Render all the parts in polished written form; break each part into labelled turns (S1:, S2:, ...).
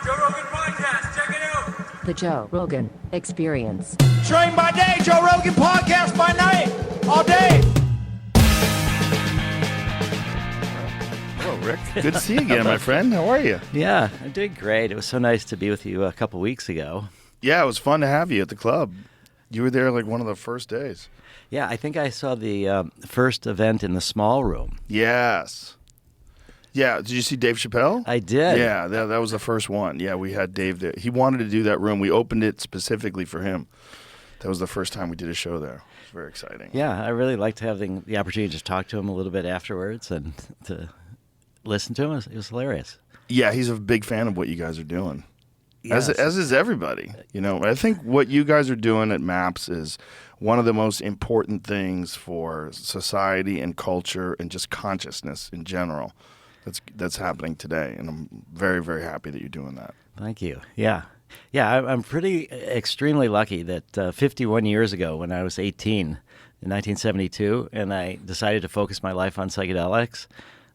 S1: Joe Rogan Podcast. Check it out.
S2: The Joe Rogan Experience.
S3: Train by day, Joe Rogan Podcast by night, all day.
S4: Hello, Rick. Good to see you again, my friend. How are you?
S5: Yeah, I'm doing great. It was so nice to be with you a couple weeks ago.
S4: Yeah, it was fun to have you at the club. You were there like one of the first days.
S5: Yeah, I think I saw the first event in the small room.
S4: Yes. Yeah, did you see Dave Chappelle?
S5: I did.
S4: Yeah, that was the first one. Yeah, we had Dave there. He wanted to do that room. We opened it specifically for him. That was the first time we did a show there. It was very exciting.
S5: Yeah, I really liked having the opportunity to just talk to him a little bit afterwards and to listen to him. It was hilarious.
S4: Yeah, he's a big fan of what you guys are doing.
S5: Yes.
S4: As is everybody. You know, I think what you guys are doing at MAPS is one of the most important things for society and culture and just consciousness in general that's happening today. And I'm very, very happy that you're doing that.
S5: Thank you. Yeah. Yeah, I'm extremely lucky that 51 years ago when I was 18 in 1972 and I decided to focus my life on psychedelics,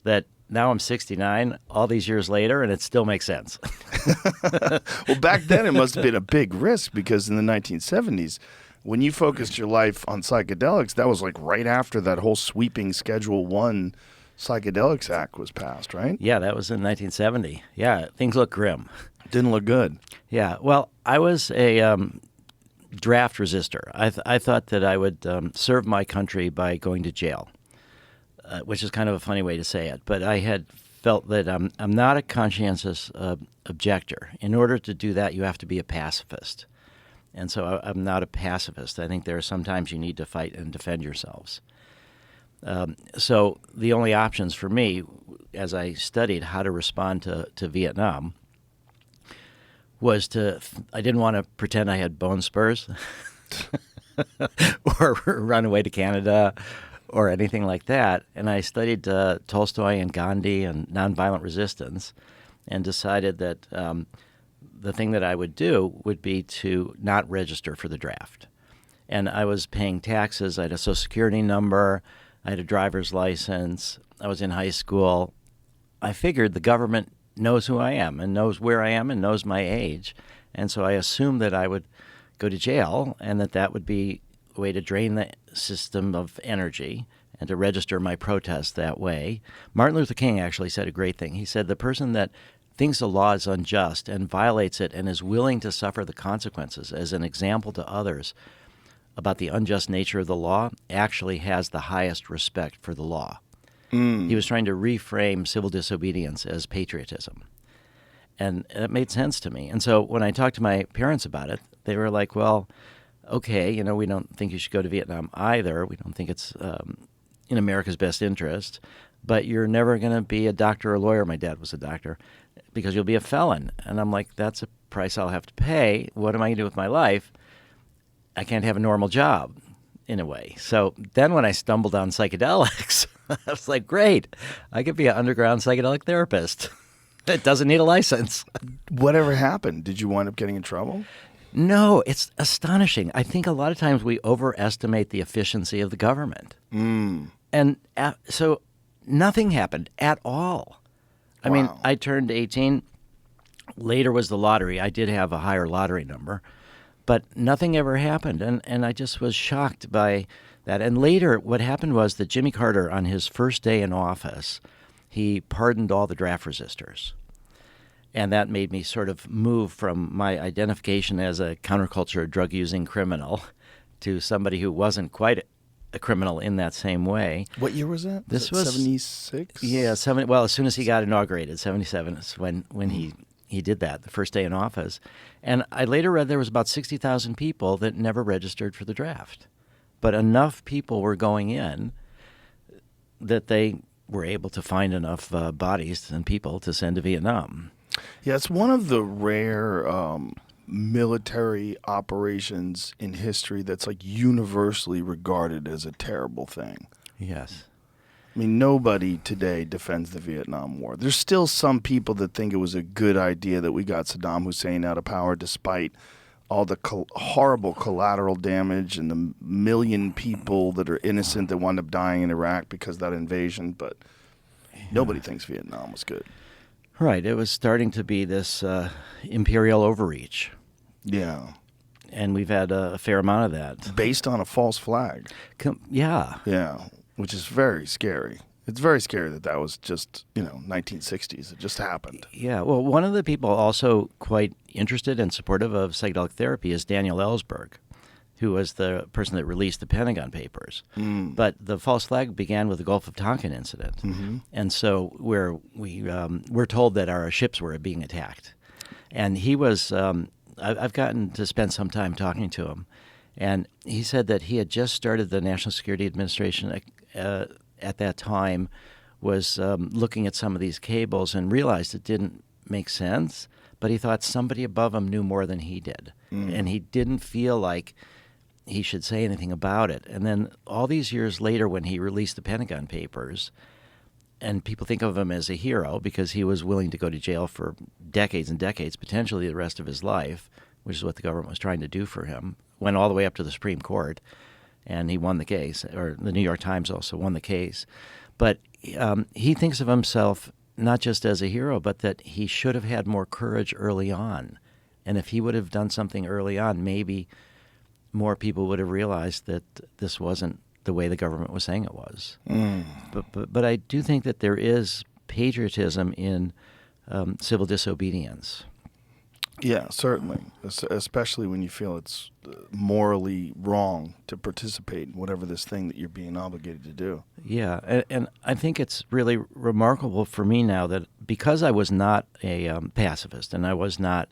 S5: that now I'm 69, all these years later, and it still makes sense.
S4: Well, back then it must have been a big risk because in the 1970s, when you focused your life on psychedelics, that was like right after that whole sweeping Schedule 1 Psychedelics Act was passed, right?
S5: Yeah, that was in 1970. Yeah, things look grim.
S4: Didn't look good.
S5: Yeah, well, I was a draft resistor. I thought that I would serve my country by going to jail, which is kind of a funny way to say it. But I had felt that I'm not a conscientious objector. In order to do that, you have to be a pacifist. And so I'm not a pacifist. I think there are sometimes you need to fight and defend yourselves. So the only options for me, as I studied how to respond to Vietnam, was I didn't want to pretend I had bone spurs or run away to Canada or anything like that. And I studied Tolstoy and Gandhi and nonviolent resistance and decided that the thing that I would do would be to not register for the draft. And I was paying taxes. I had a Social Security number. I had a driver's license. I was in high school. I figured the government knows who I am and knows where I am and knows my age. And so I assumed that I would go to jail and that would be a way to drain the system of energy and to register my protest that way. Martin Luther King actually said a great thing. He said the person that thinks the law is unjust and violates it and is willing to suffer the consequences as an example to others about the unjust nature of the law actually has the highest respect for the law. He was trying to reframe civil disobedience as patriotism. And that made sense to me. And so when I talked to my parents about it, they were like, well, okay, we don't think you should go to Vietnam either. We don't think it's in America's best interest. But you're never going to be a doctor or a lawyer. My dad was a doctor, because you'll be a felon. And I'm like, that's a price I'll have to pay. What am I going to do with my life? I can't have a normal job, in a way. So then when I stumbled on psychedelics, I was like, great, I could be an underground psychedelic therapist. It doesn't need a license.
S4: Whatever happened? Did you wind up getting in trouble?
S5: No, it's astonishing. I think a lot of times we overestimate the efficiency of the government. And so nothing happened at all. I mean, I turned 18. Later was the lottery. I did have a higher lottery number. But nothing ever happened, and I just was shocked by that. And later, what happened was that Jimmy Carter, on his first day in office, he pardoned all the draft resistors. And that made me sort of move from my identification as a counterculture drug-using criminal to somebody who wasn't quite a criminal in that same way.
S4: What year was that?
S5: This was
S4: 76?
S5: Yeah, well, as soon as he got inaugurated, 77 is when he did that, the first day in office. And I later read there was about 60,000 people that never registered for the draft. But enough people were going in that they were able to find enough bodies and people to send to Vietnam.
S4: Yeah, it's one of the rare military operations in history that's like universally regarded as a terrible thing.
S5: Yes.
S4: I mean, nobody today defends the Vietnam War. There's still some people that think it was a good idea that we got Saddam Hussein out of power despite all the horrible collateral damage and the million people that are innocent that wound up dying in Iraq because of that invasion. But nobody thinks Vietnam was good.
S5: Right. It was starting to be this imperial overreach,
S4: Yeah.
S5: and we've had a fair amount of that.
S4: Based on a false flag.
S5: Yeah.
S4: Yeah. Which is very scary. It's very scary that was just, 1960s. It just happened.
S5: Yeah. Well, one of the people also quite interested and supportive of psychedelic therapy is Daniel Ellsberg, who was the person that released the Pentagon Papers. But the false flag began with the Gulf of Tonkin incident. And so we're told that our ships were being attacked. And he was, I've gotten to spend some time talking to him. And he said that he had just started the National Security Administration at that time, was looking at some of these cables and realized it didn't make sense, but he thought somebody above him knew more than he did. And he didn't feel like he should say anything about it. And then all these years later, when he released the Pentagon Papers, and people think of him as a hero because he was willing to go to jail for decades and decades, potentially the rest of his life, which is what the government was trying to do for him, went all the way up to the Supreme Court, and he won the case, or the New York Times also won the case. But he thinks of himself not just as a hero, but that he should have had more courage early on. And if he would have done something early on, maybe more people would have realized that this wasn't the way the government was saying it was. But I do think that there is patriotism in civil disobedience.
S4: Yeah, certainly, especially when you feel it's morally wrong to participate in whatever this thing that you're being obligated to do.
S5: Yeah, and I think it's really remarkable for me now that because I was not a pacifist and I was not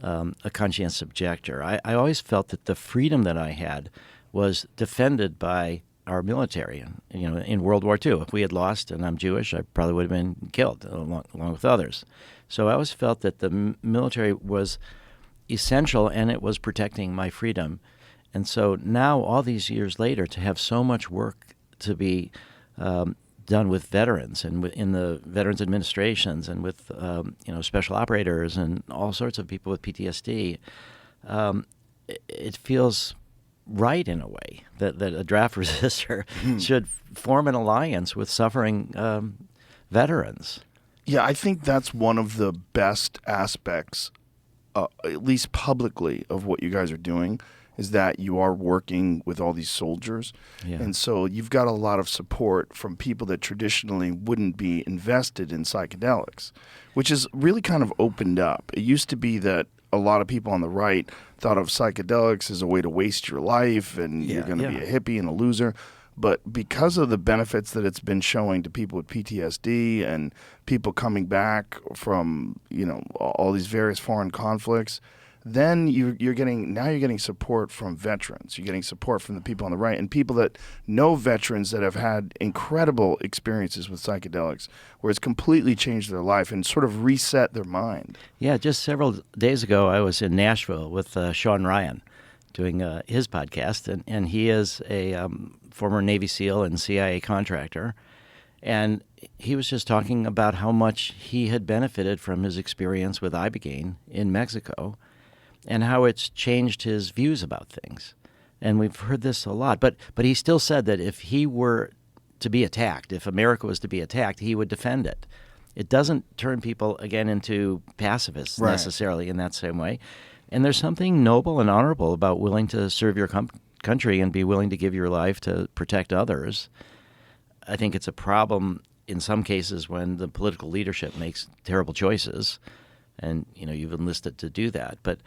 S5: a conscientious objector, I always felt that the freedom that I had was defended by our military. In World War II, if we had lost and I'm Jewish, I probably would have been killed along with others. So I always felt that the military was essential and it was protecting my freedom. And so now, all these years later, to have so much work to be done with veterans and in the veterans administrations and with special operators and all sorts of people with PTSD, it feels right in a way that a draft resistor should form an alliance with suffering veterans.
S4: Yeah, I think that's one of the best aspects, at least publicly, of what you guys are doing, is that you are working with all these soldiers.
S5: Yeah.
S4: And so you've got a lot of support from people that traditionally wouldn't be invested in psychedelics, which is really kind of opened up. It used to be that a lot of people on the right thought of psychedelics as a way to waste your life and you're going to be a hippie and a loser. But because of the benefits that it's been showing to people with PTSD and people coming back from, all these various foreign conflicts, then you're getting support from veterans. You're getting support from the people on the right and people that know veterans that have had incredible experiences with psychedelics where it's completely changed their life and sort of reset their mind.
S5: Yeah, just several days ago, I was in Nashville with Sean Ryan doing his podcast, and he is a former Navy SEAL and CIA contractor, and he was just talking about how much he had benefited from his experience with Ibogaine in Mexico and how it's changed his views about things. And we've heard this a lot, but he still said that if he were to be attacked, if America was to be attacked, he would defend it. It doesn't turn people, again, into pacifists necessarily in that same way. And there's something noble and honorable about willing to serve your country and be willing to give your life to protect others. I think it's a problem in some cases when the political leadership makes terrible choices, and you've enlisted to do that. But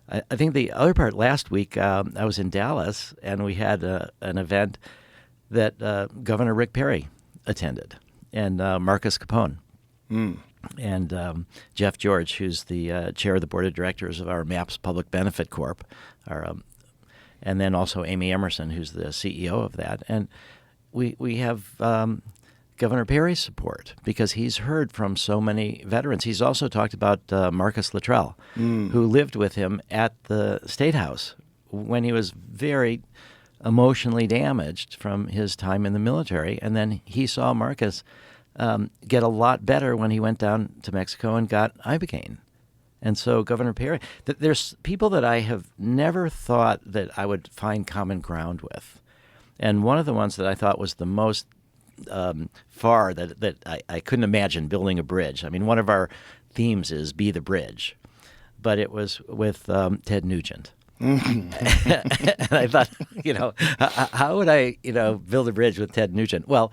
S5: I think the other part, last week I was in Dallas, and we had an event that Governor Rick Perry attended, and Marcus Capone. And Jeff George, who's the chair of the board of directors of our MAPS Public Benefit Corp., and then also Amy Emerson, who's the CEO of that. And we have Governor Perry's support because he's heard from so many veterans. He's also talked about Marcus Luttrell, who lived with him at the State House when he was very emotionally damaged from his time in the military. And then he saw Marcus get a lot better when he went down to Mexico and got Ibogaine. And so Governor Perry, there's people that I have never thought that I would find common ground with. And one of the ones that I thought was the most far that I couldn't imagine building a bridge. I mean, one of our themes is be the bridge, but it was with Ted Nugent. And I thought, how would I, build a bridge with Ted Nugent? Well,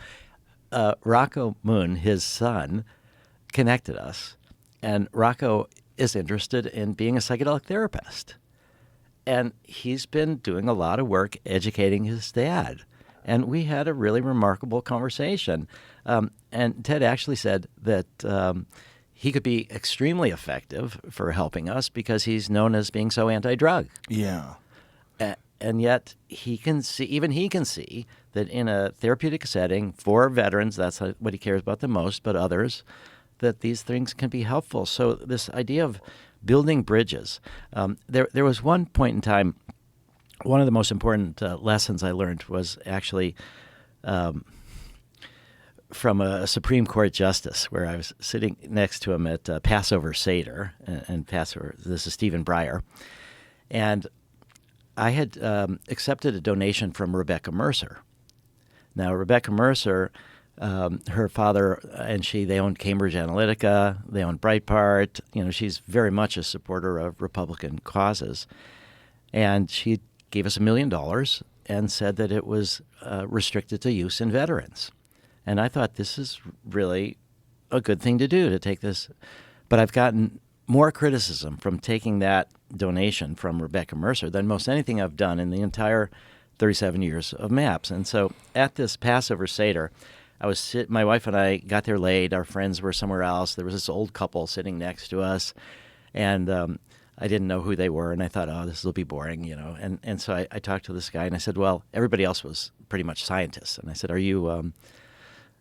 S5: Rocco Moon, his son, connected us, and Rocco is interested in being a psychedelic therapist. And he's been doing a lot of work educating his dad. And we had a really remarkable conversation. And Ted actually said that he could be extremely effective for helping us because he's known as being so anti-drug.
S4: Yeah.
S5: And yet he can see that in a therapeutic setting for veterans, that's what he cares about the most, but others, that these things can be helpful. So this idea of building bridges, there was one point in time, one of the most important lessons I learned was actually from a Supreme Court justice, where I was sitting next to him at Passover Seder, and Passover. This is Stephen Breyer, and I had accepted a donation from Rebecca Mercer. Now, Rebecca Mercer, her father and they owned Cambridge Analytica, they owned Breitbart. She's very much a supporter of Republican causes, and she gave us $1 million and said that it was restricted to use in veterans. And I thought, this is really a good thing to do, to take this. But I've gotten more criticism from taking that donation from Rebecca Mercer than most anything I've done in the entire 37 years of MAPS. And so at this Passover Seder, my wife and I got there late. Our friends were somewhere else. There was this old couple sitting next to us. And I didn't know who they were. And I thought, oh, this will be boring, And so I talked to this guy, and I said, well, everybody else was pretty much scientists. And I said, are you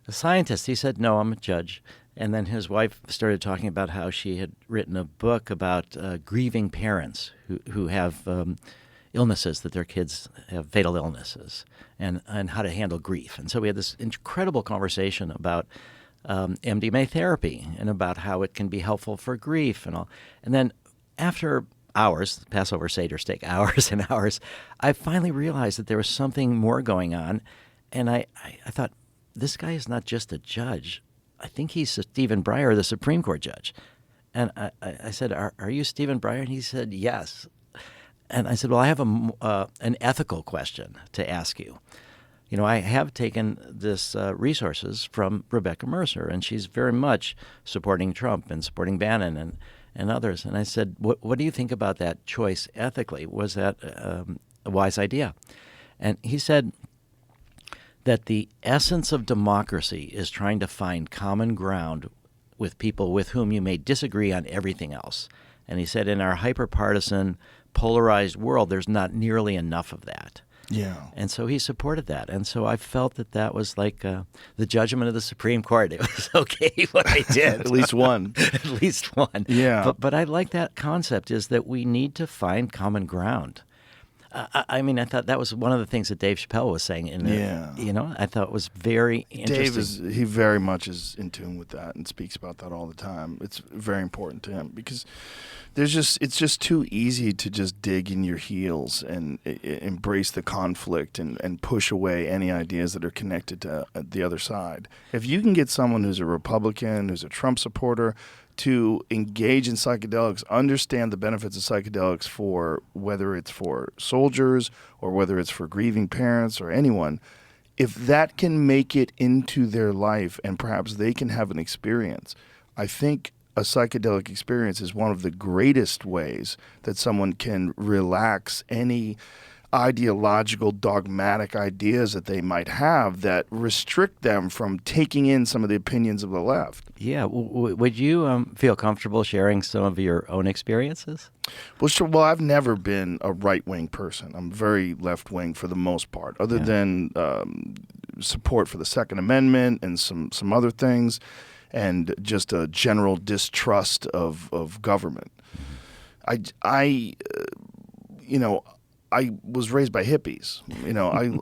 S5: a scientist? He said, no, I'm a judge. And then his wife started talking about how she had written a book about grieving parents who have illnesses, that their kids have fatal illnesses, and how to handle grief. And so we had this incredible conversation about MDMA therapy and about how it can be helpful for grief and all. And then after hours, Passover Seder steak, hours and hours, I finally realized that there was something more going on. And I thought, this guy is not just a judge. I think he's Stephen Breyer, the Supreme Court judge. And I said, are you Stephen Breyer? And he said, yes. And I said, well, I have an ethical question to ask you. I have taken this resources from Rebecca Mercer, and she's very much supporting Trump and supporting Bannon and others. And I said, what do you think about that choice ethically? Was that a wise idea? And he said that the essence of democracy is trying to find common ground with people with whom you may disagree on everything else. And he said, in our hyper-partisan, polarized world, there's not nearly enough of that.
S4: Yeah.
S5: And so he supported that. And so I felt that was like the judgment of the Supreme Court. It was okay what I did.
S4: At least one.
S5: At least one.
S4: Yeah.
S5: But I like that concept, is that we need to find common ground. I mean, I thought that was one of the things that Dave Chappelle was saying. I thought it was very interesting.
S4: He very much is in tune with that and speaks about that all the time. It's very important to him because it's just too easy to just dig in your heels and embrace the conflict and push away any ideas that are connected to the other side. If you can get someone who's a Republican, who's a Trump supporter, to engage in psychedelics, understand the benefits of psychedelics for whether it's for soldiers or whether it's for grieving parents or anyone, if that can make it into their life and perhaps they can have an experience, I think a psychedelic experience is one of the greatest ways that someone can relax any ideological, dogmatic ideas that they might have that restrict them from taking in some of the opinions of the left.
S5: Yeah. Would you feel comfortable sharing some of your own experiences?
S4: Well, sure. Well, I've never been a right-wing person. I'm very left-wing for the most part, other than support for the Second Amendment and some other things, and just a general distrust of government. I was raised by hippies.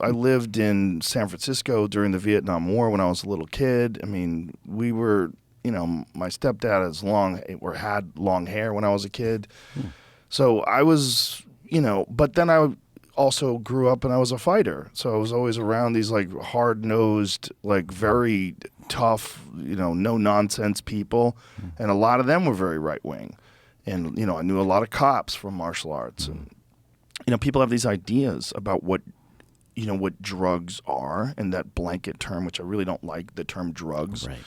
S4: I lived in San Francisco during the Vietnam War when I was a little kid. I mean, we were, my stepdad had long hair when I was a kid. So I was, but then I also grew up and I was a fighter. So I was always around these like hard-nosed, like very tough, no-nonsense people. And a lot of them were very right-wing. And, I knew a lot of cops from martial arts. And, people have these ideas about what drugs are, and that blanket term, which I really don't like, the term drugs,
S5: Right.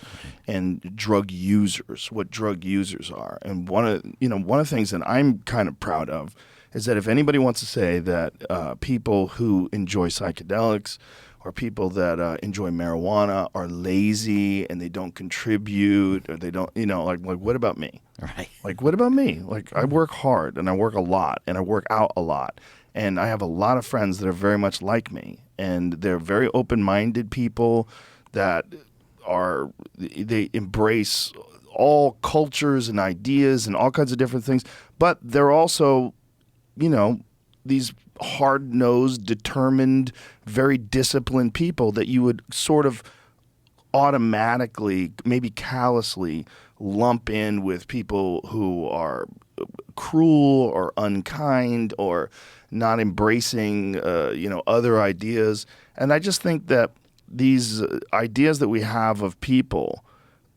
S4: and drug users, what drug users are. And one of the things that I'm kind of proud of is that if anybody wants to say that people who enjoy psychedelics or people that enjoy marijuana are lazy and they don't contribute, or they don't, like what about me?
S5: Right.
S4: Like, what about me? Like, I work hard and I work a lot and I work out a lot. And I have a lot of friends that are very much like me. And they're very open-minded people that they embrace all cultures and ideas and all kinds of different things. But they're also, these hard-nosed, determined, very disciplined people that you would sort of automatically, maybe callously, lump in with people who are cruel or unkind or not embracing, other ideas. And I just think that these ideas that we have of people,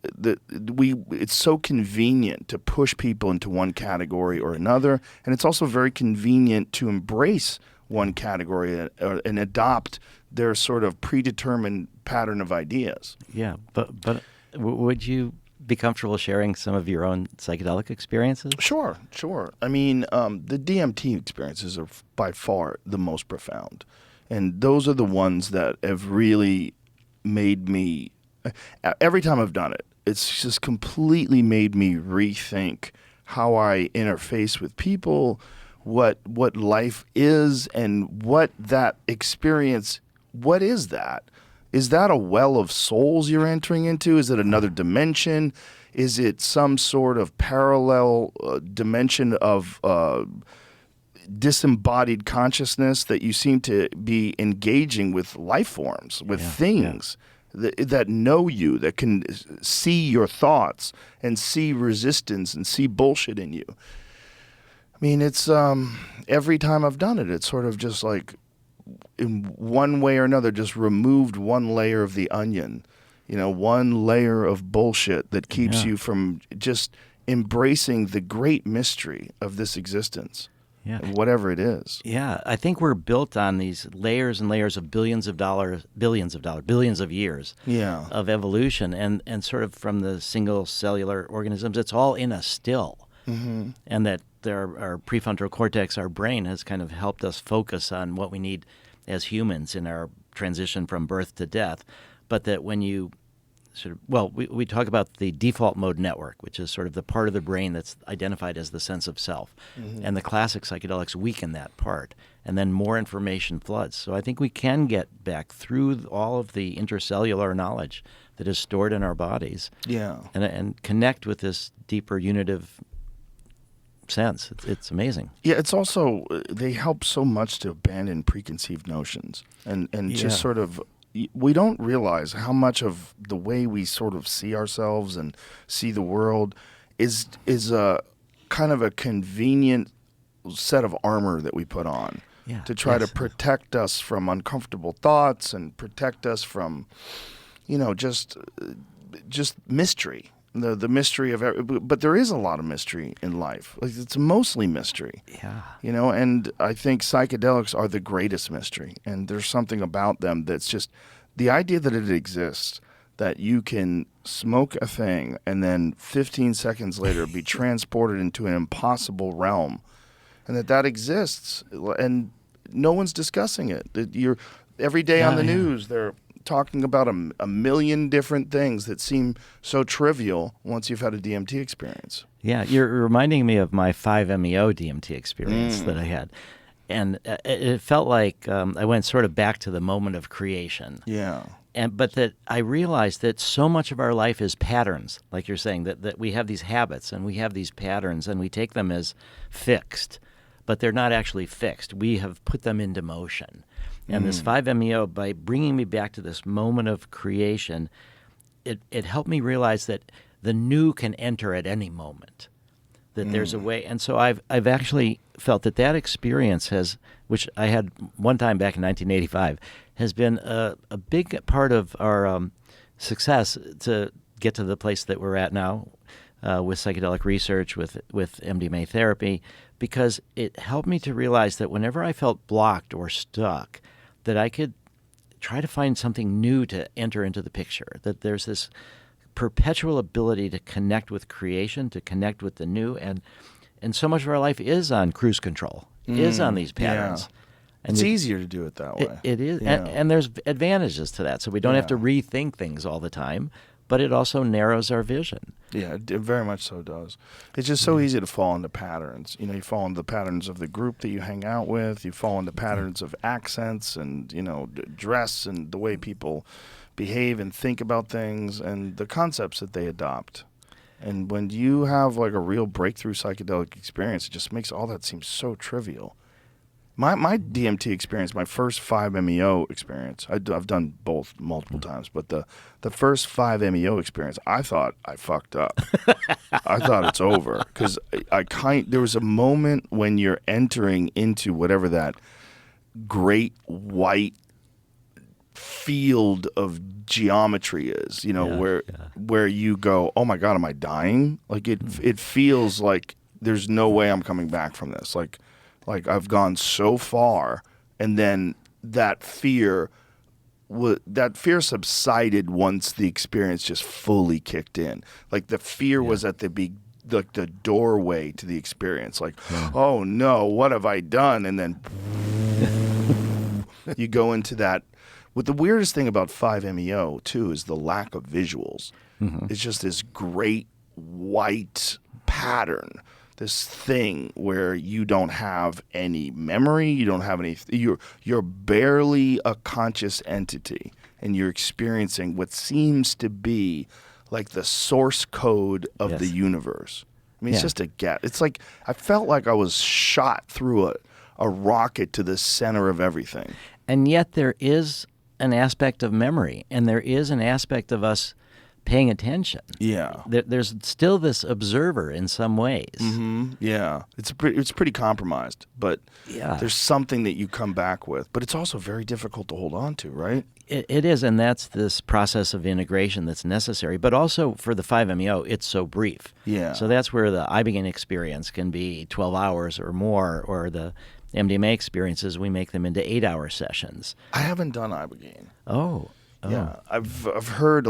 S4: it's so convenient to push people into one category or another, and it's also very convenient to embrace one category and adopt their sort of predetermined pattern of ideas.
S5: Yeah, but would you be comfortable sharing some of your own psychedelic experiences?
S4: Sure. I mean, the DMT experiences are by far the most profound. And those are the ones that have really made me, every time I've done it, it's just completely made me rethink how I interface with people, what life is, and what that experience, what is that? Is that a well of souls you're entering into? Is it another dimension? Is it some sort of parallel dimension of disembodied consciousness that you seem to be engaging with life forms, with things that know you, that can see your thoughts and see resistance and see bullshit in you? I mean, it's every time I've done it, it's sort of just like, in one way or another, just removed one layer of the onion, one layer of bullshit that keeps you from just embracing the great mystery of this existence, whatever it is.
S5: Yeah, I think we're built on these layers and layers of billions of years of evolution, and sort of from the single cellular organisms, it's all in us still. Mm-hmm. And that our prefrontal cortex, our brain, has kind of helped us focus on what we need as humans in our transition from birth to death. But that when you we talk about the default mode network, which is sort of the part of the brain that's identified as the sense of self. Mm-hmm. And the classic psychedelics weaken that part, and then more information floods. So I think we can get back through all of the intercellular knowledge that is stored in our bodies, and connect with this deeper unitive sense. It's amazing.
S4: Yeah, it's also, they help so much to abandon preconceived notions and just sort of, we don't realize how much of the way we sort of see ourselves and see the world is a kind of a convenient set of armor that we put on to try to protect us from uncomfortable thoughts and protect us from, just mystery. The mystery of but there is a lot of mystery in life. Like, it's mostly mystery.
S5: Yeah.
S4: And I think psychedelics are the greatest mystery. And there's something about them that's just the idea that it exists, that you can smoke a thing and then 15 seconds later be transported into an impossible realm, and that exists, and no one's discussing it. That you're every day on the news, they're talking about a million different things that seem so trivial once you've had a DMT experience.
S5: Yeah, you're reminding me of my 5-MeO DMT experience that I had. And it felt like I went sort of back to the moment of creation.
S4: Yeah.
S5: But that I realized that so much of our life is patterns, like you're saying, that we have these habits and we have these patterns and we take them as fixed, but they're not actually fixed. We have put them into motion. And this 5-MeO, by bringing me back to this moment of creation, it helped me realize that the new can enter at any moment, that there's a way. And so I've actually felt that experience which I had one time back in 1985, has been a big part of our success to get to the place that we're at now with psychedelic research, with MDMA therapy, because it helped me to realize that whenever I felt blocked or stuck, that I could try to find something new to enter into the picture, that there's this perpetual ability to connect with creation, to connect with the new, and so much of our life is on cruise control, is on these patterns.
S4: Yeah.
S5: And
S4: It's easier to do it that way.
S5: It is,
S4: Yeah.
S5: and there's advantages to that, so we don't have to rethink things all the time, but it also narrows our vision.
S4: Yeah, it very much so does. It's just so easy to fall into patterns. You fall into the patterns of the group that you hang out with. You fall into patterns of accents and, dress and the way people behave and think about things and the concepts that they adopt. And when you have like a real breakthrough psychedelic experience, it just makes all that seem so trivial. My DMT experience, my first 5-MeO experience, I've done both multiple times, but the first 5-MeO experience, I thought I fucked up. I thought it's over because there was a moment when you're entering into whatever that great white field of geometry is, where you go, oh my God, am I dying? Like it feels like there's no way I'm coming back from this. Like I've gone so far, and then that fear subsided once the experience just fully kicked in. Like the fear was at the doorway to the experience. Like, oh no, what have I done? And then you go into that. What the weirdest thing about 5-MeO too is the lack of visuals. Mm-hmm. It's just this great white pattern. This thing where you don't have any memory, you don't have any. You're barely a conscious entity, and you're experiencing what seems to be like the source code of the universe. I mean, it's just a get. It's like I felt like I was shot through a rocket to the center of everything.
S5: And yet there is an aspect of memory, and there is an aspect of us paying attention.
S4: Yeah.
S5: There's still this observer in some ways.
S4: Mm-hmm. Yeah. It's pretty compromised, but there's something that you come back with. But it's also very difficult to hold on to, right?
S5: It is, and that's this process of integration that's necessary. But also for the 5-MeO, it's so brief.
S4: Yeah.
S5: So that's where the Ibogaine experience can be 12 hours or more, or the MDMA experiences, we make them into 8-hour sessions.
S4: I haven't done Ibogaine.
S5: Oh.
S4: Yeah, I've heard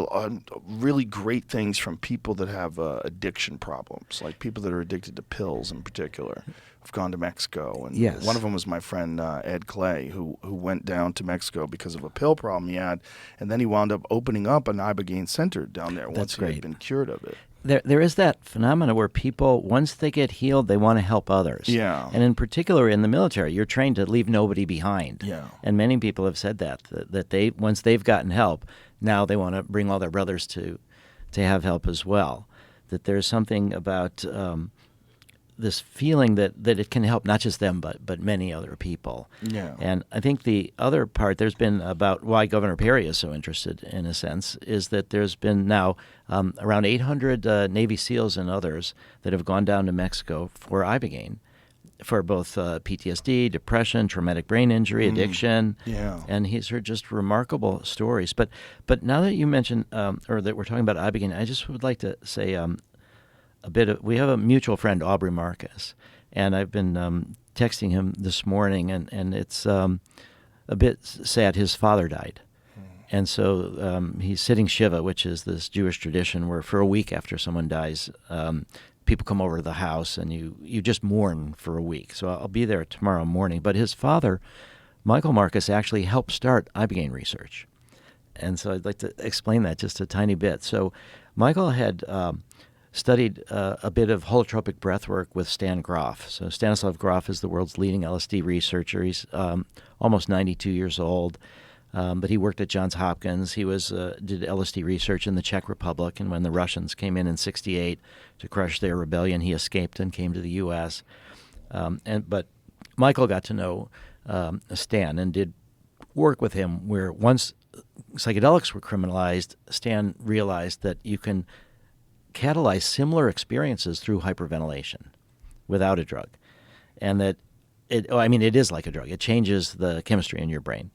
S4: really great things from people that have addiction problems, like people that are addicted to pills in particular. I've gone to Mexico, and one of them was my friend Ed Clay, who went down to Mexico because of a pill problem he had, and then he wound up opening up an Ibogaine center down there once he had been cured of it.
S5: There is that phenomena where people, once they get healed, they want to help others.
S4: Yeah.
S5: And in particular in the military, you're trained to leave nobody behind.
S4: Yeah.
S5: And many people have said that they once they've gotten help, now they want to bring all their brothers to have help as well. That there's something about this feeling that it can help not just them but many other people.
S4: Yeah.
S5: And I think the other part there's been about why Governor Perry is so interested in a sense is that there's been now around 800 Navy SEALs and others that have gone down to Mexico for Ibogaine for both PTSD, depression, traumatic brain injury, addiction.
S4: Yeah.
S5: And he's heard just remarkable stories. But now that you mentioned or that we're talking about Ibogaine, I just would like to say we have a mutual friend, Aubrey Marcus, and I've been texting him this morning, and it's a bit sad. His father died. And so he's sitting Shiva, which is this Jewish tradition where for a week after someone dies, people come over to the house and you just mourn for a week. So I'll be there tomorrow morning. But his father, Michael Marcus, actually helped start Ibogaine research. And so I'd like to explain that just a tiny bit. So Michael had studied a bit of holotropic breath work with Stan Grof. So Stanislav Grof is the world's leading LSD researcher. He's almost 92 years old, but he worked at Johns Hopkins. He did LSD research in the Czech Republic, and when the Russians came in '68 to crush their rebellion, he escaped and came to the U.S. But Michael got to know Stan and did work with him where once psychedelics were criminalized, Stan realized that you can catalyze similar experiences through hyperventilation without a drug. and that it is like a drug. It changes the chemistry in your brain.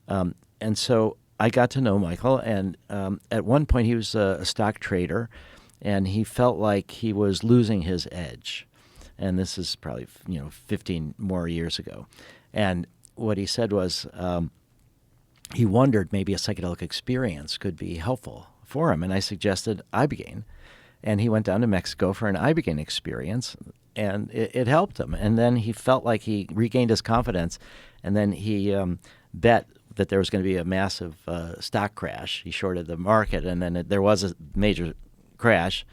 S5: And so I got to know Michael, and at one point he was a stock trader, and he felt like he was losing his edge. And this is probably 15 more years ago. And what he said was he wondered maybe a psychedelic experience could be helpful for him. And I suggested Ibogaine. And he went down to Mexico for an Ibogaine experience, and it helped him. And then he felt like he regained his confidence, and then he bet that there was going to be a massive stock crash. He shorted the market, and then there was a major crash.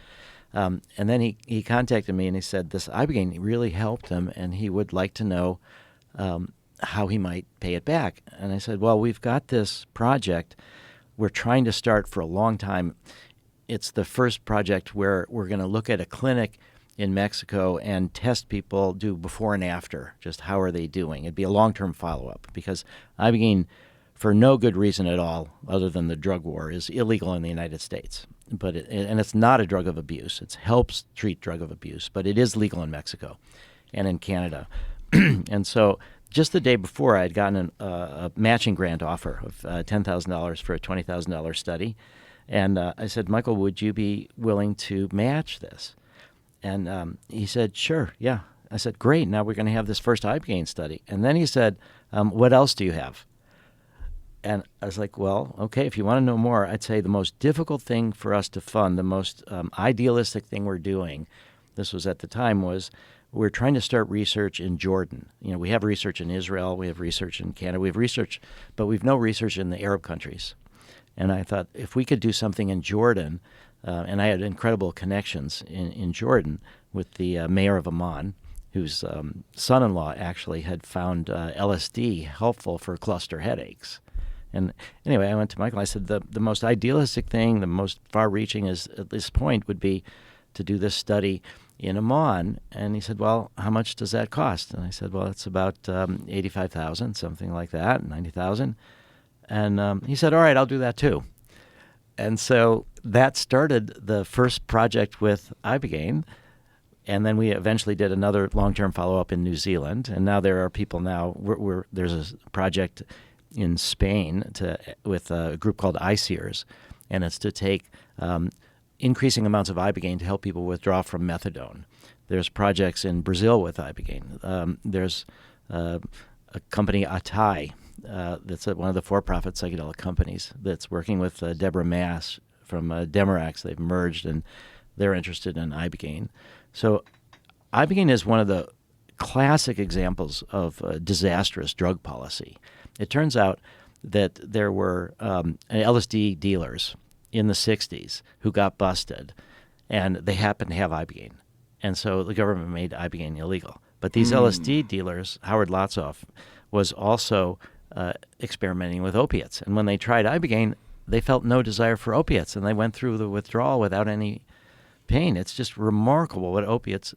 S5: And then he contacted me, and he said this Ibogaine really helped him, and he would like to know how he might pay it back. And I said, well, we've got this project we're trying to start for a long time. It's the first project where we're going to look at a clinic in Mexico and test people, do before and after, just how are they doing. It'd be a long-term follow-up because Ibogaine, for no good reason at all other than the drug war, is illegal in the United States. But and it's not a drug of abuse. It helps treat drug of abuse, but it is legal in Mexico and in Canada. And so just the day before, I had gotten a matching grant offer of $10,000 for a $20,000 study. And I said, Michael, would you be willing to match this? And he said, sure, yeah. I said, great, now we're going to have this first Ibogaine study. And then he said, what else do you have? And I was like, well, okay, if you want to know more, I'd say the most difficult thing for us to fund, the most idealistic thing we're doing, this was at the time, was we're trying to start research in Jordan. We have research in Israel, we have research in Canada, we have research, but we've no research in the Arab countries. And I thought if we could do something in Jordan, and I had incredible connections in Jordan with the mayor of Amman, whose son-in-law actually had found LSD helpful for cluster headaches. And anyway, I went to Michael. I said the most idealistic thing, the most far-reaching is at this point would be to do this study in Amman. And he said, well, how much does that cost? And I said, well, it's about $85,000, something like that, $90,000. And he said, all right, I'll do that too. And so that started the first project with Ibogaine. And then we eventually did another long-term follow-up in New Zealand. And now there are people there's a project in Spain with a group called ICEERS. And it's to take increasing amounts of Ibogaine to help people withdraw from methadone. There's projects in Brazil with Ibogaine. There's a company, Atai, that's one of the for-profit psychedelic companies that's working with Deborah Mass from Demarax. They've merged, and they're interested in Ibogaine. So Ibogaine is one of the classic examples of disastrous drug policy. It turns out that there were LSD dealers in the 60s who got busted, and they happened to have Ibogaine. And so the government made Ibogaine illegal. But these LSD dealers, Howard Lotsoff, was also experimenting with opiates. And when they tried Ibogaine, they felt no desire for opiates, and they went through the withdrawal without any pain. It's just remarkable what opiates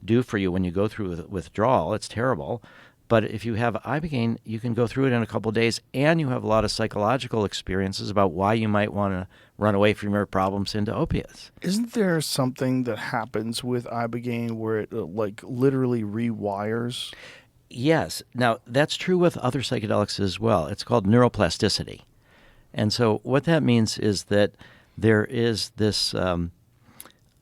S5: do for you when you go through the withdrawal. It's terrible. But if you have Ibogaine, you can go through it in a couple of days, and you have a lot of psychological experiences about why you might want to run away from your problems into opiates.
S4: Isn't there something that happens with Ibogaine where it literally rewires?
S5: Yes. Now, that's true with other psychedelics as well. It's called neuroplasticity. And so what that means is that there is this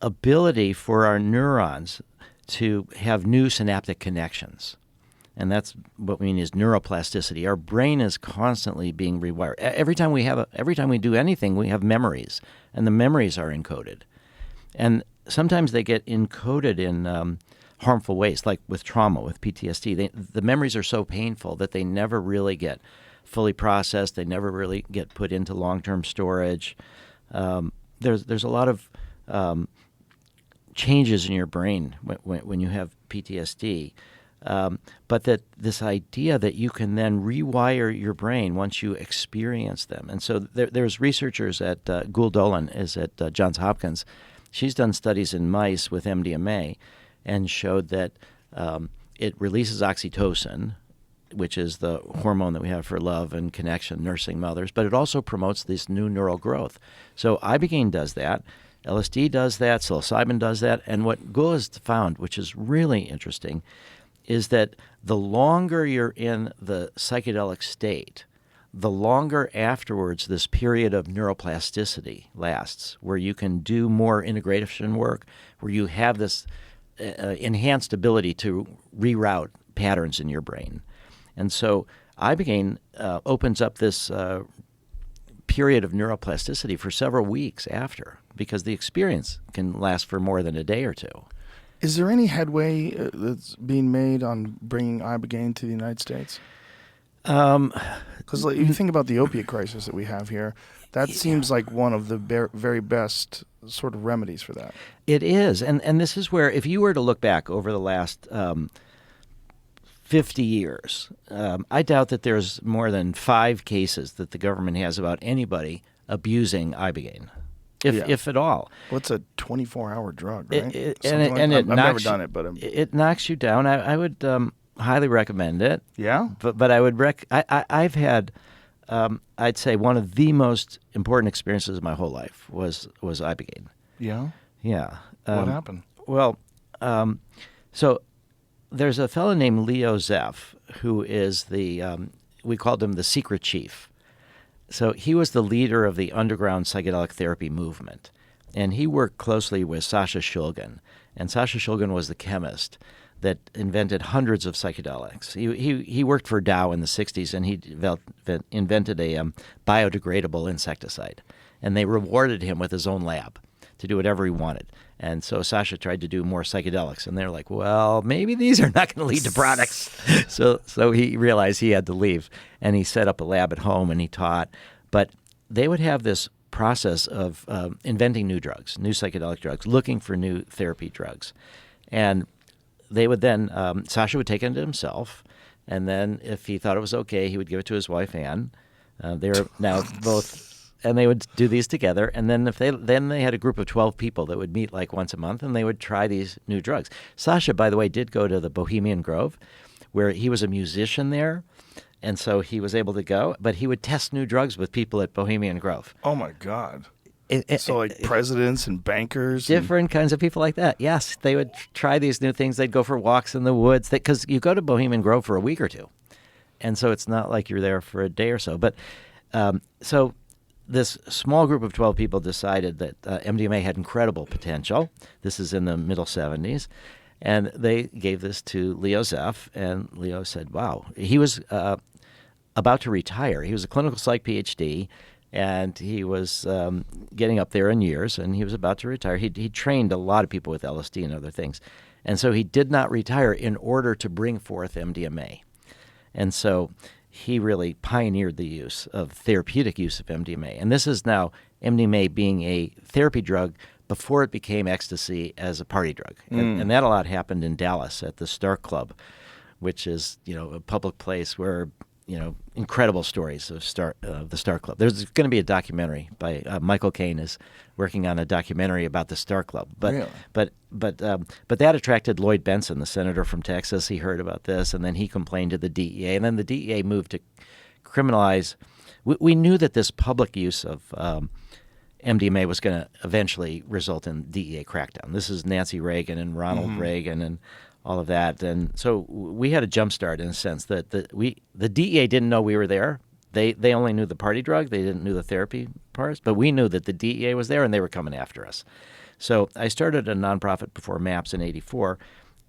S5: ability for our neurons to have new synaptic connections. And that's what we mean is neuroplasticity. Our brain is constantly being rewired. Every time we do anything, we have memories, and the memories are encoded. And sometimes they get encoded in harmful ways, like with trauma, with PTSD. The memories are so painful that they never really get fully processed. They never really get put into long-term storage. There's a lot of changes in your brain when you have PTSD. But that this idea that you can then rewire your brain once you experience them. And so there's researchers at Doblin is at Johns Hopkins. She's done studies in mice with MDMA and showed that it releases oxytocin, which is the hormone that we have for love and connection, nursing mothers, but it also promotes this new neural growth. So Ibogaine does that. LSD does that. Psilocybin does that. And what Gul has found, which is really interesting, is that the longer you're in the psychedelic state, the longer afterwards this period of neuroplasticity lasts, where you can do more integration work, where you have this enhanced ability to reroute patterns in your brain. And so Ibogaine opens up this period of neuroplasticity for several weeks after, because the experience can last for more than a day or two.
S4: Is there any headway that's being made on bringing Ibogaine to the United States? Because you think about the opiate crisis that we have here, that seems like one of the very best sort of remedies for that.
S5: It is, and this is where, if you were to look back over the last 50 years, I doubt that there's more than 5 cases that the government has about anybody abusing Ibogaine, if at all.
S4: Well, it's a 24-hour drug, right?
S5: I've
S4: never done it, but
S5: it knocks you down. I would highly recommend it.
S4: Yeah,
S5: but I would I've had I'd say one of the most important experiences of my whole life was Ibogaine.
S4: Yeah.
S5: Yeah.
S4: What happened?
S5: Well, so there's a fellow named Leo Zeff who is we called him the secret chief. So he was the leader of the underground psychedelic therapy movement, and he worked closely with Sasha Shulgin. And Sasha Shulgin was the chemist that invented hundreds of psychedelics. He worked for Dow in the 60s, and he invented a biodegradable insecticide. And they rewarded him with his own lab to do whatever he wanted. And so Sasha tried to do more psychedelics, and they're like, well, maybe these are not going to lead to products. So he realized he had to leave, and he set up a lab at home, and he taught. But they would have this process of inventing new drugs, new psychedelic drugs, looking for new therapy drugs. And they would then, Sasha would take it into himself, and then if he thought it was okay, he would give it to his wife, Anne. They're now both... And they would do these together, and then they had a group of 12 people that would meet like once a month, and they would try these new drugs. Sasha, by the way, did go to the Bohemian Grove, where he was a musician there, and so he was able to go. But he would test new drugs with people at Bohemian Grove.
S4: Oh my God! So like presidents and bankers,
S5: different kinds of people like that. Yes, they would try these new things. They'd go for walks in the woods because you go to Bohemian Grove for a week or two, and so it's not like you're there for a day or so. But so. This small group of 12 people decided that MDMA had incredible potential. This is in the middle 70s. And they gave this to Leo Zeff, and Leo said, wow. He was about to retire. He was a clinical psych Ph.D., and he was getting up there in years, and he was about to retire. He trained a lot of people with LSD and other things. And so he did not retire in order to bring forth MDMA. And so he really pioneered the use of therapeutic use of MDMA. And this is now MDMA being a therapy drug before it became ecstasy as a party drug. And that a lot happened in Dallas at the Stark Club, which is, a public place where, incredible stories of the Stark Club. There's going to be a documentary by Michael Caine is working on a documentary about the Stark Club. But
S4: really?
S5: But that attracted Lloyd Benson, the senator from Texas. He heard about this, and then he complained to the DEA, and then the DEA moved to criminalize. We knew that this public use of MDMA was going to eventually result in DEA crackdown. This is Nancy Reagan and Ronald Reagan and all of that. And so we had a jump start in a sense that the DEA didn't know we were there. They only knew the party drug. They didn't know the therapy parts. But we knew that the DEA was there, and they were coming after us. So I started a nonprofit before MAPS in '84,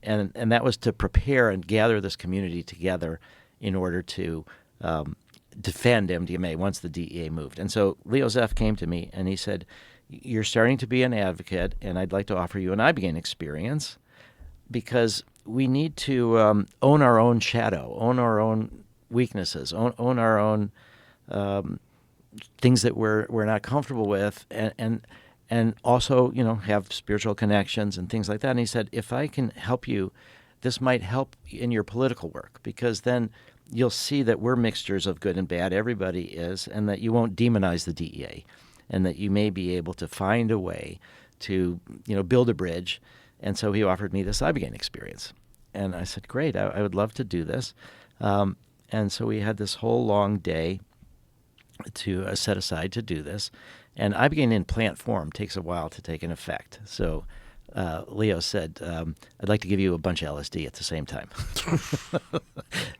S5: and that was to prepare and gather this community together in order to defend MDMA once the DEA moved. And so Leo Zeff came to me, and he said, you're starting to be an advocate, and I'd like to offer you an Ibogaine experience, because we need to own our own shadow, own our own weaknesses, own our own things that we're not comfortable with, and also, have spiritual connections and things like that. And he said, if I can help you, this might help in your political work, because then you'll see that we're mixtures of good and bad, everybody is, and that you won't demonize the DEA, and that you may be able to find a way to, build a bridge. And so he offered me this Ibogaine experience. And I said, great, I would love to do this. And so we had this whole long day to set aside to do this. And Ibogaine in plant form takes a while to take an effect. So Leo said, I'd like to give you a bunch of LSD at the same time.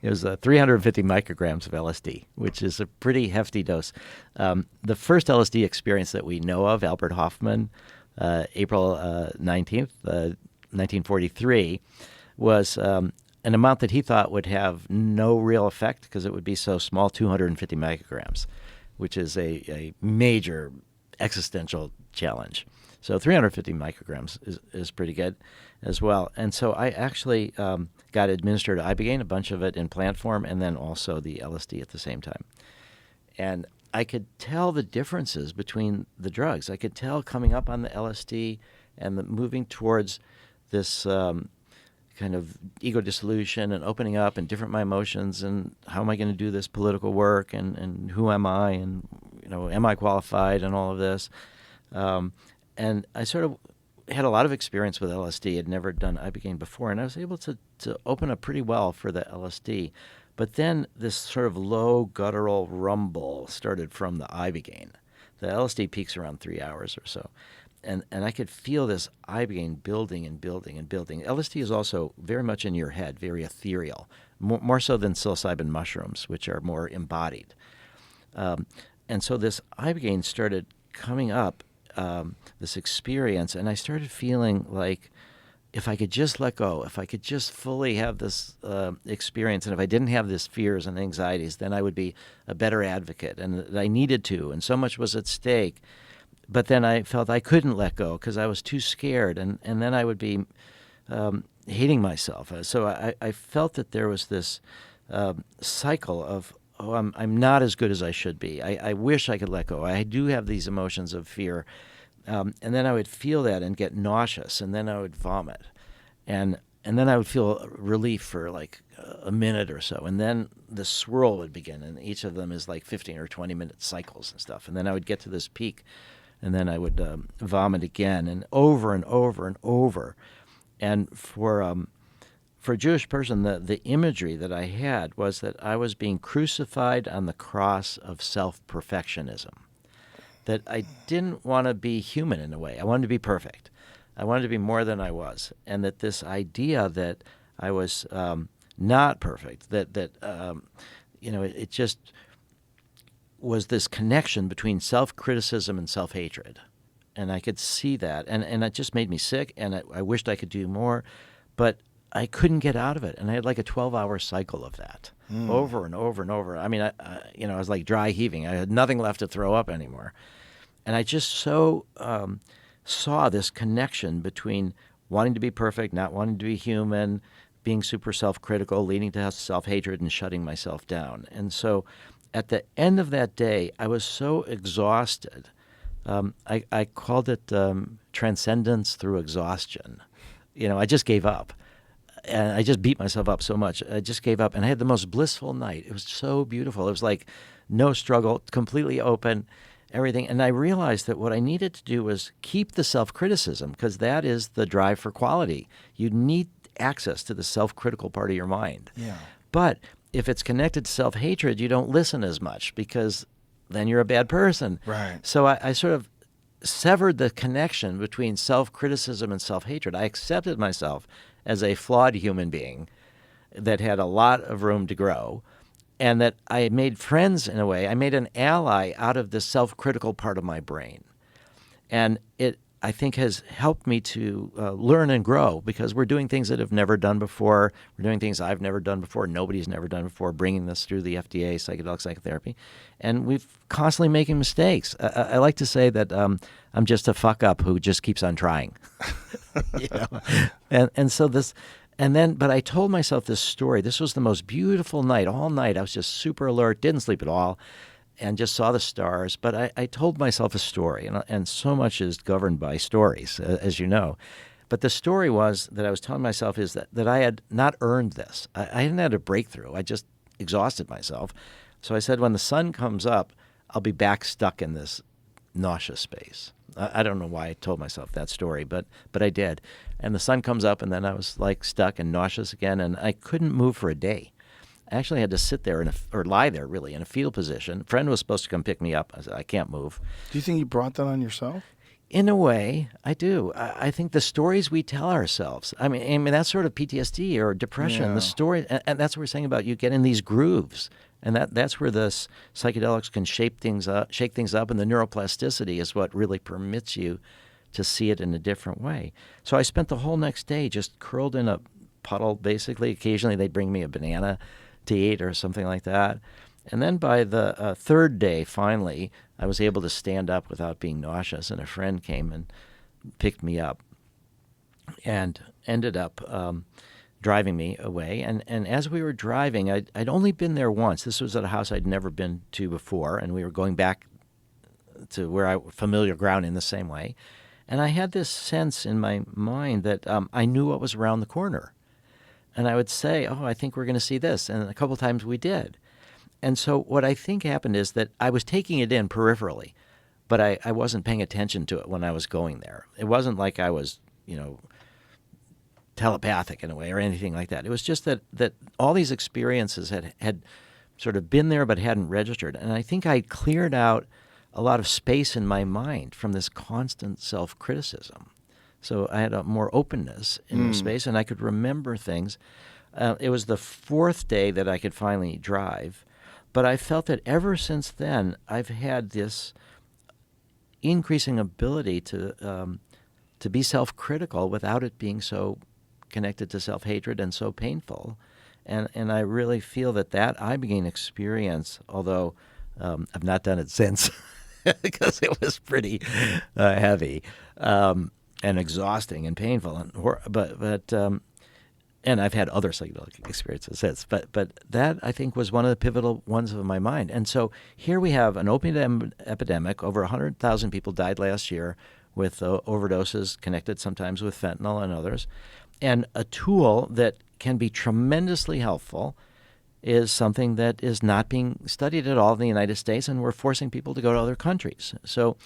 S5: It was 350 micrograms of LSD, which is a pretty hefty dose. The first LSD experience that we know of, Albert Hofmann, April 19th, 1943, was an amount that he thought would have no real effect because it would be so small, 250 micrograms, which is a major existential challenge. So 350 micrograms is pretty good as well. And so I actually got administered Ibogaine, a bunch of it in plant form, and then also the LSD at the same time. And I could tell the differences between the drugs. I could tell coming up on the LSD and moving towards this kind of ego dissolution and opening up and different my emotions and how am I going to do this political work and who am I and am I qualified and all of this. And I sort of had a lot of experience with LSD. I'd never done Ibogaine before, and I was able to open up pretty well for the LSD. But then this sort of low guttural rumble started from the Ibogaine. The LSD peaks around 3 hours or so. And I could feel this Ibogaine building and building and building. LSD is also very much in your head, very ethereal, more so than psilocybin mushrooms, which are more embodied. And so this Ibogaine started coming up, this experience, and I started feeling like if I could just let go, if I could just fully have this experience, and if I didn't have these fears and anxieties, then I would be a better advocate, and that I needed to, and so much was at stake. But then I felt I couldn't let go because I was too scared, and then I would be hating myself. So I felt that there was this cycle of, I'm not as good as I should be. I wish I could let go. I do have these emotions of fear. And then I would feel that and get nauseous, and then I would vomit. And then I would feel relief for like a minute or so. And then the swirl would begin, and each of them is like 15 or 20-minute cycles and stuff. And then I would get to this peak, and then I would vomit again, and over and over and over. And for a Jewish person, the imagery that I had was that I was being crucified on the cross of self-perfectionism, that I didn't want to be human in a way. I wanted to be perfect. I wanted to be more than I was, and that this idea that I was not perfect, that it just was this connection between self-criticism and self-hatred. And I could see that, and it just made me sick, and I wished I could do more, but I couldn't get out of it. And I had like a 12-hour cycle of that, over and over and over. I mean, I was like dry heaving. I had nothing left to throw up anymore. And I just so saw this connection between wanting to be perfect, not wanting to be human, being super self-critical, leading to self-hatred, and shutting myself down. And so at the end of that day, I was so exhausted. I called it transcendence through exhaustion. I just gave up. And I just beat myself up so much. I just gave up. And I had the most blissful night. It was so beautiful. It was like no struggle, completely open, everything. And I realized that what I needed to do was keep the self-criticism, because that is the drive for quality. You need access to the self-critical part of your mind.
S4: Yeah.
S5: But if it's connected to self-hatred, you don't listen as much, because then you're a bad person.
S4: Right.
S5: So I sort of severed the connection between self-criticism and self-hatred. I accepted myself as a flawed human being that had a lot of room to grow, and that I made friends in a way. I made an ally out of the self-critical part of my brain. And it, I think, has helped me to learn and grow, because we're doing things that I've never done before. We're doing things I've never done before, nobody's never done before, bringing this through the FDA, psychedelic psychotherapy. And we're constantly making mistakes. I like to say that I'm just a fuck-up who just keeps on trying. And so this... And then, but I told myself this story. This was the most beautiful night. All night I was just super alert, didn't sleep at all, and just saw the stars. But I told myself a story, and so much is governed by stories, as you know. But the story was that I was telling myself is that I had not earned this. I hadn't had a breakthrough. I just exhausted myself. So I said, when the sun comes up, I'll be back stuck in this nauseous space. I don't know why I told myself that story, but I did. And the sun comes up, and then I was like stuck and nauseous again, and I couldn't move for a day. I actually had to sit there or lie there really in a fetal position. A friend was supposed to come pick me up. I said, I can't move.
S4: Do you think you brought that on yourself?
S5: In a way, I do. I think the stories we tell ourselves. I mean that's sort of PTSD or depression.
S4: Yeah.
S5: The story, and that's what we're saying about you get in these grooves, and that's where the psychedelics can shake things up, and the neuroplasticity is what really permits you to see it in a different way. So I spent the whole next day just curled in a puddle, basically. Occasionally they'd bring me a banana to eat or something like that. And then by the third day, finally, I was able to stand up without being nauseous, and a friend came and picked me up and ended up driving me away. And as we were driving, I'd only been there once. This was at a house I'd never been to before, and we were going back to where familiar ground in the same way. And I had this sense in my mind that I knew what was around the corner. And I would say, oh, I think we're going to see this. And a couple of times we did. And so what I think happened is that I was taking it in peripherally, but I wasn't paying attention to it when I was going there. It wasn't like I was, telepathic in a way or anything like that. It was just that all these experiences had sort of been there but hadn't registered. And I think I cleared out a lot of space in my mind from this constant self-criticism. So I had a more openness in the space, and I could remember things. It was the fourth day that I could finally drive. But I felt that ever since then, I've had this increasing ability to be self-critical without it being so connected to self-hatred and so painful. And I really feel that Ibogaine experience, although I've not done it since because it was pretty heavy and exhausting and painful, and I've had other psychedelic experiences since, but that, I think, was one of the pivotal ones of my mind. And so here we have an opiate epidemic. Over 100,000 people died last year with overdoses connected sometimes with fentanyl and others. And a tool that can be tremendously helpful is something that is not being studied at all in the United States, and we're forcing people to go to other countries. So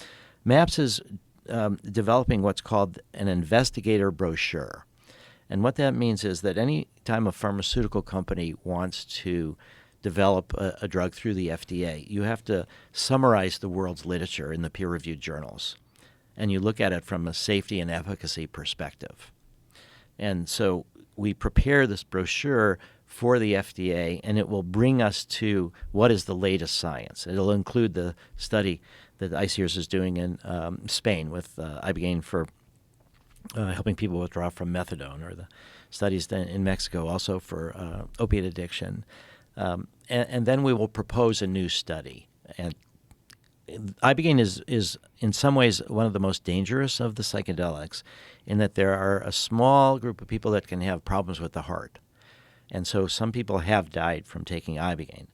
S5: MAPS is developing what's called an investigator brochure. And what that means is that any time a pharmaceutical company wants to develop a drug through the FDA, you have to summarize the world's literature in the peer-reviewed journals. And you look at it from a safety and efficacy perspective. And so we prepare this brochure for the FDA, and it will bring us to what is the latest science. It'll include the study that ICEERS is doing in Spain with Ibogaine for helping people withdraw from methadone, or the studies in Mexico also for opiate addiction. And then we will propose a new study. And Ibogaine is in some ways one of the most dangerous of the psychedelics, in that there are a small group of people that can have problems with the heart. And so some people have died from taking Ibogaine.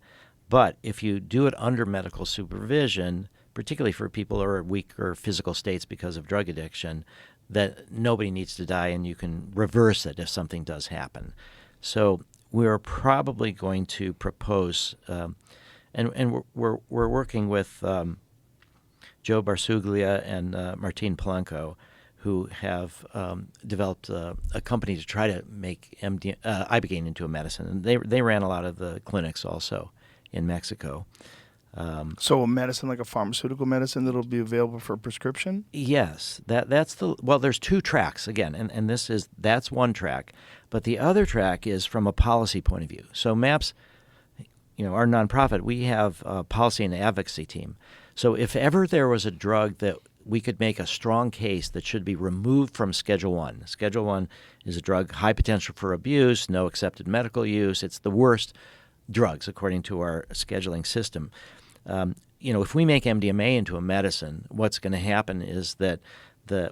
S5: But if you do it under medical supervision, particularly for people who are in weaker physical states because of drug addiction, that nobody needs to die, and you can reverse it if something does happen. So we're probably going to propose, and we're working with Joe Barsuglia and Martin Polanco, who have developed a company to try to make Ibogaine into a medicine. And they ran a lot of the clinics also in Mexico.
S4: So a medicine, like a pharmaceutical medicine, that'll be available for prescription?
S5: Yes, that's there's two tracks again, and that's one track, but the other track is from a policy point of view. So MAPS, our nonprofit, we have a policy and advocacy team. So if ever there was a drug that we could make a strong case that should be removed from Schedule 1. Schedule 1 is a drug, high potential for abuse, no accepted medical use. It's the worst drugs according to our scheduling system. If we make MDMA into a medicine, what's going to happen is that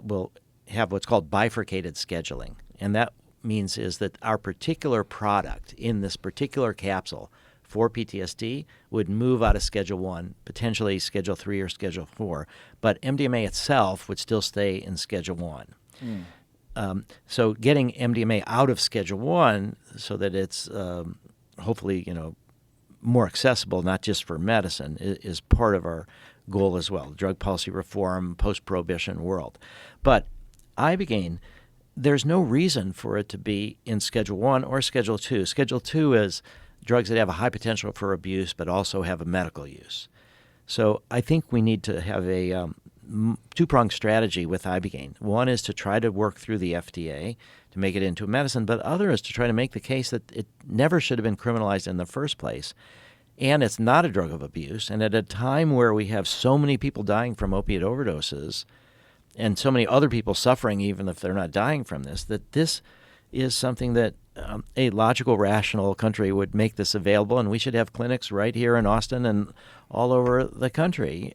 S5: we'll have what's called bifurcated scheduling. And that means is that our particular product in this particular capsule for PTSD would move out of Schedule 1, potentially Schedule 3 or Schedule 4, but MDMA itself would still stay in Schedule 1. So getting MDMA out of Schedule 1 so that it's hopefully, more accessible, not just for medicine, is part of our goal as well, drug policy reform, post-prohibition world. But Ibogaine, there's no reason for it to be in Schedule 1 or Schedule 2. Schedule 2 is drugs that have a high potential for abuse but also have a medical use. So I think we need to have a two-pronged strategy with Ibogaine. One is to try to work through the FDA to make it into a medicine, but other is to try to make the case that it never should have been criminalized in the first place. And it's not a drug of abuse. And at a time where we have so many people dying from opiate overdoses and so many other people suffering even if they're not dying from this, that this is something that a logical, rational country would make this available, and we should have clinics right here in Austin and all over the country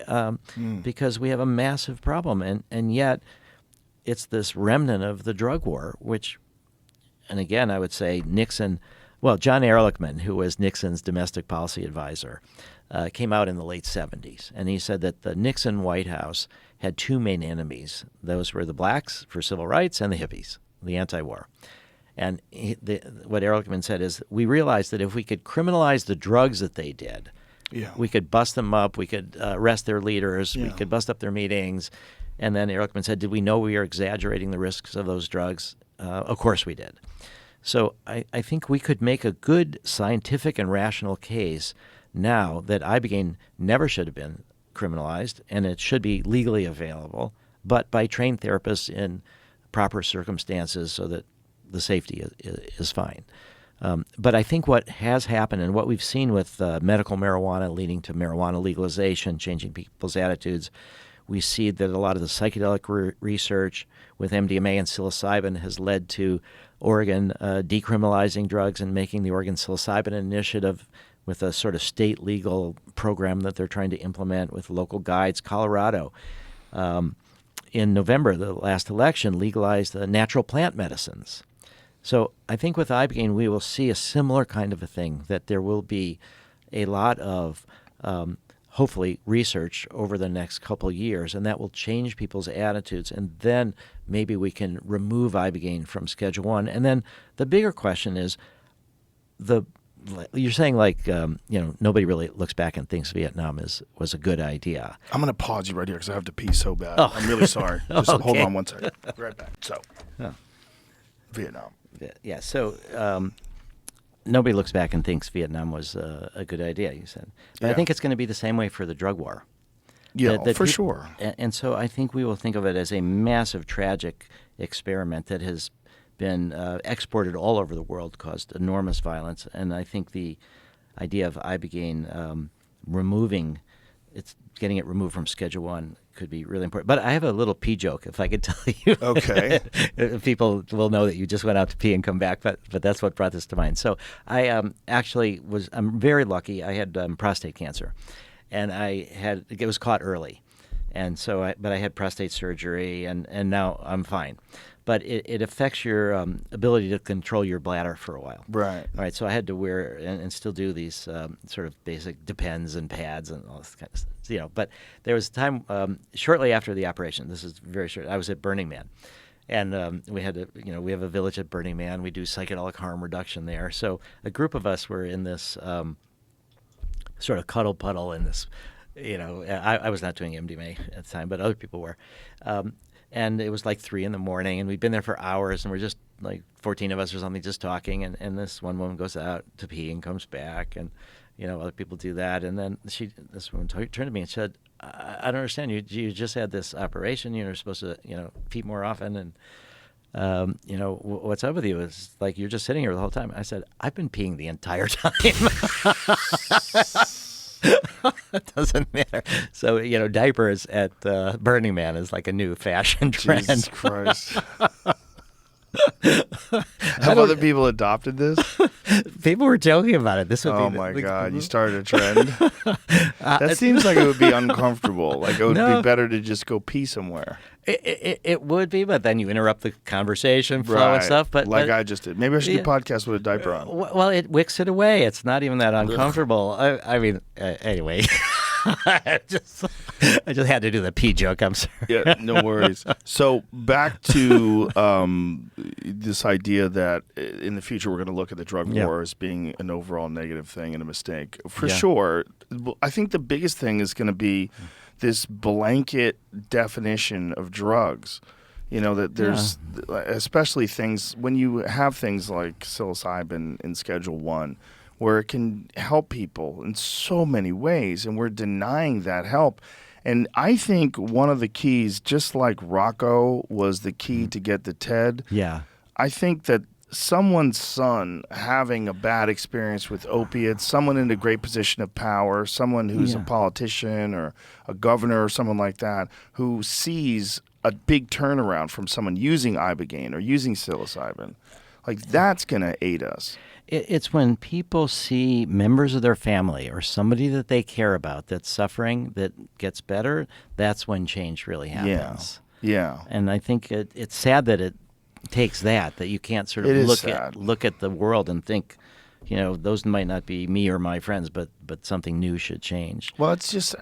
S5: because we have a massive problem. And yet it's this remnant of the drug war, which, and again, I would say Nixon, well, John Ehrlichman, who was Nixon's domestic policy advisor, came out in the late 70s, and he said that the Nixon White House had two main enemies. Those were the blacks for civil rights and the hippies, the anti-war. And what Ehrlichman said is, we realized that if we could criminalize the drugs that they did, we could bust them up, we could arrest their leaders, we could bust up their meetings. And then Ehrlichman said, did we know we were exaggerating the risks of those drugs? Of course we did. So I think we could make a good scientific and rational case now that Ibogaine never should have been criminalized, and it should be legally available, but by trained therapists in proper circumstances so that the safety is fine. But I think what has happened and what we've seen with medical marijuana leading to marijuana legalization, changing people's attitudes, we see that a lot of the psychedelic research with MDMA and psilocybin has led to Oregon decriminalizing drugs and making the Oregon Psilocybin Initiative with a sort of state legal program that they're trying to implement with local guides. Colorado, in November, the last election, legalized natural plant medicines. So I think with Ibogaine, we will see a similar kind of a thing, that there will be a lot of, hopefully, research over the next couple of years, and that will change people's attitudes, and then maybe we can remove Ibogaine from Schedule 1. And then the bigger question is, you're saying nobody really looks back and thinks Vietnam was a good idea.
S4: I'm going to pause you right here because I have to pee so bad. I'm really sorry. Just hold on one second. Be right back. So, Vietnam.
S5: Yeah, so nobody looks back and thinks Vietnam was a good idea, you said. But I think it's going to be the same way for the drug war.
S4: Yeah, for sure.
S5: And so I think we will think of it as a massive, tragic experiment that has been exported all over the world, caused enormous violence. And I think the idea of Ibogaine getting it removed from Schedule 1 could be really important. But I have a little pee joke, if I could tell you.
S4: Okay.
S5: People will know that you just went out to pee and come back, but that's what brought this to mind. So I I'm very lucky. I had prostate cancer, and it was caught early. And so I had prostate surgery, and now I'm fine. But it affects your ability to control your bladder for a while.
S4: Right.
S5: All right. So I had to wear and still do these sort of basic Depends and pads and all this kind of stuff. But there was a time shortly after the operation. This is very short. I was at Burning Man, and we had we have a village at Burning Man. We do psychedelic harm reduction there. So a group of us were in this sort of cuddle puddle in this. I was not doing MDMA at the time, but other people were. And it was like 3 a.m, and we'd been there for hours, and we're just like 14 of us or something just talking, and this one woman goes out to pee and comes back, and other people do that, and then this woman turned to me and said, I don't understand, you just had this operation, you're supposed to pee more often, and what's up with you? It's like you're just sitting here the whole time. I said, I've been peeing the entire time. It doesn't matter. So, diapers at Burning Man is like a new fashion trend.
S4: Jesus Christ. Have other people adopted this?
S5: People were joking about it. This would
S4: be my God, you started a trend? That seems like it would be uncomfortable. Like it would be better to just go pee somewhere.
S5: It would be, but then you interrupt the conversation flow and stuff. But
S4: I just did. Maybe I should do a podcast with a diaper on.
S5: Well, it wicks it away. It's not even that uncomfortable. I mean, anyway. I just had to do the pee joke. I'm sorry.
S4: Yeah, no worries. So back to this idea that in the future we're going to look at the drug war as being an overall negative thing and a mistake. For sure, I think the biggest thing is going to be this blanket definition of drugs. That there's especially things when you have things like psilocybin in Schedule 1, where it can help people in so many ways, and we're denying that help. And I think one of the keys, just like Rocco was the key to get the TED,
S5: Yeah.
S4: I think that someone's son having a bad experience with opiates, someone in a great position of power, someone who's a politician or a governor or someone like that, who sees a big turnaround from someone using Ibogaine or using psilocybin, like that's going to aid us.
S5: It's when people see members of their family or somebody that they care about that's suffering that gets better, that's when change really happens.
S4: Yeah.
S5: And I think it's sad that it takes that you can't sort
S4: It
S5: of
S4: is sad.
S5: look at the world and think, those might not be me or my friends, but something new should change.
S4: Well, it's just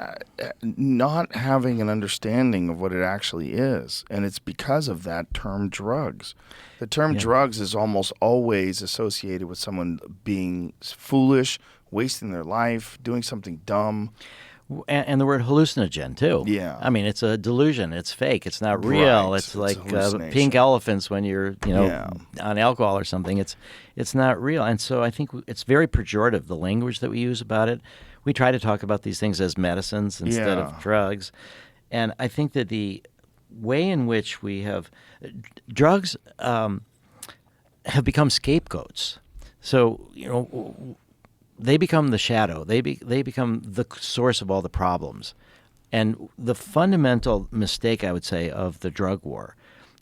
S4: not having an understanding of what it actually is. And it's because of that term drugs. The term drugs is almost always associated with someone being foolish, wasting their life, doing something dumb.
S5: And the word hallucinogen, too.
S4: Yeah.
S5: I mean, it's a delusion. It's fake. It's not real.
S4: Right.
S5: It's
S4: It's a
S5: like
S4: hallucination.
S5: pink elephants when you're, on alcohol or something. It's not real. And so I think it's very pejorative, the language that we use about it. We try to talk about these things as medicines instead of drugs. And I think that the way in which we have drugs have become scapegoats. So, they become the shadow. They become the source of all the problems. And the fundamental mistake, I would say, of the drug war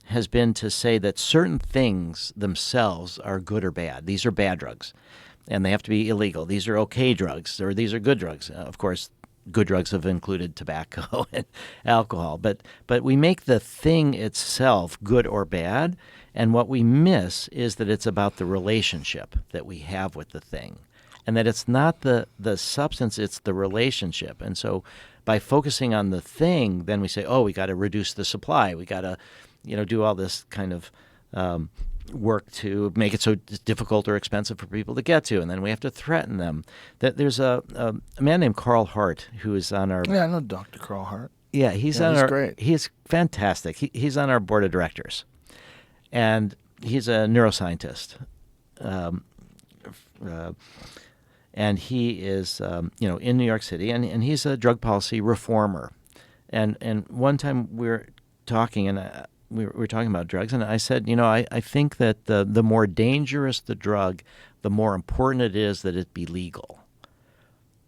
S5: has been to say that certain things themselves are good or bad. These are bad drugs, and they have to be illegal. These are okay drugs, or these are good drugs. Of course, good drugs have included tobacco and alcohol. But we make the thing itself good or bad, and what we miss is that it's about the relationship that we have with the thing. And that it's not the substance, it's the relationship. And so by focusing on the thing, then we say, we got to reduce the supply. We got to, do all this kind of work to make it so difficult or expensive for people to get to. And then we have to threaten them. That there's a man named Carl Hart who is on our...
S4: Yeah, I know Dr. Carl Hart.
S5: Yeah, he's
S4: great.
S5: He's fantastic. He's on our board of directors. And he's a neuroscientist. And he is, in New York City, and he's a drug policy reformer. And one time we were talking, and we were talking about drugs, and I said, I think that the more dangerous the drug, the more important it is that it be legal.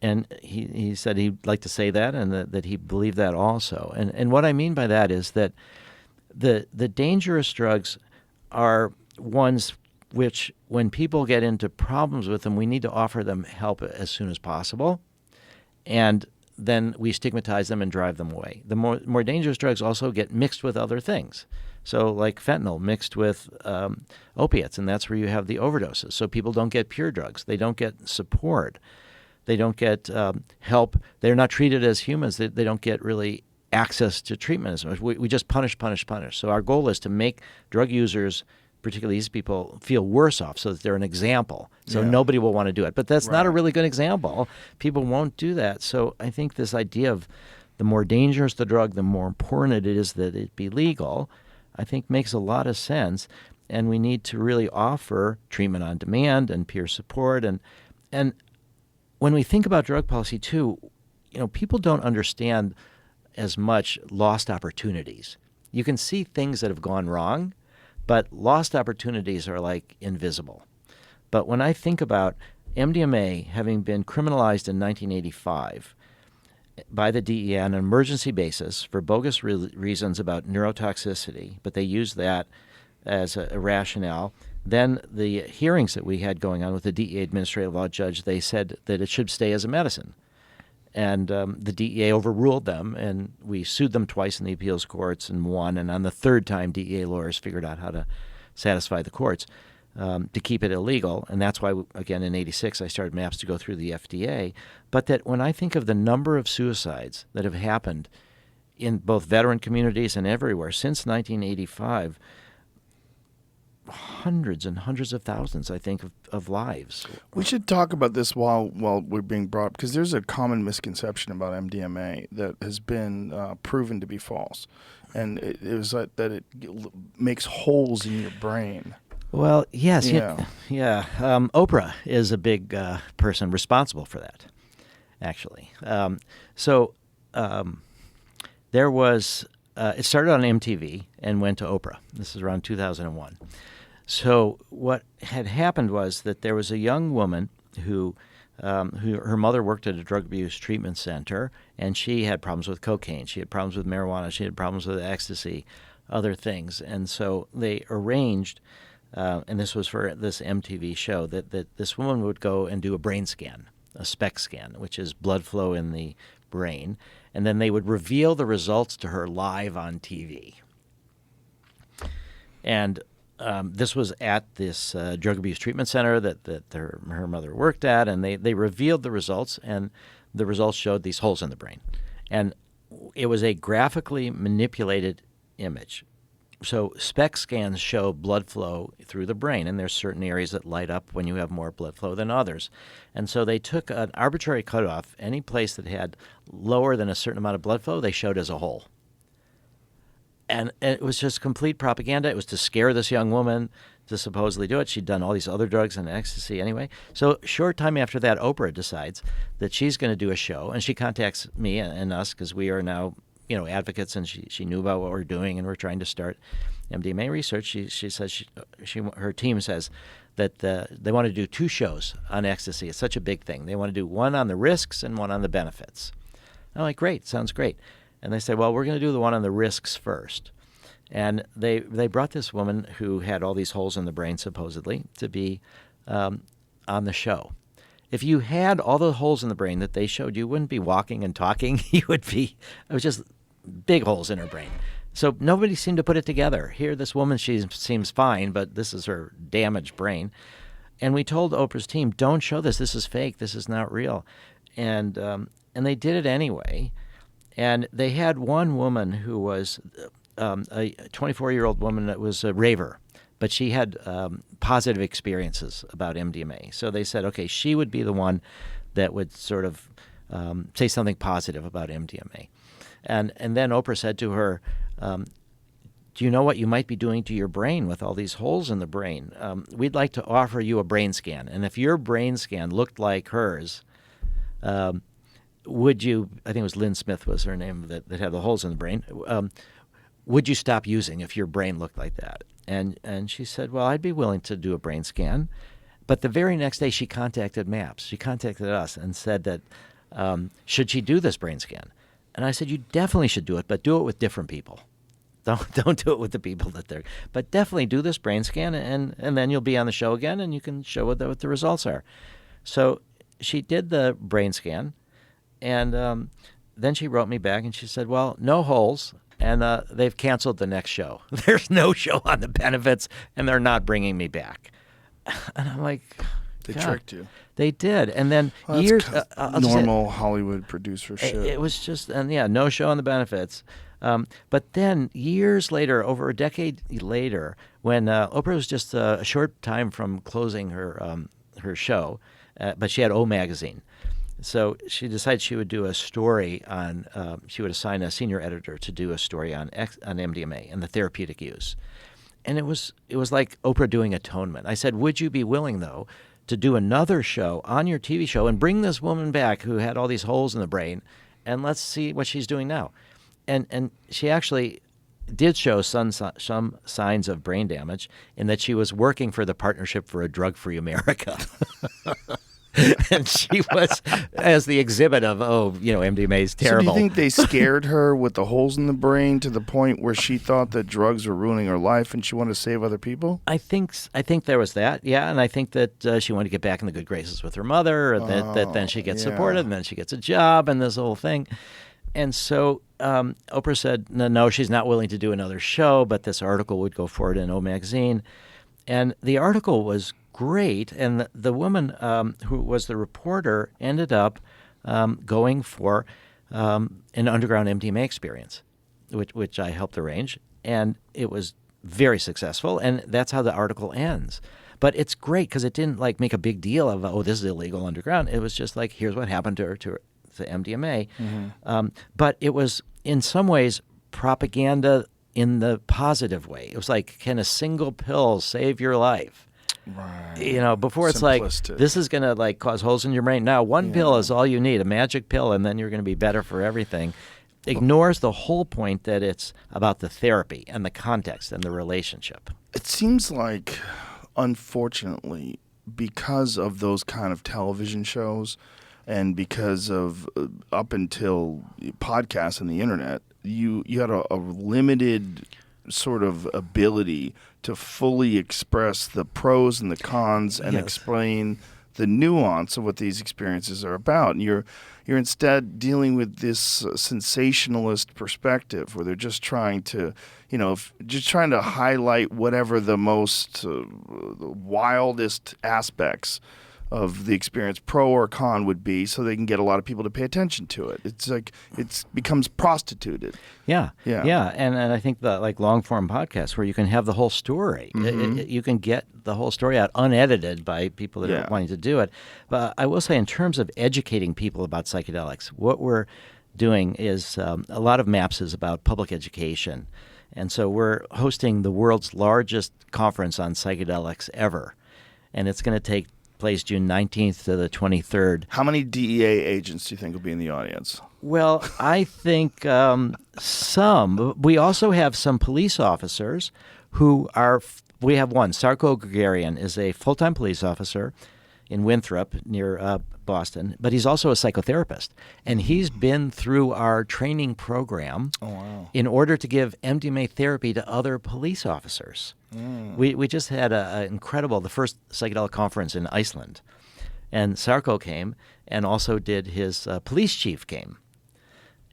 S5: And he said he'd like to say that, and that he believed that also. And what I mean by that is that the dangerous drugs are ones which, when people get into problems with them, we need to offer them help as soon as possible, and then we stigmatize them and drive them away. The more dangerous drugs also get mixed with other things. So like fentanyl mixed with opiates, and that's where you have the overdoses. So people don't get pure drugs. They don't get support. They don't get help. They're not treated as humans. They don't get really access to treatment as much. We just punish. So our goal is to make drug users, particularly these people, feel worse off so that they're an example. So nobody will want to do it. But that's not a really good example. People won't do that. So I think this idea of the more dangerous the drug, the more important it is that it be legal, I think makes a lot of sense. And we need to really offer treatment on demand and peer support. And when we think about drug policy too, people don't understand as much lost opportunities. You can see things that have gone wrong, but lost opportunities are like invisible. But when I think about MDMA having been criminalized in 1985 by the DEA on an emergency basis for bogus reasons about neurotoxicity, but they used that as a rationale. Then the hearings that we had going on with the DEA administrative law judge, they said that it should stay as a medicine. And the DEA overruled them, and we sued them twice in the appeals courts and won. And on the third time, DEA lawyers figured out how to satisfy the courts to keep it illegal. And that's why, again, in '86, I started MAPS to go through the FDA. But that when I think of the number of suicides that have happened in both veteran communities and everywhere since 1985, hundreds and hundreds of thousands, I think, of lives.
S4: We should talk about this while we're being brought up, because there's a common misconception about MDMA that has been proven to be false, and it was that it makes holes in your brain.
S5: Well, yes,
S4: Yeah.
S5: Oprah is a big person responsible for that, actually. there was it started on MTV and went to Oprah. This is around 2001. So what had happened was that there was a young woman who her mother worked at a drug abuse treatment center, and she had problems with cocaine. She had problems with marijuana. She had problems with ecstasy, other things. And so they arranged, and this was for this MTV show, that this woman would go and do a brain scan, a SPECT scan, which is blood flow in the brain, and then they would reveal the results to her live on TV. And this was at this drug abuse treatment center that her mother worked at, and they revealed the results, and the results showed these holes in the brain. And it was a graphically manipulated image. So SPECT scans show blood flow through the brain, and there's certain areas that light up when you have more blood flow than others. And so they took an arbitrary cutoff. Any place that had lower than a certain amount of blood flow, they showed as a hole. And it was just complete propaganda. It was to scare this young woman to supposedly do it. She'd done all these other drugs and ecstasy anyway. So short time after that, Oprah decides that she's going to do a show, and she contacts me and us because we are now, advocates, and she knew about what we're doing, and we're trying to start MDMA research. She says her team says that they want to do 2 shows on ecstasy. It's such a big thing. They want to do one on the risks and one on the benefits. I'm like, great, sounds great. And they said, well, we're going to do the one on the risks first. And they brought this woman who had all these holes in the brain, supposedly, to be on the show. If you had all the holes in the brain that they showed, you wouldn't be walking and talking. It was just big holes in her brain. So nobody seemed to put it together. Here, this woman, she seems fine, but this is her damaged brain. And we told Oprah's team, don't show this. This is fake. This is not real. And they did it anyway. And they had one woman who was a 24-year-old woman that was a raver, but she had positive experiences about MDMA. So they said, okay, she would be the one that would sort of say something positive about MDMA. And then Oprah said to her, do you know what you might be doing to your brain with all these holes in the brain? We'd like to offer you a brain scan. And if your brain scan looked like hers, would you, I think it was Lynn Smith was her name that had the holes in the brain, would you stop using if your brain looked like that? And she said, well, I'd be willing to do a brain scan. But the very next day she contacted MAPS. She contacted us and said that should she do this brain scan? And I said, you definitely should do it, but do it with different people. Don't do it with the people that they're, but definitely do this brain scan, and then you'll be on the show again, and you can show what the results are. So she did the brain scan. And then she wrote me back, and she said, well, no holes, and they've canceled the next show. There's no show on the benefits, and they're not bringing me back. And I'm like,
S4: they tricked you.
S5: They did. And then
S4: Well,
S5: years...
S4: normal Hollywood producer shit.
S5: It was just, and no show on the benefits. But then years later, over a decade later, when Oprah was just a short time from closing her show, but she had O Magazine. So she decided she would do a story on, she would assign a senior editor to do a story on MDMA and the therapeutic use. And it was like Oprah doing atonement. I said, would you be willing, though, to do another show on your TV show and bring this woman back who had all these holes in the brain, and let's see what she's doing now? And she actually did show some signs of brain damage in that she was working for the Partnership for a Drug-Free America. And she was as the exhibit of, MDMA is terrible.
S4: So do you think they scared her with the holes in the brain to the point where she thought that drugs were ruining her life and she wanted to save other people?
S5: I think there was that, yeah, and I think that she wanted to get back in the good graces with her mother, or that then she gets supported, and then she gets a job, and this whole thing. And so Oprah said, no, she's not willing to do another show, but this article would go forward in O Magazine. And the article was great, and the woman who was the reporter ended up going for an underground MDMA experience, which I helped arrange, and it was very successful, and that's how the article ends. But it's great because it didn't make a big deal of, this is illegal underground. It was just like, here's what happened to her, to MDMA. Mm-hmm. But it was, in some ways, propaganda in the positive way. It was like, can a single pill save your life?
S4: Right.
S5: Before it's
S4: Simplistic.
S5: like, this is going to cause holes in your brain. Now, one pill is all you need, a magic pill, and then you're going to be better for everything. ignores the whole point that it's about the therapy and the context and the relationship.
S4: It seems like, unfortunately, because of those kind of television shows and because of up until podcasts and the internet, you had a limited sort of ability to fully express the pros and the cons and explain the nuance of what these experiences are about. And you're instead dealing with this sensationalist perspective where they're just trying to, just trying to highlight whatever the most the wildest aspects of the experience, pro or con, would be, so they can get a lot of people to pay attention to it. It's like it becomes prostituted.
S5: Yeah. And I think the long form podcasts where you can have the whole story, you can get the whole story out unedited by people that are wanting to do it. But I will say, in terms of educating people about psychedelics, what we're doing is a lot of MAPS is about public education, and so we're hosting the world's largest conference on psychedelics ever, and it's going to take place June 19th to the 23rd.
S4: How many DEA agents do you think will be in the audience?
S5: Well, I think some. We also have some police officers who are. We have one. Sarko Gregarian is a full-time police officer in Winthrop near Boston, but he's also a psychotherapist, and he's been through our training program in order to give MDMA therapy to other police officers. We just had the first psychedelic conference in Iceland, and Sarko came, and also did his police chief came.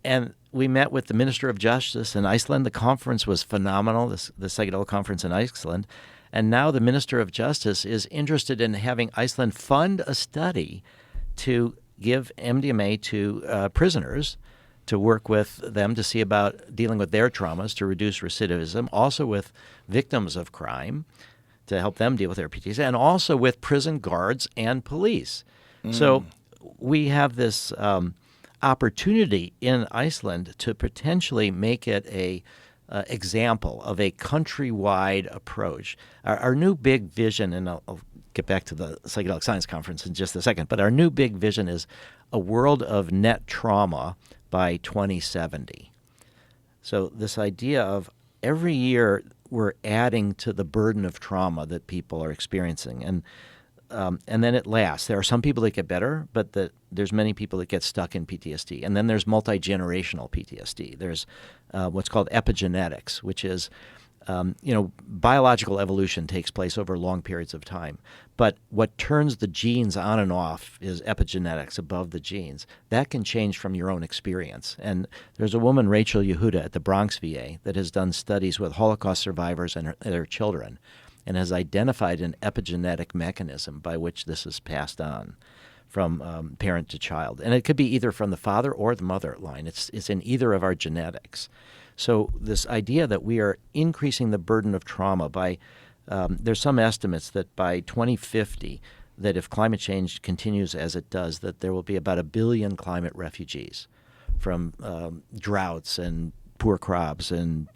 S5: And we met with the Minister of Justice in Iceland. The conference was phenomenal, the psychedelic conference in Iceland. And now the Minister of Justice is interested in having Iceland fund a study to give MDMA to prisoners, to work with them to see about dealing with their traumas, to reduce recidivism, also with victims of crime, to help them deal with their PTSD, and also with prison guards and police. So we have this opportunity in Iceland to potentially make it a example of a countrywide approach. Our new big vision, and I'll get back to the Psychedelic Science Conference in just a second, but our new big vision is a world of net trauma by 2070. So this idea of every year we're adding to the burden of trauma that people are experiencing, and then it lasts. There are some people that get better, but there's many people that get stuck in PTSD. And then there's multi-generational PTSD. There's what's called epigenetics, which is, biological evolution takes place over long periods of time. But what turns the genes on and off is epigenetics above the genes. That can change from your own experience. And there's a woman, Rachel Yehuda, at the Bronx VA that has done studies with Holocaust survivors and their children, and has identified an epigenetic mechanism by which this is passed on from parent to child. And it could be either from the father or the mother line. It's in either of our genetics. So this idea that we are increasing the burden of trauma by, there's some estimates that by 2050, that if climate change continues as it does, that there will be about 1 billion climate refugees from droughts and poor crops and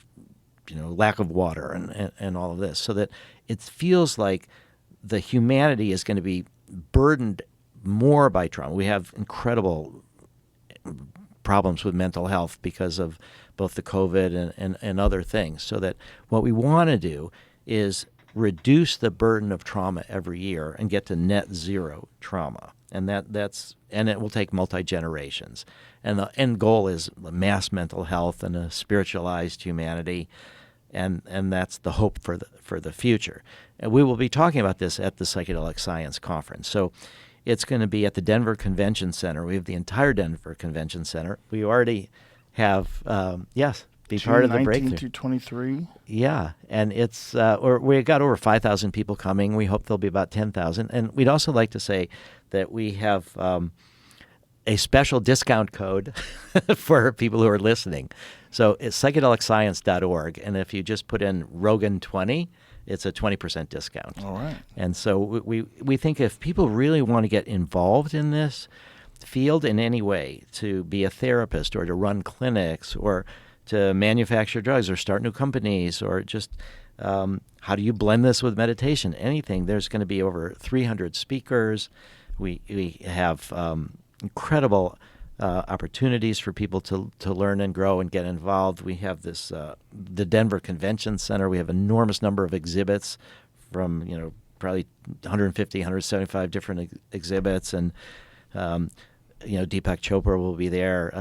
S5: lack of water and all of this, so that it feels like the humanity is going to be burdened more by trauma. We have incredible problems with mental health because of both the COVID and other things, so that what we want to do is reduce the burden of trauma every year and get to net zero trauma. And that's it will take multi-generations. And the end goal is mass mental health and a spiritualized humanity. And that's the hope for the future. And we will be talking about this at the Psychedelic Science Conference. So it's going to be at the Denver Convention Center. We have the entire Denver Convention Center. We already have, be part of the breakthrough. 19
S4: through 23?
S5: Yeah, and it's we got over 5,000 people coming. We hope there'll be about 10,000. And we'd also like to say that we have a special discount code for people who are listening. So it's psychedelicscience.org, and if you just put in Rogan 20, it's a 20% discount.
S4: All right.
S5: And so we think if people really want to get involved in this field in any way, to be a therapist or to run clinics or to manufacture drugs or start new companies or just how do you blend this with meditation, anything, there's going to be over 300 speakers. We have incredible opportunities for people to learn and grow and get involved. We have this the Denver Convention Center. We have an enormous number of exhibits from probably 150, 175 different exhibits, and Deepak Chopra will be there.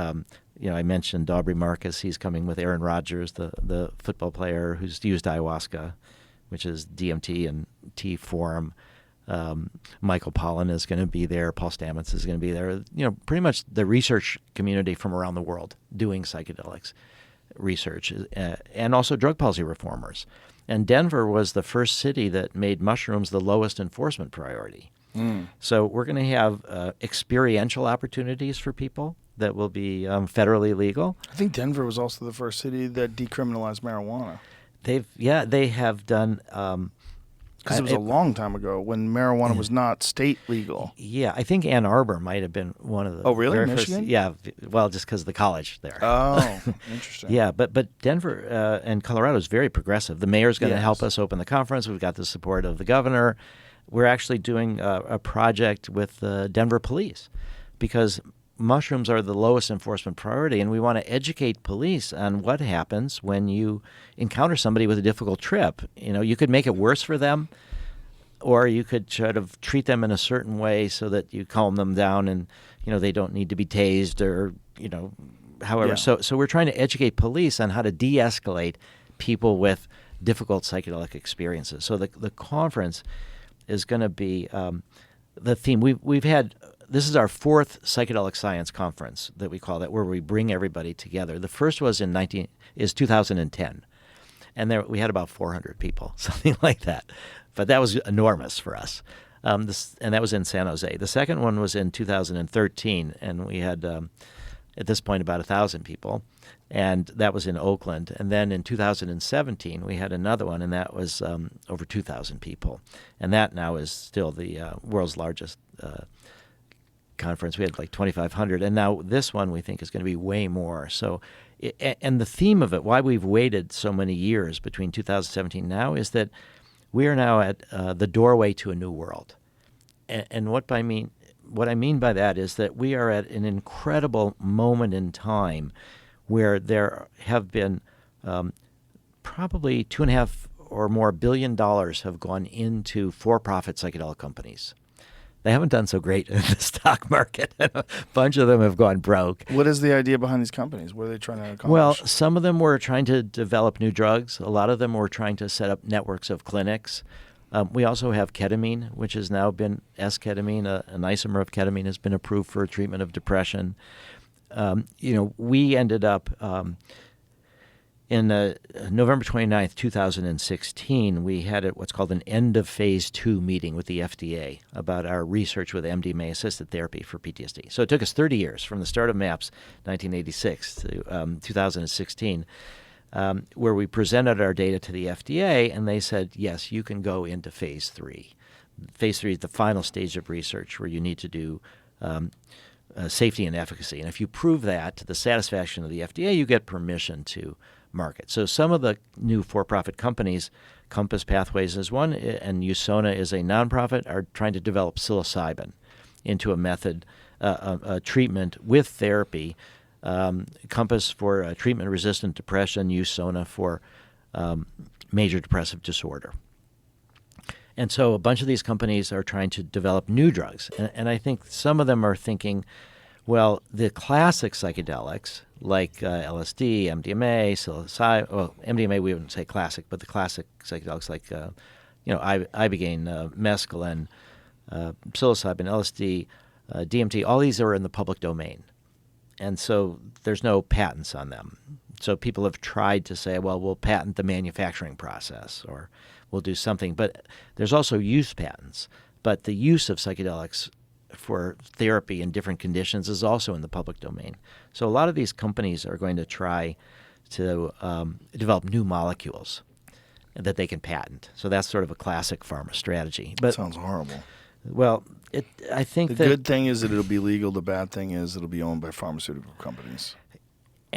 S5: I mentioned Aubrey Marcus. He's coming with Aaron Rodgers, the football player who's used ayahuasca, which is DMT and T form. Michael Pollan is going to be there. Paul Stamets is going to be there. Pretty much the research community from around the world doing psychedelics research, and also drug policy reformers. And Denver was the first city that made mushrooms the lowest enforcement priority. So we're going to have experiential opportunities for people that will be federally legal.
S4: I think Denver was also the first city that decriminalized marijuana.
S5: They have done.
S4: Because it was a long time ago when marijuana was not state legal.
S5: Yeah, I think Ann Arbor might have been one of the.
S4: Oh, really?
S5: very
S4: Michigan?
S5: First, yeah, well, just because of the college there.
S4: Oh, interesting.
S5: Yeah, but Denver and Colorado is very progressive. The mayor's going to help us open the conference. We've got the support of the governor. We're actually doing a project with the Denver police because mushrooms are the lowest enforcement priority, and we want to educate police on what happens when you encounter somebody with a difficult trip. You could make it worse for them, or you could sort of treat them in a certain way so that you calm them down and, they don't need to be tased or, however.
S4: Yeah.
S5: So we're trying to educate police on how to de-escalate people with difficult psychedelic experiences. So the conference is going to be the theme. We've had. This is our fourth psychedelic science conference that we call that, where we bring everybody together. The first was 2010, and there we had about 400 people, something like that. But that was enormous for us, and that was in San Jose. The second one was in 2013, and we had at this point about 1,000 people, and that was in Oakland. And then in 2017, we had another one, and that was over 2,000 people, and that now is still the world's largest conference. We had like 2,500, and now this one we think is going to be way more. So, and the theme of it, why we've waited so many years between 2017 and now, is that we are now at the doorway to a new world. And what I mean by that is that we are at an incredible moment in time where there have been probably $2.5 or more billion have gone into for-profit psychedelic companies. They haven't done so great in the stock market. A bunch of them have gone broke.
S4: What is the idea behind these companies? What are they trying to accomplish?
S5: Well, some of them were trying to develop new drugs. A lot of them were trying to set up networks of clinics. We also have ketamine, which has now been S-ketamine. An isomer of ketamine has been approved for treatment of depression. We ended up in November 29th, 2016, we had what's called an end of phase 2 meeting with the FDA about our research with MDMA-assisted therapy for PTSD. So it took us 30 years from the start of MAPS, 1986, to 2016, where we presented our data to the FDA, and they said, yes, you can go into phase 3. Phase 3 is the final stage of research where you need to do safety and efficacy. And if you prove that to the satisfaction of the FDA, you get permission to market. So some of the new for-profit companies, Compass Pathways is one, and Usona is a nonprofit, are trying to develop psilocybin into a method, a treatment with therapy. Compass for treatment-resistant depression, Usona for major depressive disorder. And so a bunch of these companies are trying to develop new drugs. And I think some of them are thinking, well, the classic psychedelics like LSD, MDMA, psilocybin, well, MDMA we wouldn't say classic, but the classic psychedelics like, Ibogaine, mescaline, psilocybin, LSD, DMT, all these are in the public domain. And so there's no patents on them. So people have tried to say, well, we'll patent the manufacturing process or we'll do something. But there's also use patents. But the use of psychedelics for therapy in different conditions is also in the public domain. So a lot of these companies are going to try to develop new molecules that they can patent. So that's sort of a classic pharma strategy. But
S4: sounds horrible.
S5: Well, I think
S4: the good thing is that it'll be legal. The bad thing is it'll be owned by pharmaceutical companies.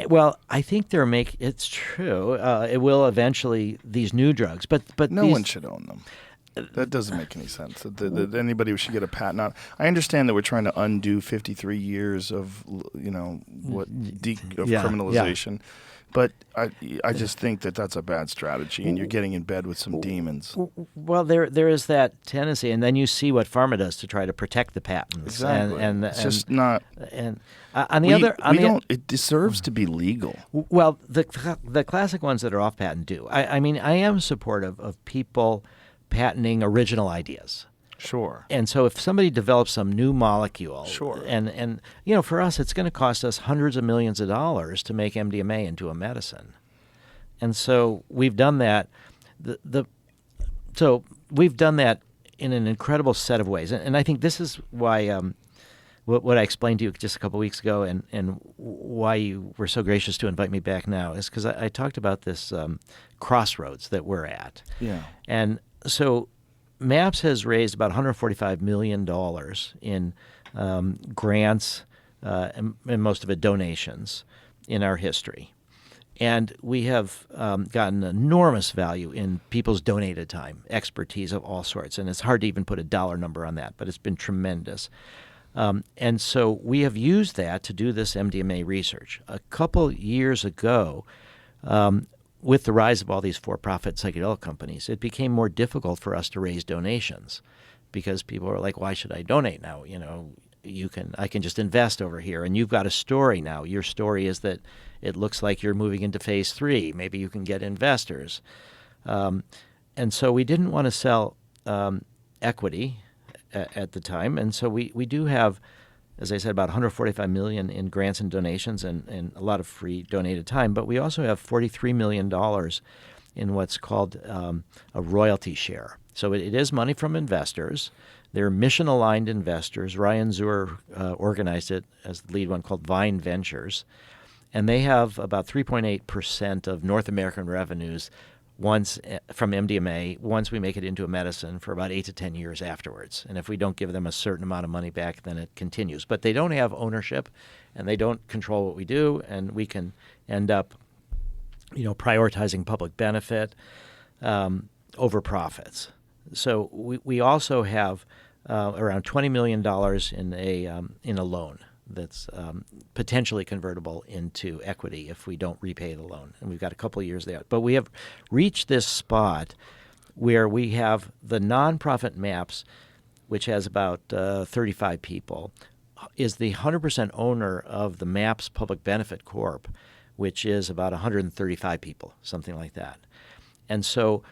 S5: Well, I think it's true. It will eventually, these new drugs, but
S4: no one should own them. That doesn't make any sense. That anybody should get a patent on. I understand that we're trying to undo 53 years of, criminalization, but I just think that that's a bad strategy, and you're getting in bed with some demons.
S5: Well, there is that tendency, and then you see what pharma does to try to protect the patents.
S4: Exactly.
S5: And
S4: it's just not.
S5: And on the other,
S4: it deserves to be legal.
S5: Well, the classic ones that are off patent do. I mean, I am supportive of people patenting original ideas.
S4: Sure.
S5: And so if somebody develops some new molecule,
S4: sure.
S5: And for us, it's going to cost us hundreds of millions of dollars to make MDMA into a medicine. And so we've done that. So we've done that in an incredible set of ways. And I think this is why what I explained to you just a couple weeks ago and why you were so gracious to invite me back now is because I talked about this crossroads that we're at.
S4: Yeah.
S5: And so MAPS has raised about $145 million in grants and most of it donations in our history. And we have gotten enormous value in people's donated time, expertise of all sorts. And it's hard to even put a dollar number on that, but it's been tremendous. And so we have used that to do this MDMA research. A couple years ago, with the rise of all these for-profit psychedelic companies, it became more difficult for us to raise donations because people are like, why should I donate now? I can just invest over here. And you've got a story now. Your story is that it looks like you're moving into phase 3. Maybe you can get investors. And so we didn't want to sell equity at the time. And so we do have, as I said, about $145 million in grants and donations and a lot of free donated time. But we also have $43 million in what's called a royalty share. So it is money from investors. They're mission-aligned investors. Ryan Zur organized it as the lead one, called Vine Ventures. And they have about 3.8% of North American revenues once from MDMA, once we make it into a medicine, for about 8 to 10 years afterwards. And if we don't give them a certain amount of money back, then it continues. But they don't have ownership, and they don't control what we do, and we can end up, prioritizing public benefit over profits. So we also have around $20 million in a loan that's potentially convertible into equity if we don't repay the loan. And we've got a couple of years there. But we have reached this spot where we have the nonprofit MAPS, which has about 35 people, is the 100% owner of the MAPS Public Benefit Corp., which is about 135 people, something like that. And so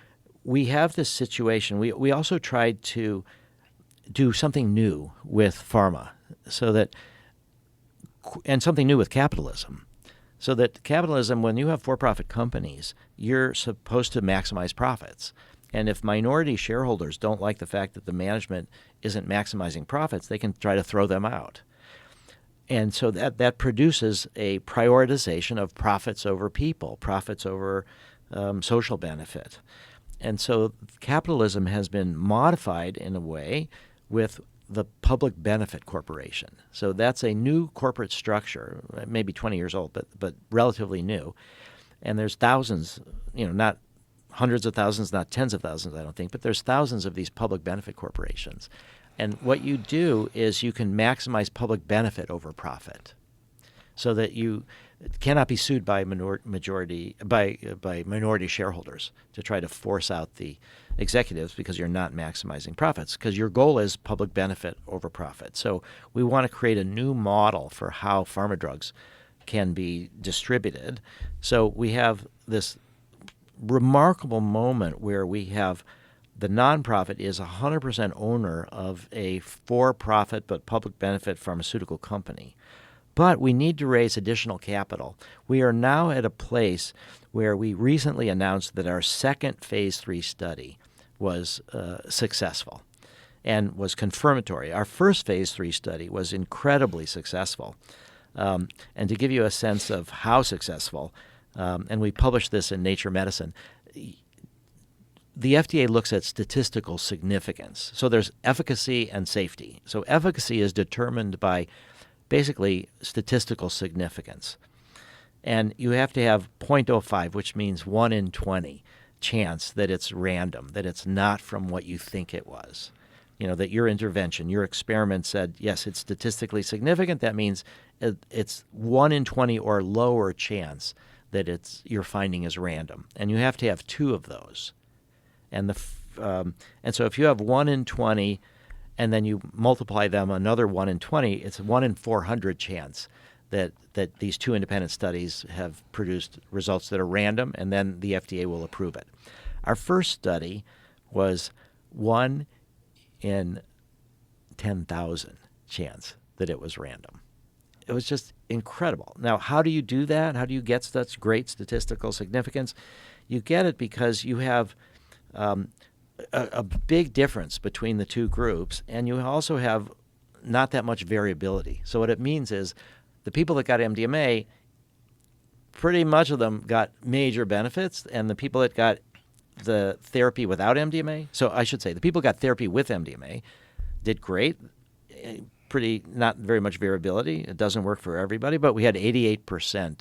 S5: we have this situation. We also tried to do something new with pharma, and something new with capitalism. So that capitalism, when you have for-profit companies, you're supposed to maximize profits. And if minority shareholders don't like the fact that the management isn't maximizing profits, they can try to throw them out. And so that produces a prioritization of profits over people, profits over social benefit. And so capitalism has been modified in a way with the Public Benefit Corporation. So that's a new corporate structure, maybe 20 years old, but relatively new. And there's thousands, not hundreds of thousands, not tens of thousands, I don't think, but there's thousands of these public benefit corporations. And what you do is you can maximize public benefit over profit, so that you cannot be sued by minority shareholders to try to force out the executives because you're not maximizing profits, because your goal is public benefit over profit. So we want to create a new model for how pharma drugs can be distributed. So we have this remarkable moment where we have the nonprofit is 100% owner of a for-profit but public benefit pharmaceutical company. But we need to raise additional capital. We are now at a place where we recently announced that our second phase 3 study was successful and was confirmatory. Our first phase 3 study was incredibly successful. And to give you a sense of how successful, and we published this in Nature Medicine, the FDA looks at statistical significance. So there's efficacy and safety. So efficacy is determined by basically statistical significance. And you have to have 0.05, which means 1 in 20, chance that it's random, that it's not from what you think it was. That your intervention, your experiment said, yes, it's statistically significant. That means it's 1 in 20 or lower chance that your finding is random. And you have to have 2 of those. And so if you have 1 in 20 and then you multiply them another 1 in 20, it's a 1 in 400 chance that these 2 independent studies have produced results that are random, and then the FDA will approve it. Our first study was 1 in 10,000 chance that it was random. It was just incredible. Now, how do you do that? How do you get such great statistical significance? You get it because you have a big difference between the 2 groups, and you also have not that much variability. So what it means is the people that got MDMA, pretty much of them got major benefits, and the people that got the therapy without MDMA, so I should say the people who got therapy with MDMA did great, not very much variability. It doesn't work for everybody, but we had 88%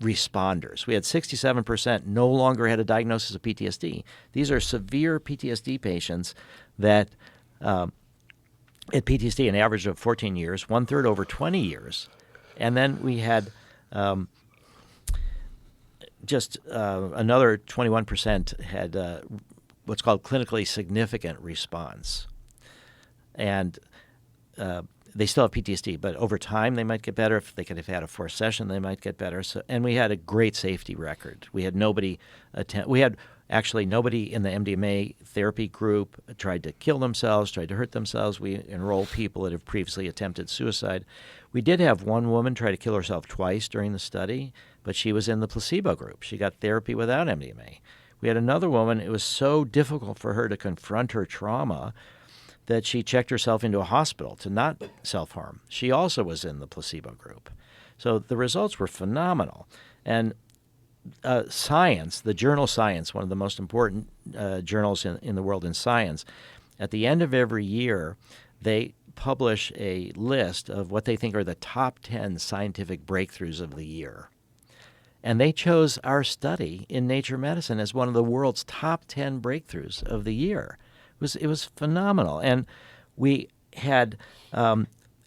S5: responders. We had 67% no longer had a diagnosis of PTSD. These are severe PTSD patients that had PTSD an average of 14 years, 1/3 over 20 years. And then we had another 21% had what's called clinically significant response. And they still have PTSD, but over time they might get better. If they could have had a 4th session, they might get better. And we had a great safety record. We had nobody nobody in the MDMA therapy group tried to kill themselves, tried to hurt themselves. We enrolled people that have previously attempted suicide. We did have one woman try to kill herself twice during the study, but she was in the placebo group. She got therapy without MDMA. We had another woman, it was so difficult for her to confront her trauma that she checked herself into a hospital to not self-harm. She also was in the placebo group. So the results were phenomenal. And Science, the journal Science, one of the most important journals in the world in science, at the end of every year, they publish a list of what they think are the top 10 scientific breakthroughs of the year. And they chose our study in Nature Medicine as one of the world's top 10 breakthroughs of the year. It was phenomenal. And we had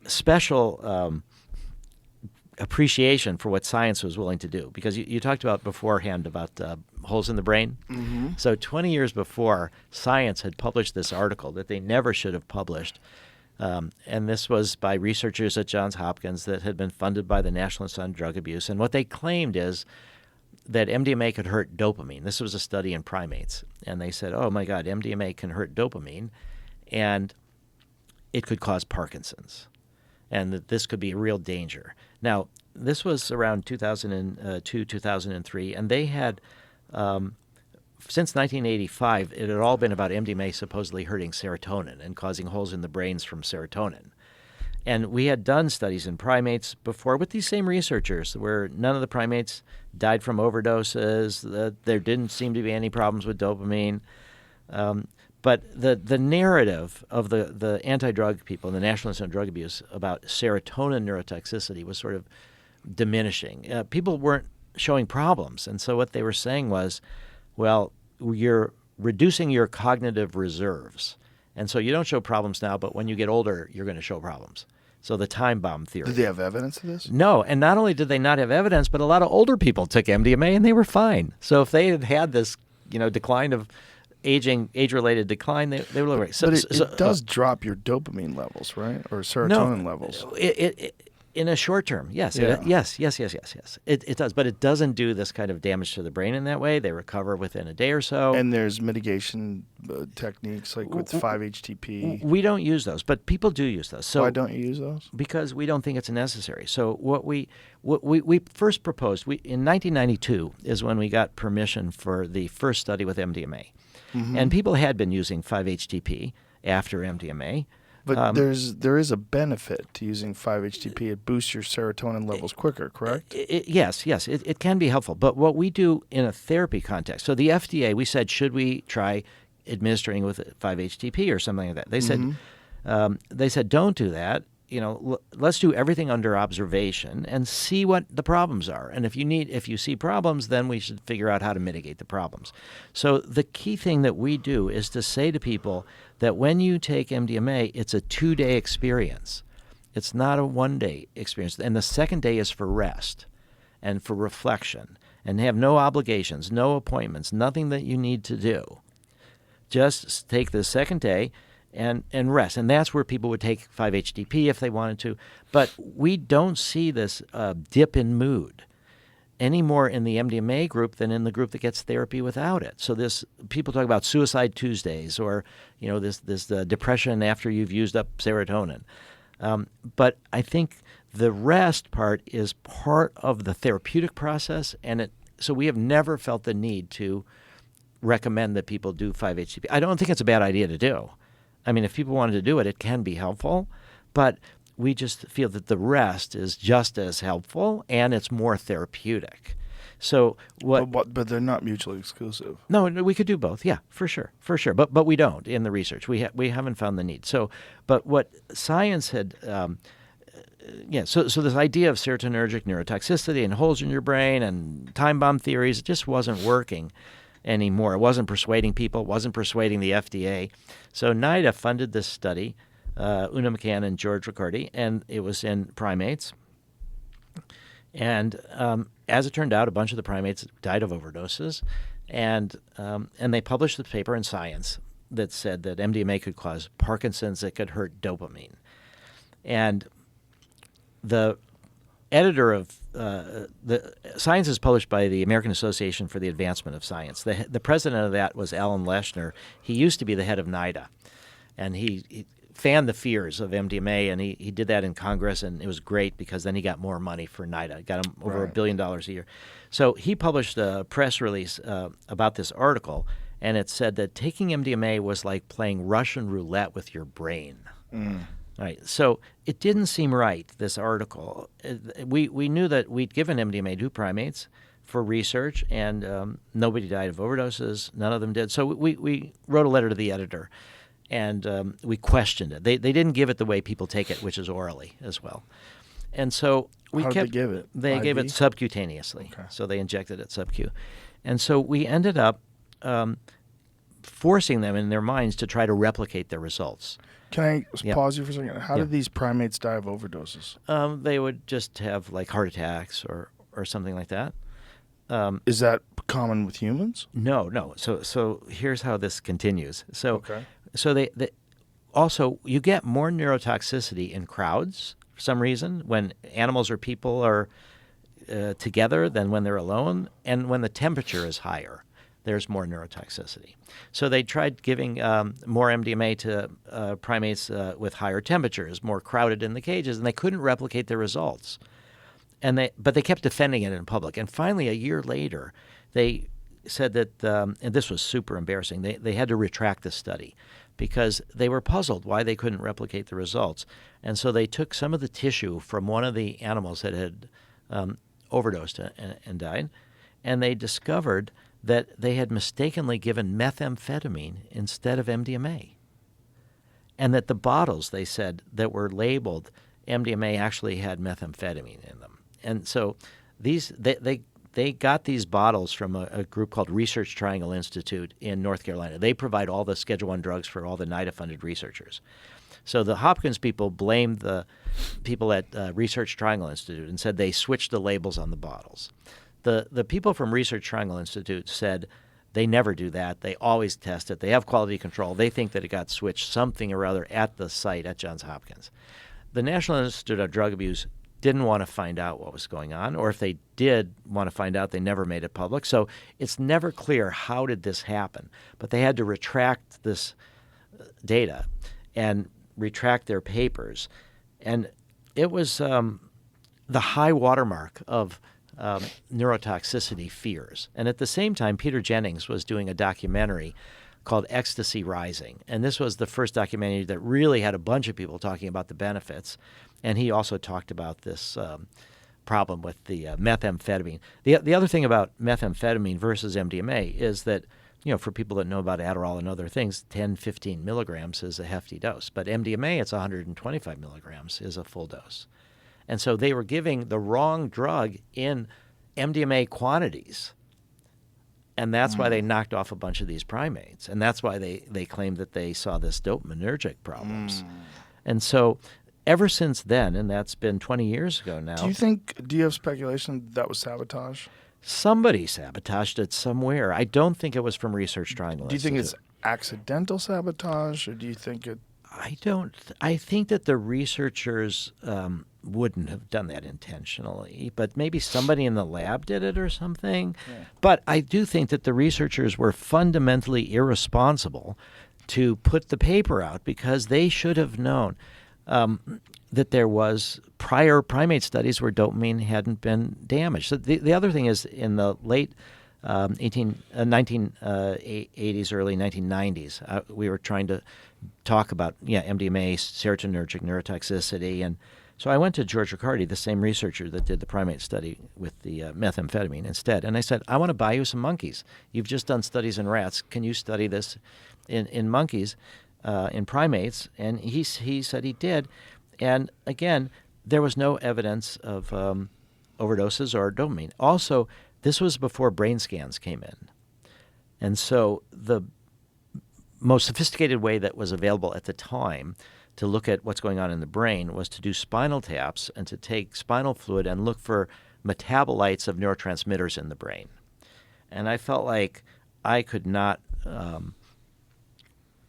S5: special appreciation for what science was willing to do. Because you talked about beforehand about holes in the brain. Mm-hmm. So 20 years before, Science had published this article that they never should have published. And this was by researchers at Johns Hopkins that had been funded by the National Institute on Drug Abuse. And what they claimed is that MDMA could hurt dopamine. This was a study in primates. And they said, oh, my God, MDMA can hurt dopamine, and it could cause Parkinson's, and that this could be a real danger. Now, this was around 2002, 2003, and they had, since 1985, it had all been about MDMA supposedly hurting serotonin and causing holes in the brains from serotonin. And we had done studies in primates before with these same researchers where none of the primates died from overdoses, that there didn't seem to be any problems with dopamine. But the narrative of the anti-drug people, the National Institute on Drug Abuse, about serotonin neurotoxicity was sort of diminishing. People weren't showing problems. And so what they were saying was, well, you're reducing your cognitive reserves. And so you don't show problems now, but when you get older, you're going to show problems. So the time bomb theory.
S4: Did they have evidence of this?
S5: No, and not only did they not have evidence, but a lot of older people took MDMA and they were fine. So if they had had this, decline of age-related decline, they were great.
S4: But it does drop your dopamine levels, right, or serotonin levels?
S5: In a short term, yes.
S4: Yeah.
S5: Yes. It does, but it doesn't do this kind of damage to the brain in that way. They recover within a day or so.
S4: And there's mitigation techniques like with 5-HTP.
S5: We don't use those, but people do use those. So
S4: why don't you use those?
S5: Because we don't think it's necessary. So what we first proposed, in 1992 is when we got permission for the first study with MDMA. Mm-hmm. And people had been using 5-HTP after MDMA.
S4: But there is a benefit to using 5-HTP. It boosts your serotonin levels quicker, correct?
S5: Yes. It can be helpful. But what we do in a therapy context, so the FDA, we said, should we try administering with 5-HTP or something like that? They said, don't do that. let's do everything under observation and see what the problems are. And if you see problems, then we should figure out how to mitigate the problems. So the key thing that we do is to say to people that when you take MDMA, it's a 2-day experience. It's not a 1-day experience. And the second day is for rest and for reflection, and have no obligations, no appointments, nothing that you need to do. Just take the second day and rest. And that's where people would take 5-HTP if they wanted to. But we don't see this dip in mood any more in the MDMA group than in the group that gets therapy without it. So people talk about Suicide Tuesdays, or this depression after you've used up serotonin. But I think the rest part is part of the therapeutic process, so we have never felt the need to recommend that people do 5-HTP. I don't think it's a bad idea to do. I mean, if people wanted to do it, it can be helpful, but we just feel that the rest is just as helpful and it's more therapeutic. So
S4: But they're not mutually exclusive.
S5: No, we could do both. Yeah, for sure. But we don't in the research. We haven't found the need. So, but what science had, So this idea of serotonergic neurotoxicity and holes in your brain and time bomb theories, it just wasn't working anymore. It wasn't persuading people. It wasn't persuading the FDA. So NIDA funded this study, Una McCann and George Riccardi, and it was in primates. And as it turned out, a bunch of the primates died of overdoses, and they published the paper in Science that said that MDMA could cause Parkinson's, it could hurt dopamine. And the editor of the Science is published by the American Association for the Advancement of Science. The president of that was Alan Leshner. He used to be the head of NIDA, and he fanned the fears of MDMA, and he did that in Congress, and it was great because then he got more money for NIDA. It got him over $1 billion a year. So he published a press release about this article, and it said that taking MDMA was like playing Russian roulette with your brain. Right. So it didn't seem right, this article. We knew that we'd given MDMA to primates for research, and nobody died of overdoses. None of them did. So we wrote a letter to the editor, and we questioned it. They didn't give it the way people take it, which is orally as well. And so we
S4: How
S5: kept.
S4: did they give it?
S5: They gave it
S4: IV?
S5: subcutaneously.
S4: Okay.
S5: So they injected it subcu. And so we ended up forcing them in their minds to try to replicate their resuls.
S4: Can I
S5: Yeah.
S4: pause you for a second? How
S5: Yeah.
S4: did these primates die of overdoses?
S5: They would just have like heart attacks or something like that.
S4: Is that common with humans?
S5: No. So here's how this continues. So
S4: Okay.
S5: so they also, you get more neurotoxicity in crowds for some reason when animals or people are together than when they're alone, and when the temperature is higher, there's more neurotoxicity. So they tried giving more MDMA to primates with higher temperatures, more crowded in the cages, and they couldn't replicate their results. But they kept defending it in public. And finally, a year later, they said that, and this was super embarrassing, they had to retract the study because they were puzzled why they couldn't replicate the results. And so they took some of the tissue from one of the animals that had overdosed and died, and they discovered that they had mistakenly given methamphetamine instead of MDMA. And that the bottles, they said, that were labeled MDMA actually had methamphetamine in them. And so they got these bottles from a group called Research Triangle Institute in North Carolina. They provide all the Schedule I drugs for all the NIDA-funded researchers. So the Hopkins people blamed the people at Research Triangle Institute and said they switched the labels on the bottles. The people from Research Triangle Institute said they never do that. They always test it. They have quality control. They think that it got switched something or other at the site at Johns Hopkins. The National Institute of Drug Abuse didn't want to find out what was going on, or if they did want to find out, they never made it public. So it's never clear how did this happen. But they had to retract this data and retract their papers. And it was the high watermark of neurotoxicity fears. And at the same time, Peter Jennings was doing a documentary called Ecstasy Rising. And this was the first documentary that really had a bunch of people talking about the benefits. And he also talked about this problem with the methamphetamine. The other thing about methamphetamine versus MDMA is that for people that know about Adderall and other things, 10, 15 milligrams is a hefty dose. But MDMA, it's 125 milligrams is a full dose. And so they were giving the wrong drug in MDMA quantities. And that's why they knocked off a bunch of these primates. And that's why they claimed that they saw this dopaminergic problems. And so ever since then, and that's been 20 years ago now.
S4: Do you have speculation that was sabotage?
S5: Somebody sabotaged it somewhere. I don't think it was from Research Triangle.
S4: Do you think it's accidental sabotage, or do you think it...
S5: I think that the researchers wouldn't have done that intentionally, but maybe somebody in the lab did it or something. Yeah. But I do think that the researchers were fundamentally irresponsible to put the paper out because they should have known that there was prior primate studies where dopamine hadn't been damaged. So the other thing is in the late 1980s, early 1990s, we were trying to talk about MDMA, serotonergic neurotoxicity, and so I went to George Riccardi, the same researcher that did the primate study with the methamphetamine instead, and I said, I want to buy you some monkeys. You've just done studies in rats. Can you study this in monkeys, in primates? And he said he did. And again, there was no evidence of overdoses or dopamine. Also, this was before brain scans came in. And so the most sophisticated way that was available at the time to look at what's going on in the brain was to do spinal taps and to take spinal fluid and look for metabolites of neurotransmitters in the brain. And I felt like I could not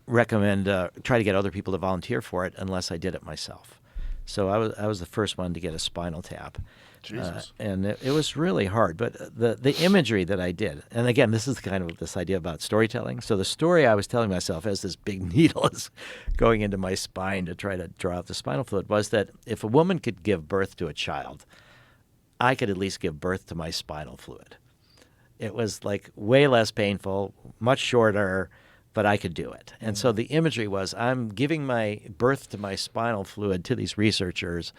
S5: recommend, try to get other people to volunteer for it unless I did it myself. So I was the first one to get a spinal tap.
S4: Jesus.
S5: And it was really hard. But the imagery that I did, and again, this is kind of this idea about storytelling. So the story I was telling myself as this big needle is going into my spine to try to draw out the spinal fluid was that if a woman could give birth to a child, I could at least give birth to my spinal fluid. It was like way less painful, much shorter, but I could do it. And so the imagery was I'm giving my birth to my spinal fluid to these researchers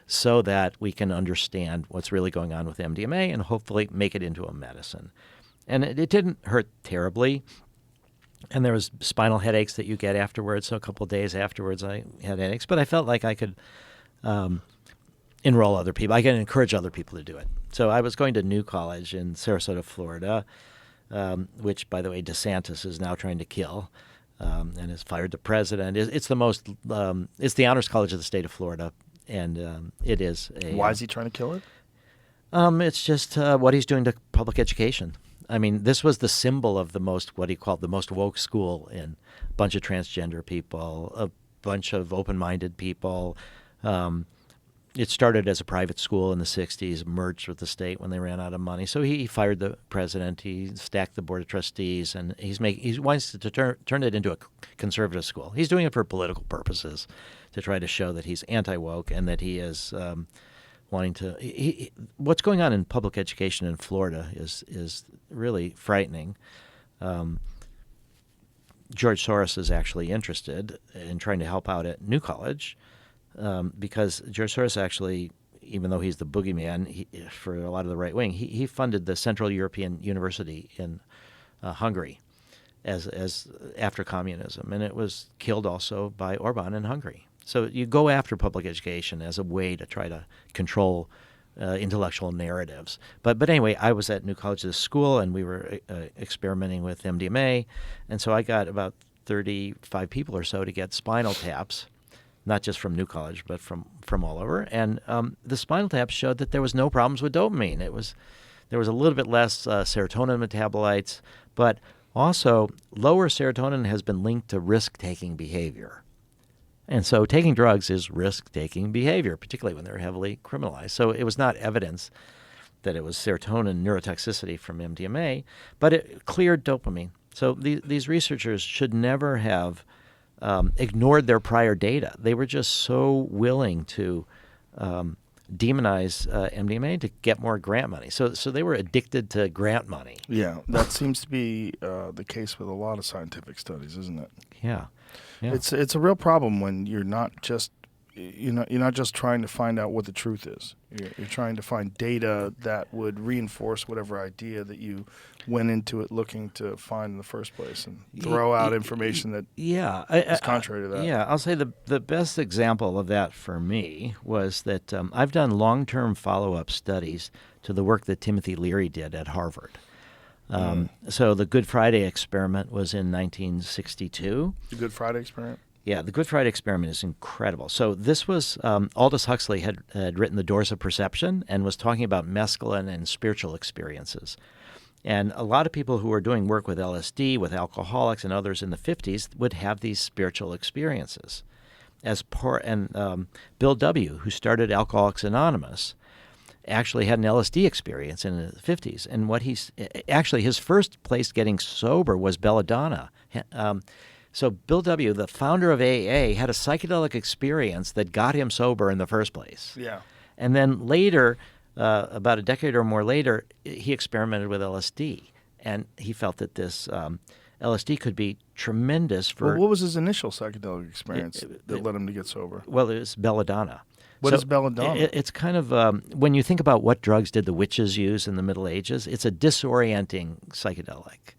S5: so that we can understand what's really going on with MDMA and hopefully make it into a medicine. And it didn't hurt terribly. And there was spinal headaches that you get afterwards. So a couple of days afterwards I had headaches. But I felt like I could enroll other people. I could encourage other people to do it. So I was going to New College in Sarasota, Florida, which, by the way, DeSantis is now trying to kill and has fired the president. It's the honors college of the state of Florida, and it is a...
S4: Why is he trying to kill it?
S5: It's just what he's doing to public education. I mean, this was the symbol of what he called the most woke school in a bunch of transgender people, a bunch of open-minded people. It started as a private school in the 60s, merged with the state when they ran out of money. So he fired the president, he stacked the board of trustees, and he wants to turn it into a conservative school. He's doing it for political purposes to try to show that he's anti-woke and that he is wanting to... what's going on in public education in Florida is really frightening. George Soros is actually interested in trying to help out at New College, because George Soros actually, even though he's the boogeyman for a lot of the right wing, he funded the Central European University in Hungary as after communism, and it was killed also by Orban in Hungary. So you go after public education as a way to try to control intellectual narratives. But anyway, I was at New College, this school, and we were experimenting with MDMA, and so I got about 35 people or so to get spinal taps, not just from New College, but from all over. And the spinal taps showed that there was no problems with dopamine. There was a little bit less serotonin metabolites, but also lower serotonin has been linked to risk-taking behavior. And so taking drugs is risk-taking behavior, particularly when they're heavily criminalized. So it was not evidence that it was serotonin neurotoxicity from MDMA, but it cleared dopamine. So these researchers should never have ignored their prior data. They were just so willing to demonize MDMA to get more grant money. So they were addicted to grant money.
S4: Yeah, that seems to be the case with a lot of scientific studies, isn't it?
S5: Yeah.
S4: It's a real problem when you're not just you're not just trying to find out what the truth is. You're trying to find data that would reinforce whatever idea that you went into it looking to find in the first place, and throw out information that is contrary to that.
S5: Yeah, I'll say the best example of that for me was that I've done long-term follow-up studies to the work that Timothy Leary did at Harvard. So the Good Friday experiment was in 1962.
S4: The Good Friday experiment?
S5: Yeah, the Good Friday experiment is incredible. So this was Aldous Huxley had written The Doors of Perception and was talking about mescaline and spiritual experiences. And a lot of people who were doing work with LSD, with alcoholics and others in the 50s would have these spiritual experiences. Bill W., who started Alcoholics Anonymous, actually had an LSD experience in the 50s. And his first place getting sober was Belladonna. So Bill W., the founder of AA, had a psychedelic experience that got him sober in the first place.
S4: Yeah.
S5: And then later, about a decade or more later, he experimented with LSD. And he felt that this LSD could be tremendous for...
S4: Well, what was his initial psychedelic experience that led him to get sober?
S5: Well, it was Belladonna.
S4: What is belladonna?
S5: It's kind of, when you think about what drugs did the witches use in the Middle Ages, it's a disorienting psychedelic.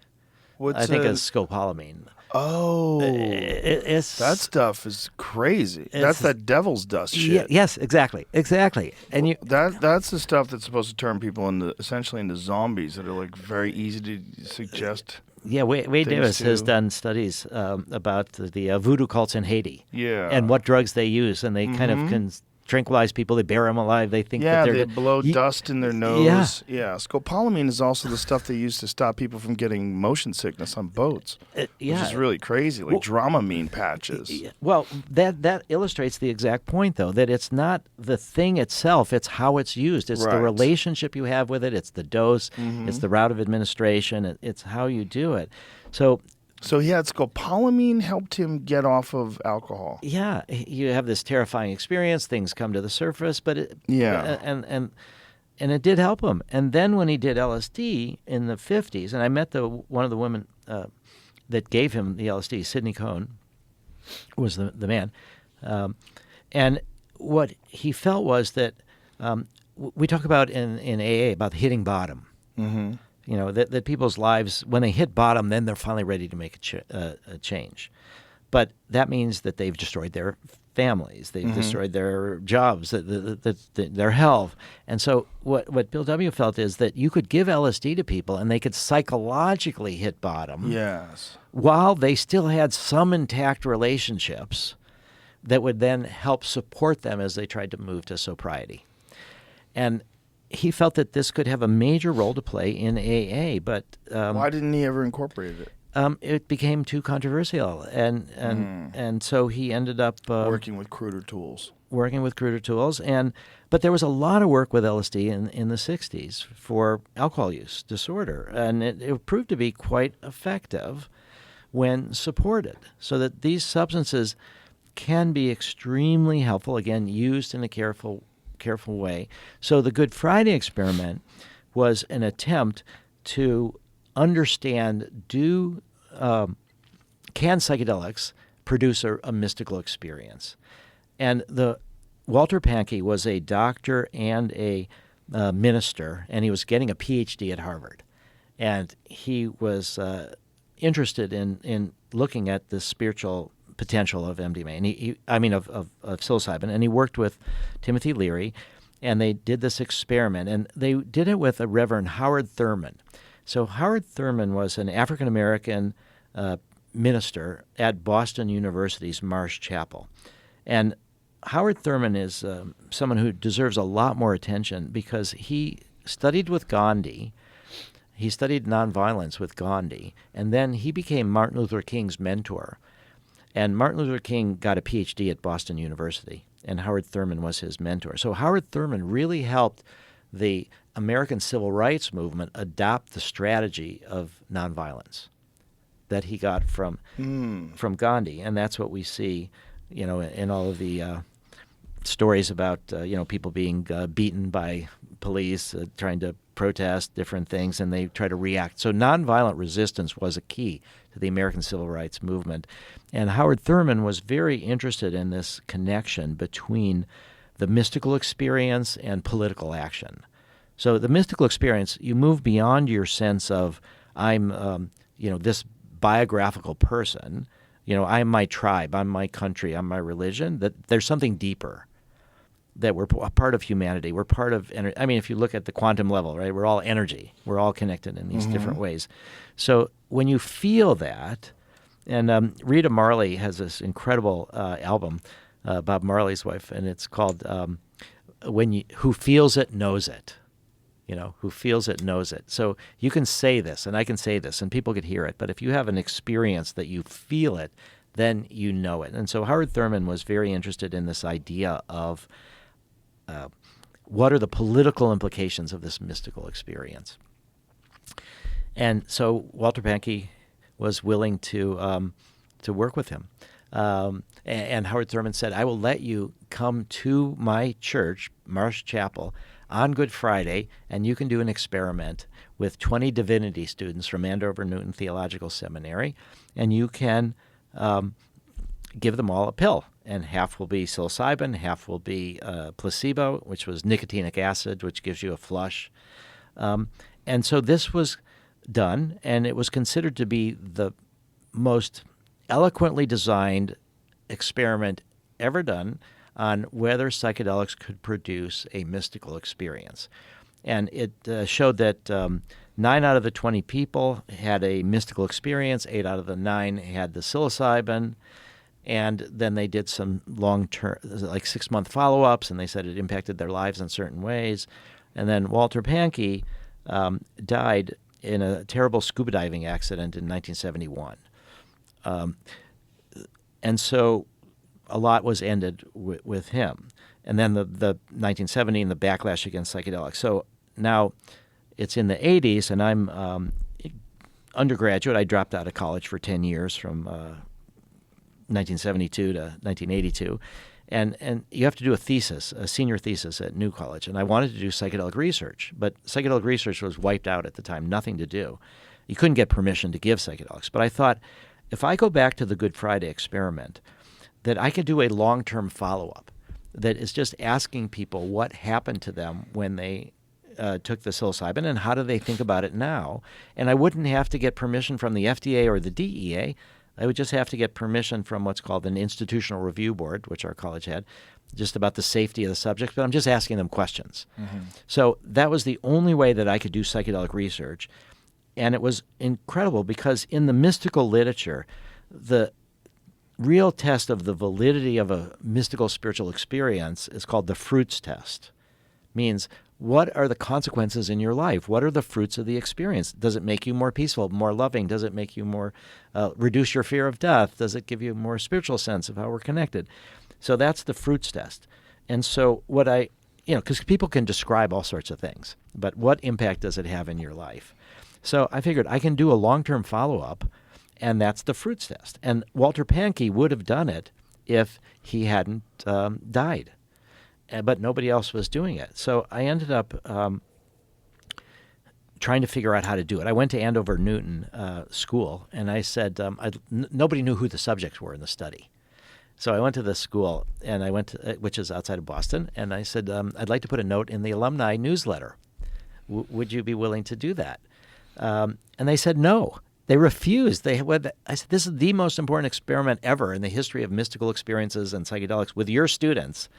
S5: I think it's scopolamine.
S4: Oh, that stuff is crazy. That's that devil's dust shit.
S5: Yes, exactly. And
S4: that's the stuff that's supposed to turn people essentially into zombies that are like very easy to suggest.
S5: Yeah, Wade Davis has done studies about the voodoo cults in Haiti.
S4: Yeah,
S5: and what drugs they use, and they kind of can tranquilize people. They bury them alive. They think that
S4: they blow dust in their nose. Yeah. Scopolamine is also the stuff they use to stop people from getting motion sickness on boats, which is really crazy, like Dramamine patches.
S5: Well, that illustrates the exact point, though, that it's not the thing itself, it's how it's used. It's the relationship you have with it, it's the dose, it's the route of administration, it's how you do it. So he had scopolamine helped him get off of alcohol. Yeah, you have this terrifying experience. Things come to the surface, but and it did help him. And then when he did LSD in the 50s, and I met one of the women that gave him the LSD, Sidney Cohn, was the man, and what he felt was that we talk about in AA about hitting bottom. Mm-hmm. You know, that people's lives, when they hit bottom, then they're finally ready to make a change. But that means that they've destroyed their families. They've destroyed their jobs, their health. And so what Bill W. felt is that you could give LSD to people and they could psychologically hit bottom. Yes. While they still had some intact relationships that would then help support them as they tried to move to sobriety. And he felt that this could have a major role to play in AA, but why didn't he ever incorporate it? It became too controversial, and so he ended up working with cruder tools. But there was a lot of work with LSD in the 60s for alcohol use disorder, and it proved to be quite effective when supported, so that these substances can be extremely helpful, again, used in a careful way. So the Good Friday experiment was an attempt to understand can psychedelics produce a mystical experience? And Walter Pankey was a doctor and a minister, and he was getting a Ph.D. at Harvard. And he was interested in looking at the spiritual potential of MDMA, and of psilocybin, and he worked with Timothy Leary, and they did this experiment, and they did it with a Reverend Howard Thurman. So Howard Thurman was an African-American minister at Boston University's Marsh Chapel, and Howard Thurman is someone who deserves a lot more attention because he studied with Gandhi. He studied nonviolence with Gandhi, and then he became Martin Luther King's mentor. And Martin Luther King got a Ph.D. at Boston University, and Howard Thurman was his mentor. So Howard Thurman really helped the American civil rights movement adopt the strategy of nonviolence that he got from Gandhi, and that's what we see, in all of the stories about people being beaten by police trying to protest different things, and they try to react. So nonviolent resistance was a key to to the American Civil Rights Movement. And Howard Thurman was very interested in this connection between the mystical experience and political action. So the mystical experience, you move beyond your sense of I'm, this biographical person. I'm my tribe, I'm my country, I'm my religion. That there's something deeper. That we're a part of humanity. We're part of energy. I mean, if you look at the quantum level, right, we're all energy. We're all connected in these different ways. So when you feel that, and Rita Marley has this incredible album, Bob Marley's wife, and it's called "Who Feels It Knows It." Who feels it knows it. So you can say this, and I can say this, and people could hear it. But if you have an experience that you feel it, then you know it. And so Howard Thurman was very interested in this idea of what are the political implications of this mystical experience. And so Walter Pahnke was willing to work with him. And Howard Thurman said, I will let you come to my church, Marsh Chapel, on Good Friday, and you can do an experiment with 20 divinity students from Andover Newton Theological Seminary, and you can give them all a pill. And half will be psilocybin, half will be placebo, which was nicotinic acid, which gives you a flush. And so this was done, and it was considered to be the most eloquently designed experiment ever done on whether psychedelics could produce a mystical experience. And it showed that 9 out of the 20 people had a mystical experience, 8 out of the 9 had the psilocybin, and then they did some long-term, like 6-month follow-ups, and they said it impacted their lives in certain ways. And then Walter Pahnke died in a terrible scuba diving accident in 1971. And so a lot was ended with him. And then the 1970 and the backlash against psychedelics. So now it's in the 80s, and I'm undergraduate. I dropped out of college for 10 years from 1972 to 1982. And you have to do a thesis, a senior thesis at New College. And I wanted to do psychedelic research, but psychedelic research was wiped out at the time, nothing to do. You couldn't get permission to give psychedelics. But I thought, if I go back to the Good Friday experiment, that I could do a long-term follow-up that is just asking people what happened to them when they took the psilocybin and how do they think about it now. And I wouldn't have to get permission from the FDA or the DEA. I would just have to get permission from what's called an institutional review board, which our college had, just about the safety of the subject. But I'm just asking them questions. Mm-hmm. So that was the only way that I could do psychedelic research. And it was incredible because in the mystical literature, the real test of the validity of a mystical spiritual experience is called the fruits test. Means, what are the consequences in your life? What are the fruits of the experience? Does it make you more peaceful, more loving? Does it make you more, reduce your fear of death? Does it give you a more spiritual sense of how we're connected? So that's the fruits test. And so what because people can describe all sorts of things, but what impact does it have in your life? So I figured I can do a long-term follow-up, and that's the fruits test. And Walter Pahnke would have done it if he hadn't died. But nobody else was doing it. So I ended up trying to figure out how to do it. I went to Andover Newton School, and I said, nobody knew who the subjects were in the study. So I went to the school, and I went to, which is outside of Boston, and I said, I'd like to put a note in the alumni newsletter. Would you be willing to do that? And they said no. They refused. I said, this is the most important experiment ever in the history of mystical experiences and psychedelics with your students.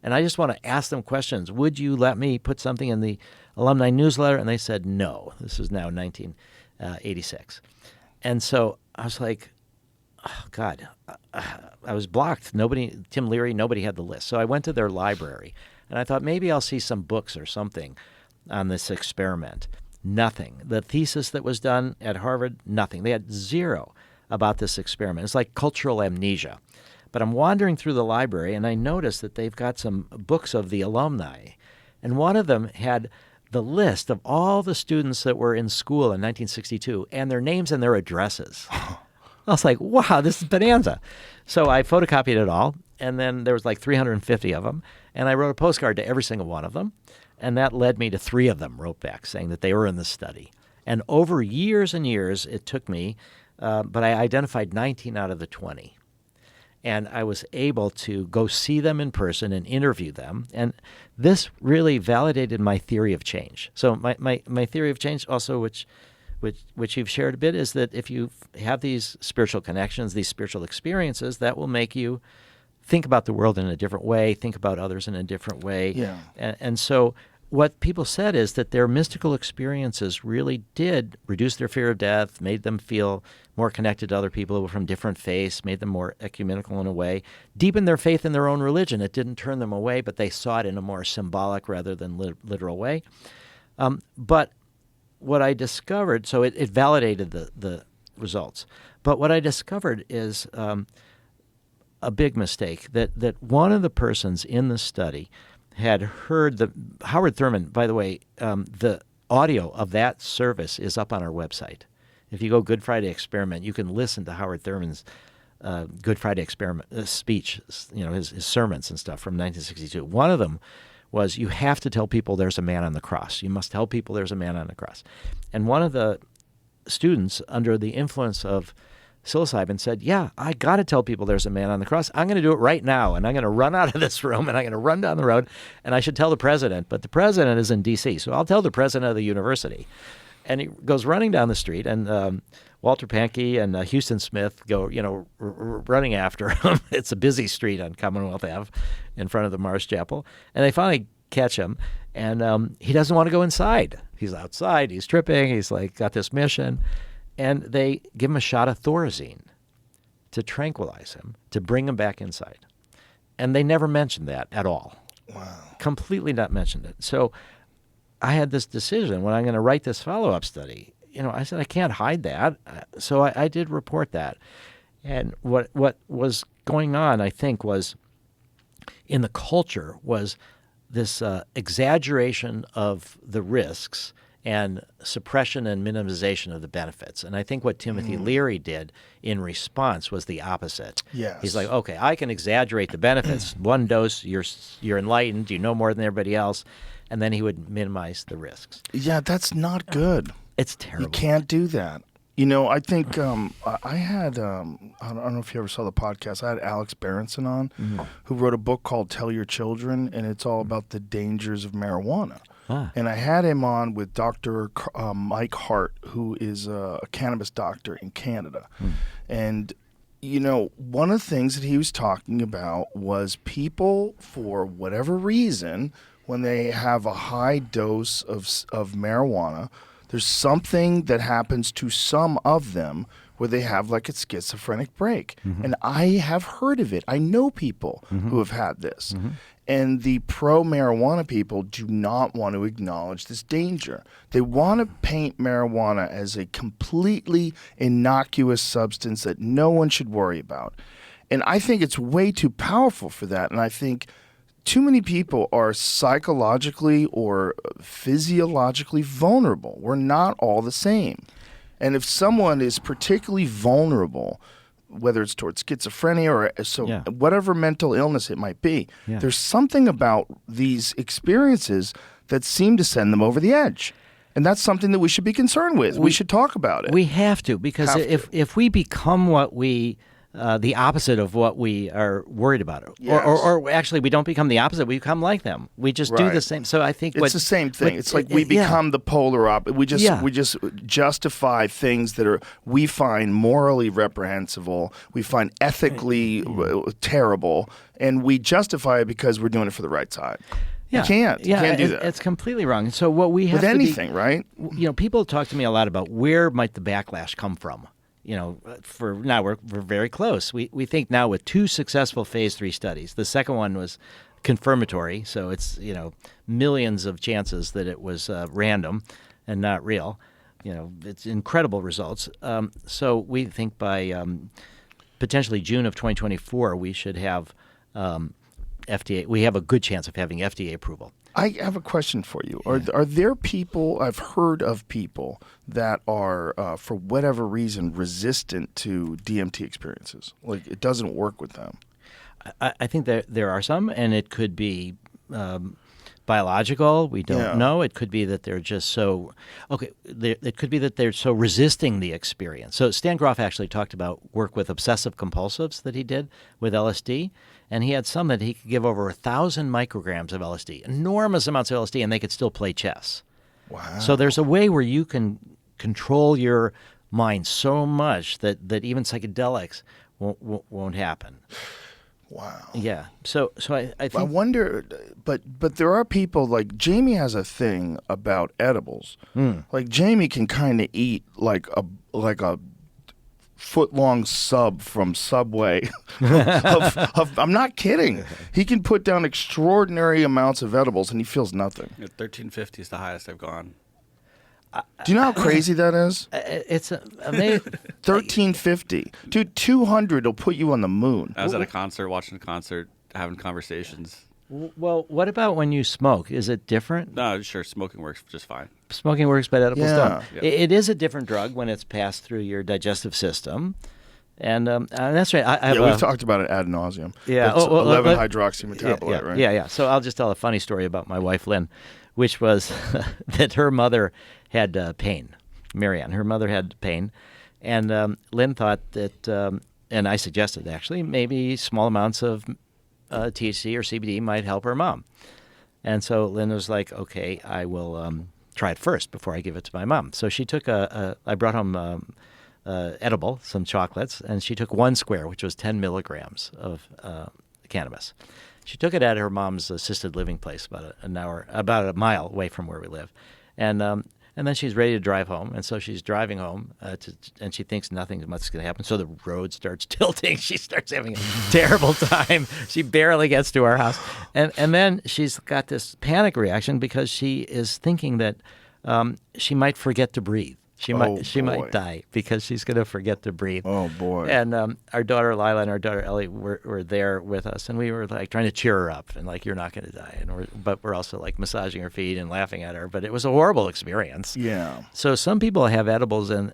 S5: And I just want to ask them questions. Would you let me put something in the alumni newsletter? And they said no. This is now 1986. And so I was like, oh, God, I was blocked. Tim Leary, nobody had the list. So I went to their library, and I thought maybe I'll see some books or something on this experiment. Nothing. The thesis that was done at Harvard, nothing. They had zero about this experiment. It's like cultural amnesia. But I'm wandering through the library, and I noticed that they've got some books of the alumni. And one of them had the list of all the students that were in school in 1962 and their names and their addresses. I was like, wow, this is bonanza. So I photocopied it all, and then there was like 350 of them. And I wrote a postcard to every single one of them. And that led me to 3 of them wrote back saying that they were in the study. And over years and years, it took me but I identified 19 out of the 20. And I was able to go see them in person and interview them. And this really validated my theory of change. So my theory of change also, which you've shared a bit, is that if you have these spiritual connections, these spiritual experiences, that will make you think about the world in a different way, think about others in a different way.
S4: Yeah.
S5: And so what people said is that their mystical experiences really did reduce their fear of death, made them feel more connected to other people from different faiths, made them more ecumenical in a way, deepened their faith in their own religion. It didn't turn them away, but they saw it in a more symbolic rather than literal way. But what I discovered, so it validated the results. But what I discovered is a big mistake, that one of the persons in the study had heard Howard Thurman, by the way, the audio of that service is up on our website. If you go Good Friday Experiment, you can listen to Howard Thurman's Good Friday Experiment speech, his sermons and stuff from 1962. One of them was, you have to tell people there's a man on the cross. You must tell people there's a man on the cross. And one of the students, under the influence of psilocybin, said, yeah, I got to tell people there's a man on the cross. I'm going to do it right now, and I'm going to run out of this room, and I'm going to run down the road, and I should tell the president. But the president is in D.C., so I'll tell the president of the university. And he goes running down the street, and Walter Pankey and Houston Smith go, running after him. It's a busy street on Commonwealth Ave in front of the Mars Chapel. And they finally catch him, and he doesn't want to go inside. He's outside. He's tripping. He's got this mission. And they give him a shot of Thorazine to tranquilize him, to bring him back inside. And they never mentioned that at all.
S4: Wow.
S5: Completely not mentioned it. So I had this decision when I'm going to write this follow-up study. I said, I can't hide that. So I did report that. And what was going on, I think, was in the culture was this exaggeration of the risks and suppression and minimization of the benefits. And I think what Timothy Leary did in response was the opposite.
S4: Yes.
S5: He's like, okay, I can exaggerate the benefits. One dose, you're enlightened, you know more than everybody else. And then he would minimize the risks.
S4: Yeah, that's not good.
S5: It's terrible.
S4: You can't do that. I think I had, I don't know if you ever saw the podcast, I had Alex Berenson on, who wrote a book called Tell Your Children, and it's all about the dangers of marijuana. And I had him on with Dr. Mike Hart, who is a cannabis doctor in Canada. And, one of the things that he was talking about was people, for whatever reason, when they have a high dose of marijuana, there's something that happens to some of them where they have a schizophrenic break. And I have heard of it. I know people who have had this. And the pro-marijuana people do not want to acknowledge this danger. They want to paint marijuana as a completely innocuous substance that no one should worry about. And I think it's way too powerful for that. And I think too many people are psychologically or physiologically vulnerable. We're not all the same. And if someone is particularly vulnerable, whether it's towards schizophrenia or whatever mental illness it might be, there's something about these experiences that seem to send them over the edge. And that's something that we should be concerned with. We should talk about it.
S5: We have to, because if we become what we the opposite of what we are worried about.
S4: Yes.
S5: Or actually, we don't become the opposite. We become like them. We just do the same. So I think
S4: it's the same thing. It's like we become the polar opposite. We just justify things that we find morally reprehensible, we find ethically terrible, and we justify it because we're doing it for the right side.
S5: Yeah.
S4: You can't do that.
S5: It's completely wrong. So what we have
S4: with anything, right?
S5: People talk to me a lot about where might the backlash come from. For now we're very close. We think now with 2 successful phase 3 studies. The second one was confirmatory, so it's millions of chances that it was random and not real. It's incredible results. So we think by potentially June of 2024 we should have FDA. We have a good chance of having FDA approval.
S4: I have a question for you. Are there people, I've heard of people that are, for whatever reason, resistant to DMT experiences? Like it doesn't work with them?
S5: I think there are some, and it could be biological. We don't
S4: Yeah.
S5: know. It could be that they're just so it could be that they're so resisting the experience. So Stan Grof actually talked about work with obsessive compulsives that he did with LSD, and he had some that he could give over 1,000 micrograms of LSD, enormous amounts of LSD, and they could still play chess.
S4: Wow.
S5: So there's a way where you can control your mind so much that even psychedelics won't happen.
S4: Wow.
S5: Yeah. So I
S4: I
S5: think
S4: wonder, but there are people like Jamie has a thing about edibles. Like Jamie can kind of eat like a foot-long sub from Subway. I'm not kidding. He can put down extraordinary amounts of edibles and he feels nothing.
S6: 1350 is the highest I've gone.
S4: Do you know how crazy that is?
S5: it's amazing.
S4: 1350. Dude, 200 will put you on the moon.
S6: I was at a concert, watching a concert, having conversations.
S5: Well, what about when you smoke? Is it different?
S6: No, sure, smoking works just fine.
S5: Smoking works, but edibles
S4: Yeah.
S5: don't.
S6: Yeah.
S5: It is a different drug when it's passed through your digestive system. And that's right. I have
S4: Yeah, we've talked about it ad nauseum.
S5: Yeah.
S4: It's
S5: Oh, well,
S4: 11
S5: but-
S4: hydroxymetabolite, right?
S5: Yeah. So I'll just tell a funny story about my wife, Lynn, which was that her mother had pain. Marianne, her mother had pain. And Lynn thought that, and I suggested actually, maybe small amounts of THC or CBD might help her mom. And so Lynn was like, okay, I will try it first before I give it to my mom. So she took I brought home edible, some chocolates, and she took 1 square, which was 10 milligrams of cannabis. She took it at her mom's assisted living place about a mile away from where we live. And then she's ready to drive home. And so she's driving home, and she thinks nothing much is going to happen. So the road starts tilting. She starts having a terrible time. She barely gets to our house. And then she's got this panic reaction because she is thinking that she might forget to breathe. She
S4: boy.
S5: might die because she's going to forget to breathe.
S4: Oh, boy.
S5: And our daughter Lila and our daughter Ellie were there with us, and we were like trying to cheer her up and like, you're not going to die. But we're also like massaging her feet and laughing at her. But it was a horrible experience.
S4: Yeah.
S5: So some people have edibles and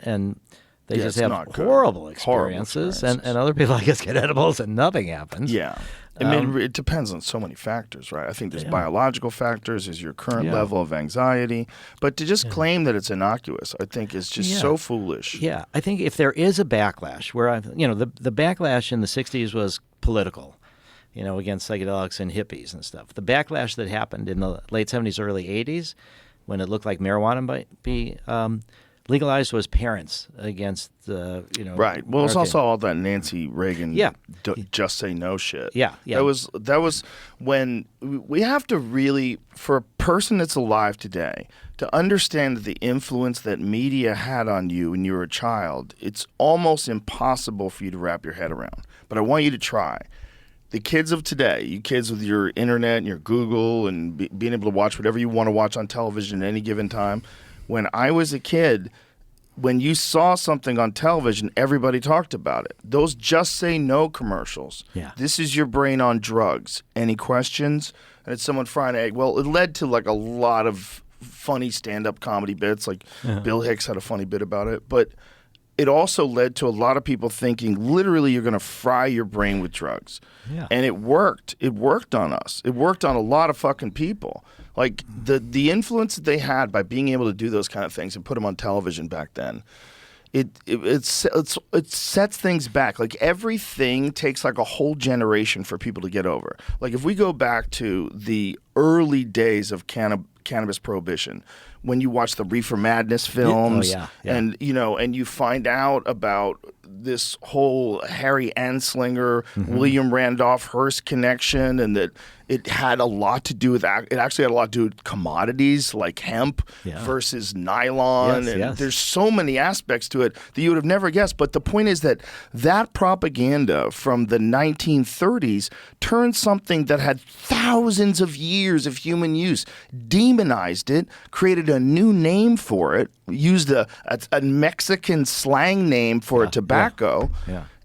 S5: they
S4: Yeah,
S5: just
S4: it's
S5: have
S4: not good.
S5: horrible experiences,
S4: Horrible
S5: And other people, I guess, get edibles and nothing happens.
S4: Yeah. I mean, it depends on so many factors, right? I think there's biological factors, there's your current level of anxiety. But to just claim that it's innocuous, I think is just so foolish.
S5: Yeah, I think if there is a backlash, where the backlash in the '60s was political, against psychedelics and hippies and stuff. The backlash that happened in the late '70s, early '80s, when it looked like marijuana might be legalized, was parents against
S4: Right. Well, it's also all that Nancy Reagan just say no shit.
S5: Yeah.
S4: That was when we have to really, for a person that's alive today, to understand the influence that media had on you when you were a child. It's almost impossible for you to wrap your head around. But I want you to try. The kids of today, you kids with your internet and your Google and being able to watch whatever you want to watch on television at any given time. When I was a kid, when you saw something on television, everybody talked about it. Those Just Say No commercials.
S5: Yeah.
S4: This is your brain on drugs. Any questions? And it's someone frying an egg. Well, it led to like a lot of funny stand-up comedy bits. Like Bill Hicks had a funny bit about it. But it also led to a lot of people thinking literally you're going to fry your brain with drugs.
S5: Yeah.
S4: And it worked. It worked on us. It worked on a lot of fucking people. Like the influence that they had by being able to do those kind of things and put them on television back then, it sets things back. Like everything takes like a whole generation for people to get over. Like if we go back to the early days of cannabis prohibition, when you watch the Reefer Madness films, and and you find out about this whole Harry Anslinger, William Randolph Hearst connection, and that it had a lot to do with it. Actually had a lot to do with commodities like hemp versus nylon, there's so many aspects to it that you would have never guessed. But the point is that propaganda from the 1930s turned something that had thousands of years of human use, demonized it, created a new name for it, used a Mexican slang name for tobacco.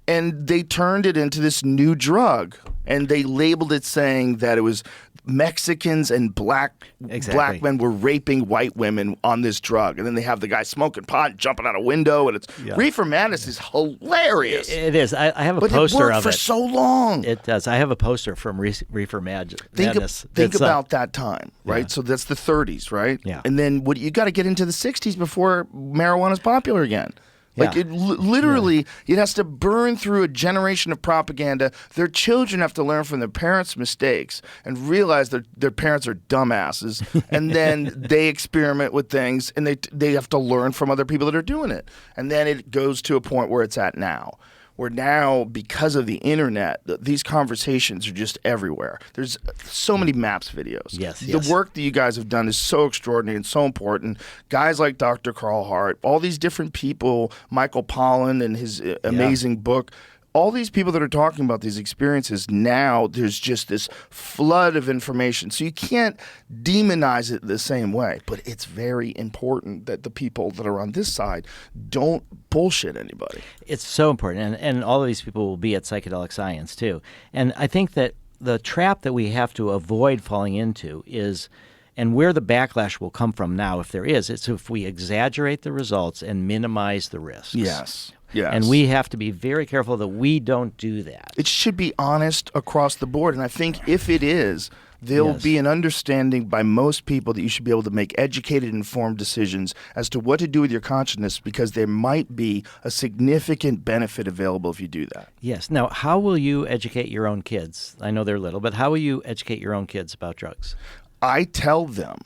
S4: And they turned it into this new drug, and they labeled it saying that it was Mexicans and black men were raping white women on this drug. And then they have the guy smoking pot and jumping out a window, and it's Reefer Madness is hilarious.
S5: It is. I have a
S4: but
S5: poster
S4: it worked
S5: of
S4: for
S5: it.
S4: so long.
S5: It does. I have a poster from Reefer Madness.
S4: Think about that time, right? So that's the 30s, right?
S5: Yeah.
S4: And then you got to get into the 60s before marijuana's popular again. Like
S5: Yeah.
S4: it literally, it has to burn through a generation of propaganda. Their children have to learn from their parents' mistakes and realize that their parents are dumbasses. And then they experiment with things, and they have to learn from other people that are doing it. And then it goes to a point where it's at now. Where now, because of the internet, these conversations are just everywhere. There's so many MAPS videos. The work that you guys have done is so extraordinary and so important. Guys like Dr. Carl Hart, all these different people, Michael Pollan and his amazing book, all these people that are talking about these experiences, now there's just this flood of information. So you can't demonize it the same way. But it's very important that the people that are on this side don't bullshit anybody.
S5: It's so important. And all of these people will be at Psychedelic Science, too. And I think that the trap that we have to avoid falling into is, and where the backlash will come from now, if there is, it's if we exaggerate the results and minimize the risks.
S4: Yes.
S5: And we have to be very careful that we don't do that.
S4: It should be honest across the board. And I think if it is, there'll be an understanding by most people that you should be able to make educated, informed decisions as to what to do with your consciousness, because there might be a significant benefit available if you do that.
S5: Yes. Now, how will you educate your own kids? I know they're little, but how will you educate your own kids about drugs?
S4: I tell them,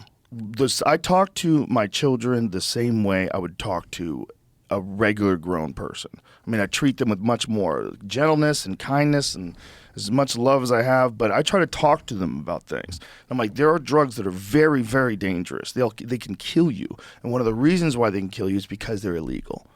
S4: I talk to my children the same way I would talk to a regular grown person. I mean, I treat them with much more gentleness and kindness and as much love as I have, but I try to talk to them about things. I'm like, there are drugs that are very, very dangerous. They can kill you. And one of the reasons why they can kill you is because they're illegal.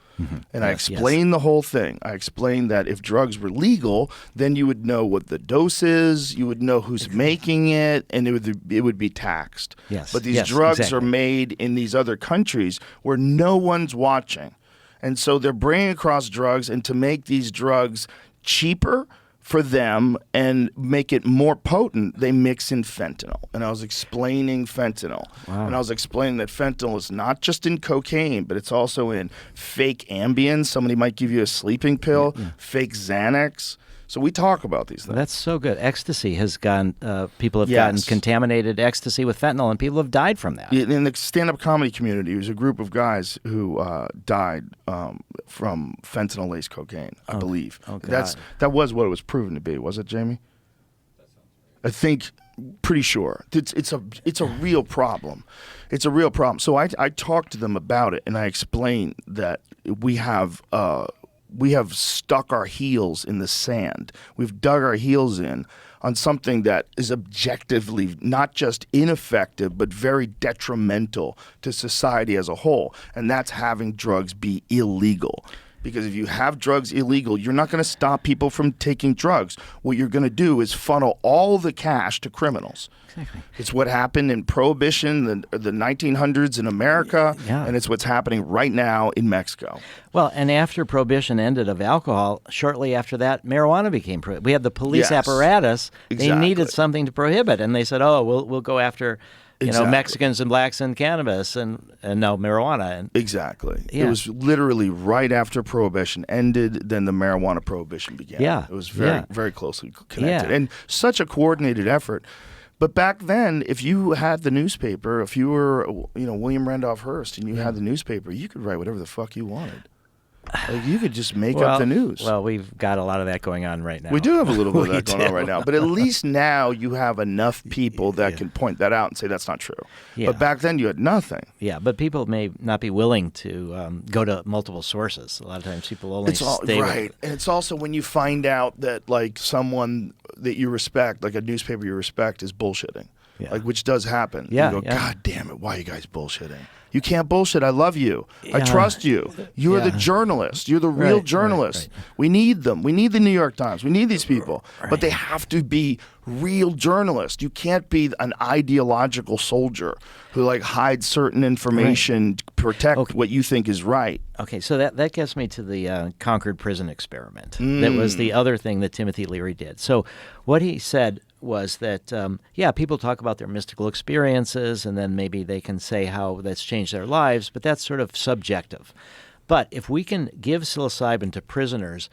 S4: And I explain the whole thing. I explain that if drugs were legal, then you would know what the dose is, you would know who's making it, and it would be taxed. But these drugs are made in these other countries where no one's watching. And so they're bringing across drugs, and to make these drugs cheaper for them and make it more potent, they mix in fentanyl. And I was explaining fentanyl. And I was explaining that fentanyl is not just in cocaine, but it's also in fake Ambien. Somebody might give you a sleeping pill, fake Xanax. So we talk about these things.
S5: That's so good. Ecstasy has gone, people have gotten contaminated ecstasy with fentanyl, and people have died from that.
S4: In the stand-up comedy community, there's a group of guys who died from fentanyl-laced cocaine, I believe.
S5: Oh, God.
S4: That was what it was proven to be, was it, Jamie? I think, pretty sure. It's a real problem. It's a real problem. So I talk to them about it, and I explain that we have stuck our heels in the sand. We've dug our heels in on something that is objectively not just ineffective, but very detrimental to society as a whole. And that's having drugs be illegal. Because if you have drugs illegal, you're not going to stop people from taking drugs. What you're going to do is funnel all the cash to criminals. Exactly. It's what happened in Prohibition, the 1900s in America, and it's what's happening right now in Mexico.
S5: Well, and after Prohibition ended of alcohol, shortly after that, marijuana became prohibited. We had the police apparatus.
S4: Exactly.
S5: They needed something to prohibit, and they said, oh, we'll go after Mexicans and blacks and cannabis and now marijuana.
S4: Exactly. It was literally right after Prohibition ended, then the marijuana prohibition began. It was very closely connected. And such a coordinated effort. But back then, if you had the newspaper, if you were, William Randolph Hearst and you had the newspaper, you could write whatever the fuck you wanted. Like, you could just make up the news.
S5: Well, we've got a lot of that going on right now.
S4: We do have a little bit of that going on right now. But at least now you have enough people that can point that out and say that's not true. But back then you had nothing.
S5: Yeah, but people may not be willing to go to multiple sources. A lot of times people only stay
S4: right. And it's also when you find out that, like, someone that you respect, like a newspaper you respect, is bullshitting.
S5: Yeah.
S4: like which does happen.
S5: Yeah,
S4: You go,
S5: yeah.
S4: God damn it, why are you guys bullshitting? You can't bullshit. I love you. I
S5: Yeah.
S4: trust you. You are the
S5: Yeah.
S4: journalist. You're the real
S5: Right,
S4: journalist.
S5: right.
S4: We need them. We need the New York Times. We need these people.
S5: Right.
S4: But they have to be real journalists. You can't be an ideological soldier who like hides certain information to protect what you think is right.
S5: Okay, so that gets me to the Concord Prison experiment. That was the other thing that Timothy Leary did. So what he said was that, people talk about their mystical experiences, and then maybe they can say how that's changed their lives, but that's sort of subjective. But if we can give psilocybin to prisoners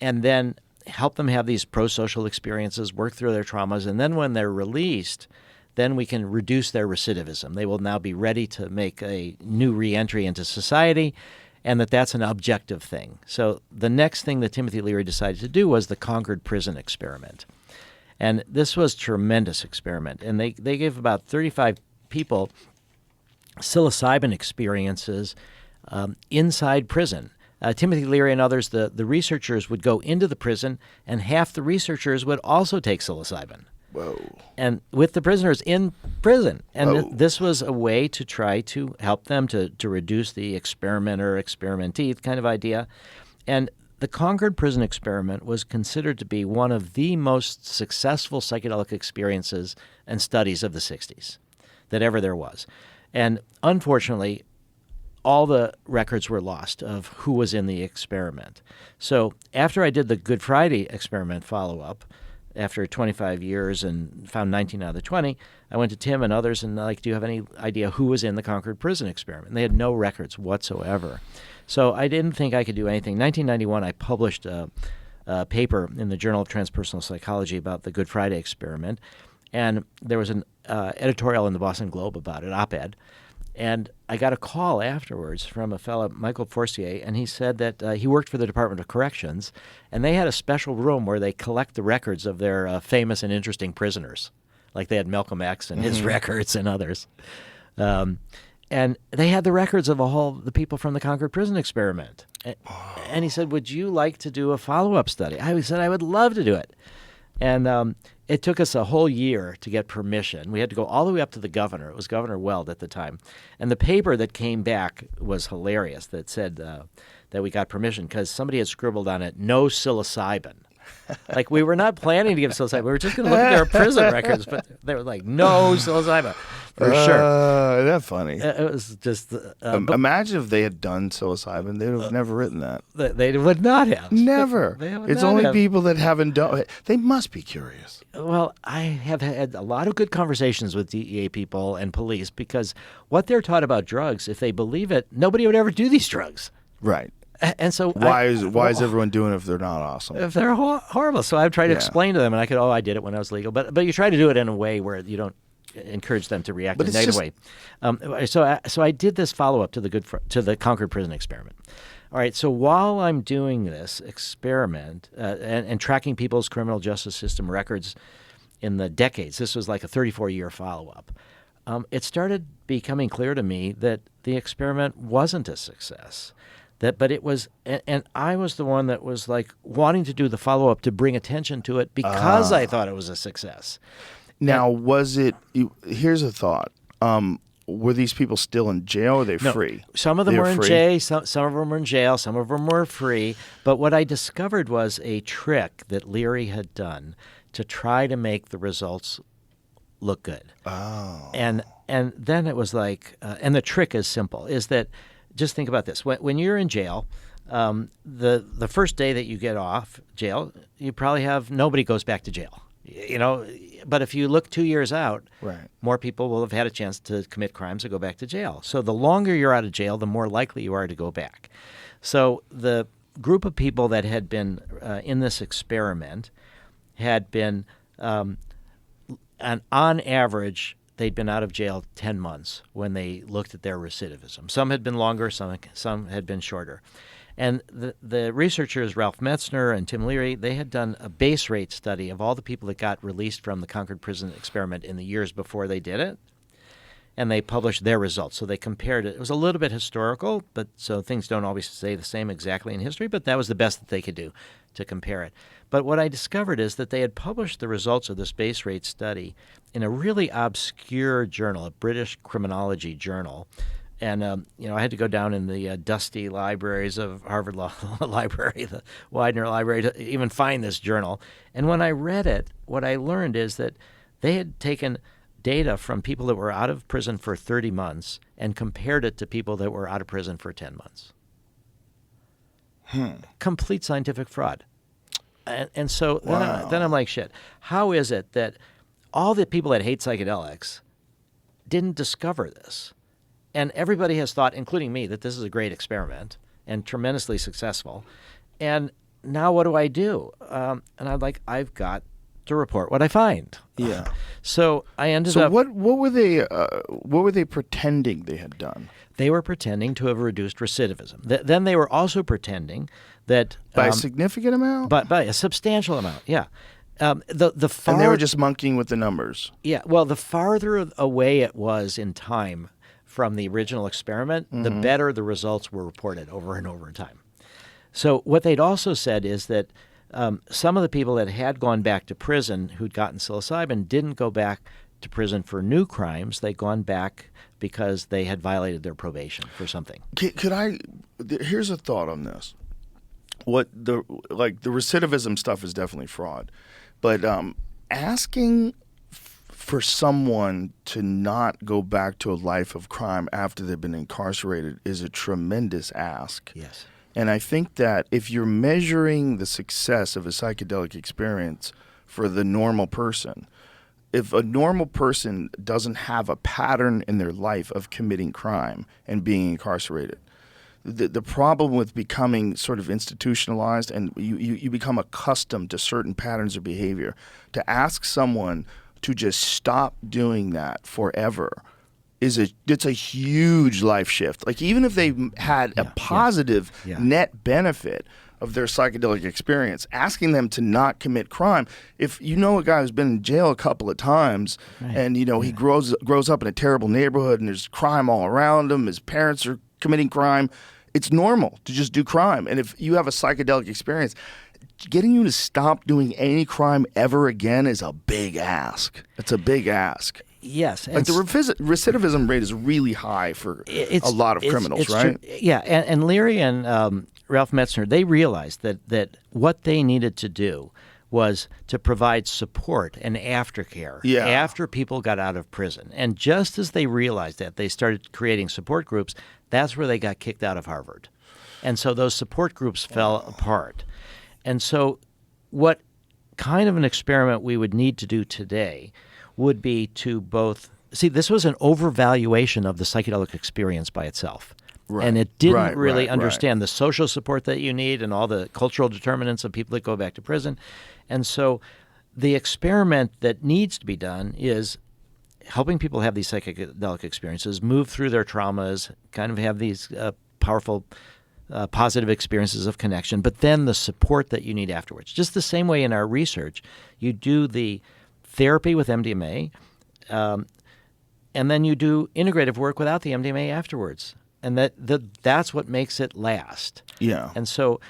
S5: and then help them have these pro-social experiences, work through their traumas, and then when they're released, then we can reduce their recidivism. They will now be ready to make a new reentry into society, and that's an objective thing. So the next thing that Timothy Leary decided to do was the Concord Prison experiment. And this was a tremendous experiment. And they gave about 35 people psilocybin experiences inside prison. Timothy Leary and others, the researchers would go into the prison, and half the researchers would also take psilocybin.
S4: Whoa.
S5: And with the prisoners in prison. And
S4: Whoa.
S5: this was a way to try to help them to reduce the experimenter, experimentee kind of idea. And the Concord Prison experiment was considered to be one of the most successful psychedelic experiences and studies of the 60s that ever there was. And unfortunately, all the records were lost of who was in the experiment. So after I did the Good Friday experiment follow-up, after 25 years and found 19 out of the 20, I went to Tim and others and do you have any idea who was in the Concord Prison experiment? And they had no records whatsoever. So I didn't think I could do anything. In 1991, I published a paper in the Journal of Transpersonal Psychology about the Good Friday experiment, and there was an editorial in the Boston Globe about it, op-ed, and I got a call afterwards from a fellow, Michael Forcier, and he said that he worked for the Department of Corrections, and they had a special room where they collect the records of their famous and interesting prisoners. Like they had Malcolm X and his records and others. And they had the records of all the people from the Concord Prison experiment. And he said, would you like to do a follow-up study? I said, I would love to do it. And it took us a whole year to get permission. We had to go all the way up to the governor. It was Governor Weld at the time. And the paper that came back was hilarious that said that we got permission because somebody had scribbled on it, no psilocybin. Like, we were not planning to give psilocybin. We were just going to look at their prison records, but they were like, no psilocybin, for sure.
S4: Isn't that funny?
S5: It was just...
S4: Imagine if they had done psilocybin. They would have never written that.
S5: They would not have.
S4: Never.
S5: They would
S4: It's
S5: not
S4: only
S5: have.
S4: people that haven't done it. They must be curious.
S5: Well, I have had a lot of good conversations with DEA people and police because what they're taught about drugs, if they believe it, nobody would ever do these drugs.
S4: Right.
S5: And so
S4: Why is everyone doing it if they're not awesome?
S5: if they're horrible? So I've tried to explain to them, and I did it when I was legal. But you try to do it in a way where you don't encourage them to react in a negative way. So I did this follow-up to the Concord Prison experiment. All right, so while I'm doing this experiment and tracking people's criminal justice system records in the decades, this was like a 34-year follow-up, it started becoming clear to me that the experiment wasn't a success. But it was, and I was the one that was like wanting to do the follow-up to bring attention to it because I thought it was a success.
S4: Now, here's a thought. Were these people still in jail or are they free?
S5: Some of them
S4: They
S5: were in
S4: free?
S5: jail, some of them were in jail, some of them were free. But what I discovered was a trick that Leary had done to try to make the results look good.
S4: Oh.
S5: And then it was like, and the trick is simple, is that, just think about this. When you're in jail, the first day that you get off jail, you probably have nobody goes back to jail. But if you look 2 years out,
S4: Right.
S5: more people will have had a chance to commit crimes or go back to jail. So the longer you're out of jail, the more likely you are to go back. So the group of people that had been in this experiment had been, and on average, they'd been out of jail 10 months when they looked at their recidivism. Some had been longer, some had been shorter. And the researchers, Ralph Metzner and Tim Leary, they had done a base rate study of all the people that got released from the Concord Prison experiment in the years before they did it. and they published their results. So they compared it. It was a little bit historical, but so things don't always stay the same exactly in history, but that was the best that they could do to compare it. But what I discovered is that they had published the results of this base rate study in a really obscure journal, a British criminology journal. And, I had to go down in the dusty libraries of Harvard Law Library, the Widener Library, to even find this journal. And when I read it, what I learned is that they had taken data from people that were out of prison for 30 months and compared it to people that were out of prison for 10 months. Complete scientific fraud. And so then I'm like, shit, how is it that all the people that hate psychedelics didn't discover this? And everybody has thought, including me, that this is a great experiment and tremendously successful. And now what do I do? And I'm like, I've got to report what I find.
S4: Yeah.
S5: So I ended
S4: So
S5: up.
S4: what were they pretending they had done?
S5: They were pretending to have reduced recidivism. Then they were also pretending that
S4: By a significant amount?
S5: but by a substantial amount. Yeah. The far,
S4: And they were just monkeying with the numbers.
S5: Yeah. Well, the farther away it was in time from the original experiment, the better the results were reported over and over in time. So what they'd also said is that some of the people that had gone back to prison who'd gotten psilocybin didn't go back to prison for new crimes. They'd gone back because they had violated their probation for something.
S4: Here's a thought on this. The recidivism stuff is definitely fraud, but asking for someone to not go back to a life of crime after they've been incarcerated is a tremendous ask.
S5: Yes.
S4: And I think that if you're measuring the success of a psychedelic experience for the normal person, if a normal person doesn't have a pattern in their life of committing crime and being incarcerated, the problem with becoming sort of institutionalized and you become accustomed to certain patterns of behavior, to ask someone to just stop doing that forever it's a huge life shift. Like even if they had a positive net benefit of their psychedelic experience, asking them to not commit crime. If you know a guy who's been in jail a couple of times and he grows up in a terrible neighborhood and there's crime all around him, his parents are committing crime, it's normal to just do crime. And if you have a psychedelic experience, getting you to stop doing any crime ever again is a big ask. It's a big ask.
S5: Yes.
S4: Like the recidivism rate is really high for a lot of criminals, right?
S5: True. Yeah, and Leary and Ralph Metzner, they realized that what they needed to do was to provide support and aftercare after people got out of prison. And just as they realized that, they started creating support groups. That's where they got kicked out of Harvard. And so those support groups fell apart. And so what kind of an experiment we would need to do today would be to both – see, this was an overvaluation of the psychedelic experience by itself. Right. And it didn't really understand the social support that you need and all the cultural determinants of people that go back to prison. And so the experiment that needs to be done is helping people have these psychedelic experiences, move through their traumas, kind of have these powerful positive experiences of connection, but then the support that you need afterwards. Just the same way in our research, you do the therapy with MDMA, and then you do integrative work without the MDMA afterwards. And that's what makes it last.
S4: Yeah.
S5: And so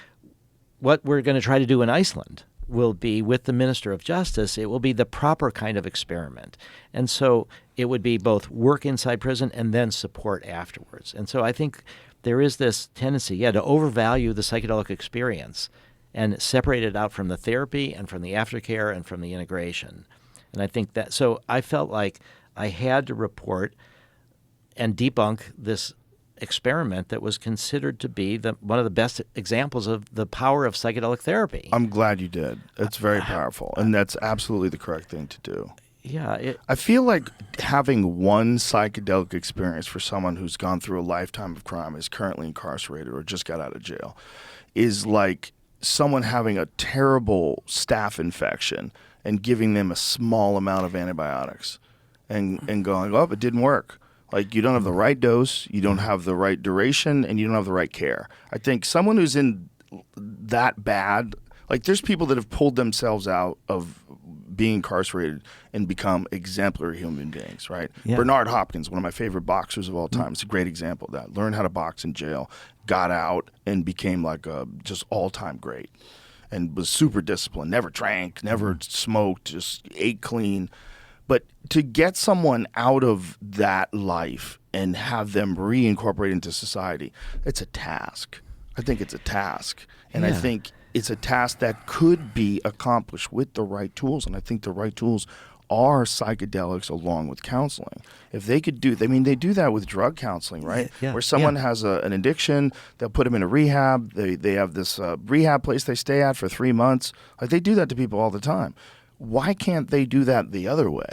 S5: what we're going to try to do in Iceland will be with the Minister of Justice, it will be the proper kind of experiment. And so it would be both work inside prison and then support afterwards. And so I think there is this tendency, to overvalue the psychedelic experience and separate it out from the therapy and from the aftercare and from the integration. And I think that, so I felt like I had to report and debunk this experiment that was considered to be one of the best examples of the power of psychedelic therapy.
S4: I'm glad you did. It's very powerful, and that's absolutely the correct thing to do.
S5: Yeah.
S4: I feel like having one psychedelic experience for someone who's gone through a lifetime of crime, is currently incarcerated or just got out of jail, is like someone having a terrible staph infection and giving them a small amount of antibiotics and going, oh, it didn't work. Like, you don't have the right dose, you don't have the right duration, and you don't have the right care. I think someone who's in that bad, like there's people that have pulled themselves out of being incarcerated and become exemplary human beings, right?
S5: Yeah.
S4: Bernard Hopkins, one of my favorite boxers of all time, is a great example of that. Learned how to box in jail, got out, and became like a just all-time great, and was super disciplined, never drank, never smoked, just ate clean. But to get someone out of that life and have them reincorporate into society, it's a task. I think it's a task. And I
S5: Yeah.
S4: think it's a task that could be accomplished with the right tools. And I think the right tools are psychedelics along with counseling. If they could do, they do that with drug counseling, right?
S5: Yeah.
S4: Where someone has an addiction, they'll put them in a rehab. They have this rehab place they stay at for 3 months. Like, they do that to people all the time. Why can't they do that the other way?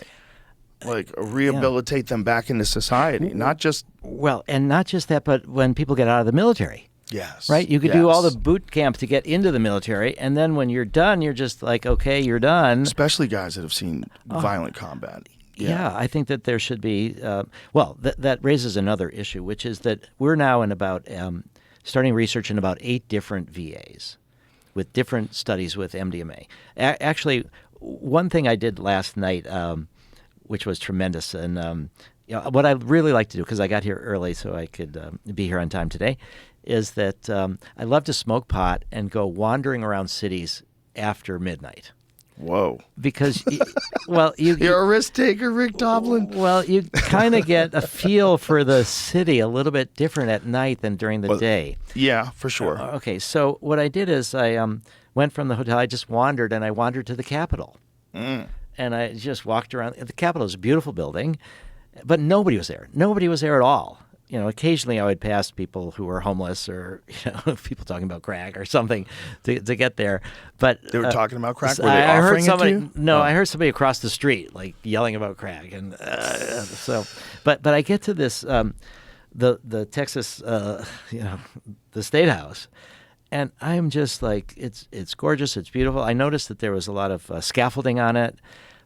S4: Like, rehabilitate them back into society, not just...
S5: Well, and not just that, but when people get out of the military.
S4: Yes.
S5: Right? You could do all the
S4: yes.
S5: boot camp to get into the military, and then when you're done, you're just like, okay, you're done.
S4: Especially guys that have seen violent combat.
S5: Yeah, I think that there should be. That raises another issue, which is that we're now in about starting research in about 8 different VAs with different studies with MDMA. Actually, one thing I did last night, which was tremendous, and what I really like to do, because I got here early so I could be here on time today, is that I love to smoke pot and go wandering around cities after midnight.
S4: Whoa.
S5: Because,
S4: You're a risk taker, Rick Doblin.
S5: Well, you kind of get a feel for the city a little bit different at night than during the day.
S4: Yeah, for sure.
S5: Okay, so what I did is I went from the hotel. I just wandered, and I wandered to the Capitol. And I just walked around. The Capitol is a beautiful building, but nobody was there. Nobody was there at all. Occasionally I would pass people who were homeless or, people talking about crack or something to get there. But
S4: They were talking about crack? Were they
S5: I heard
S4: offering it to
S5: somebody.
S4: you?
S5: No, I heard somebody across the street like yelling about crack, and But I get to this the Texas the State House, and I'm just like, it's gorgeous, it's beautiful. I noticed that there was a lot of scaffolding on it,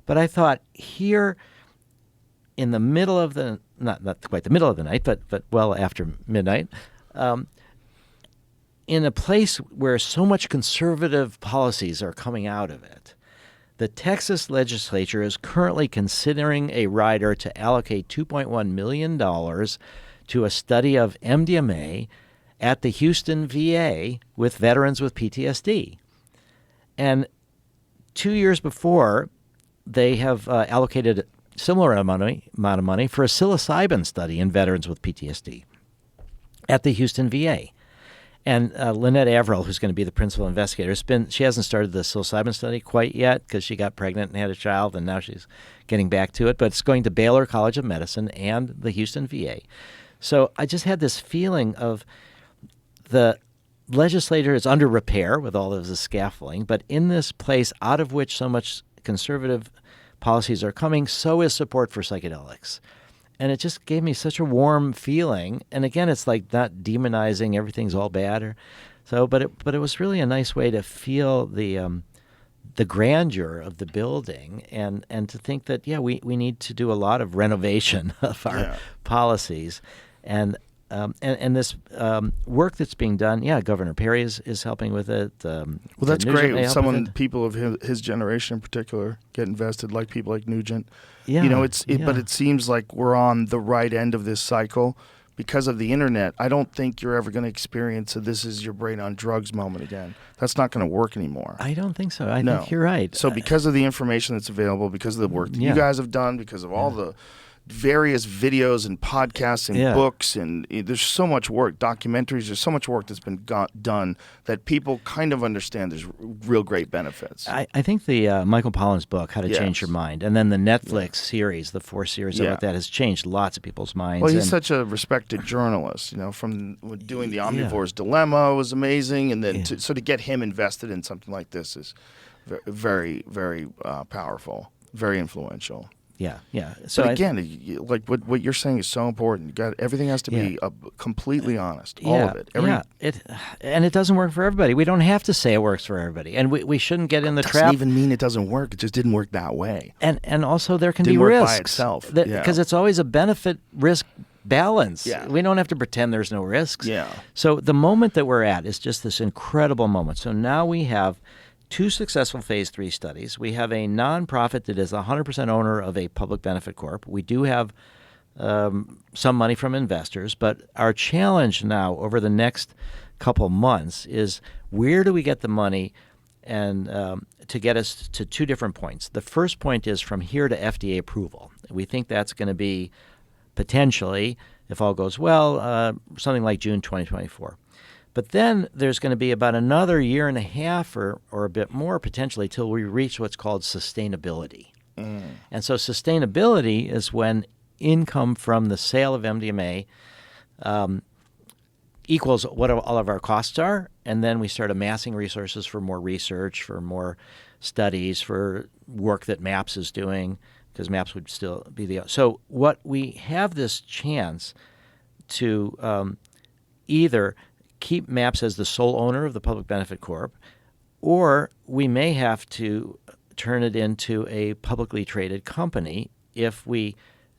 S5: but I thought, here in the middle of the not quite the middle of the night, but well after midnight, in a place where so much conservative policies are coming out of it, the Texas legislature is currently considering a rider to allocate $2.1 million to a study of MDMA at the Houston VA with veterans with PTSD. And 2 years before, they have allocated similar amount of money for a psilocybin study in veterans with PTSD at the Houston VA. And Lynette Averill, who's going to be the principal investigator, she hasn't started the psilocybin study quite yet because she got pregnant and had a child, and now she's getting back to it. But it's going to Baylor College of Medicine and the Houston VA. So I just had this feeling of the legislature is under repair with all of the scaffolding, but in this place out of which so much conservative policies are coming, so is support for psychedelics. And it just gave me such a warm feeling. And again, it's like not demonizing everything's all bad but it was really a nice way to feel the grandeur of the building and to think that we need to do a lot of renovation of our policies. And this work that's being done, Governor Perry is helping with it.
S4: Well, that's great.
S5: Nugent
S4: People of his generation in particular get invested, like people like Nugent.
S5: Yeah,
S4: But it seems like we're on the right end of this cycle because of the internet. I don't think you're ever going to experience a "this is your brain on drugs" moment again. That's not going to work anymore.
S5: I don't think so. I think you're right.
S4: So because of the information that's available, because of the work that you guys have done, because of all the various videos and podcasts and books, and there's so much work, documentaries, there's so much work that's been done that people kind of understand there's real great benefits.
S5: I think the Michael Pollan's book, How to Change Your Mind, and then the Netflix series, the 4 series about that, has changed lots of people's minds.
S4: Well, he's such a respected journalist, from doing the Omnivore's Dilemma was amazing, and then to get him invested in something like this is very, very powerful, very influential.
S5: Yeah. So
S4: again, like what you're saying is so important. Everything has to be completely honest, all of it.
S5: And it doesn't work for everybody. We don't have to say it works for everybody, and we shouldn't get in the trap.
S4: Doesn't even mean it doesn't work. It just didn't work that way.
S5: And also there can
S4: didn't
S5: be
S4: work
S5: risks
S4: by itself.
S5: because it's always a benefit-risk balance.
S4: Yeah.
S5: We don't have to pretend there's no risks.
S4: Yeah.
S5: So the moment that we're at is just this incredible moment. So now we have 2 successful phase 3 studies. We have a nonprofit that is 100% owner of a public benefit corp. We do have some money from investors, but our challenge now over the next couple months is where do we get the money and to get us to 2 different points. The first point is from here to FDA approval. We think that's going to be potentially, if all goes well, something like June 2024. But then there's going to be about another year and a half or a bit more potentially till we reach what's called sustainability. And so sustainability is when income from the sale of MDMA equals what all of our costs are, and then we start amassing resources for more research, for more studies, for work that MAPS is doing, because MAPS would still be the... So what we have this chance to either keep MAPS as the sole owner of the Public Benefit Corp, or we may have to turn it into a publicly traded company if we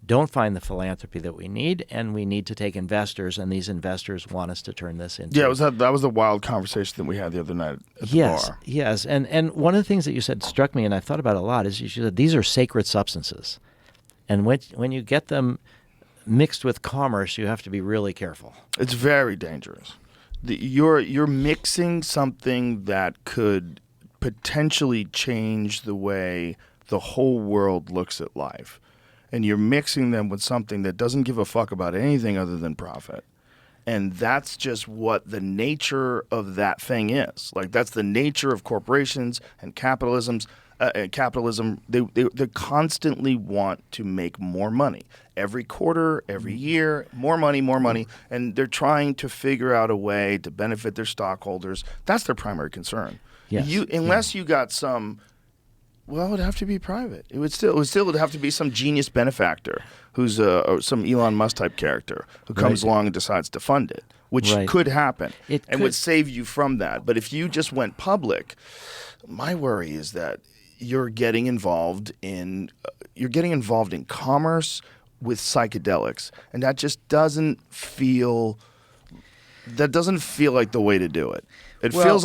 S5: don't find the philanthropy that we need, and we need to take investors, and these investors want us to turn this into...
S4: Yeah, that was the wild conversation that we had the other night at the bar.
S5: Yes, and one of the things that you said struck me, and I thought about it a lot, is you said these are sacred substances. And when you get them mixed with commerce, you have to be really careful.
S4: It's very dangerous. You're mixing something that could potentially change the way the whole world looks at life. And you're mixing them with something that doesn't give a fuck about anything other than profit. And that's just what the nature of that thing is. Like, that's the nature of corporations and capitalism. They constantly want to make more money. Every quarter, every year, more money. And they're trying to figure out a way to benefit their stockholders. That's their primary concern.
S5: Yes.
S4: Unless you got some... Well, it would have to be private. It would still have to be some genius benefactor who's some Elon Musk type character who comes along and decides to fund it, which could happen would save you from that. But if you just went public, my worry is that you're getting involved in commerce with psychedelics, and that just doesn't feel like the way to do it. It feels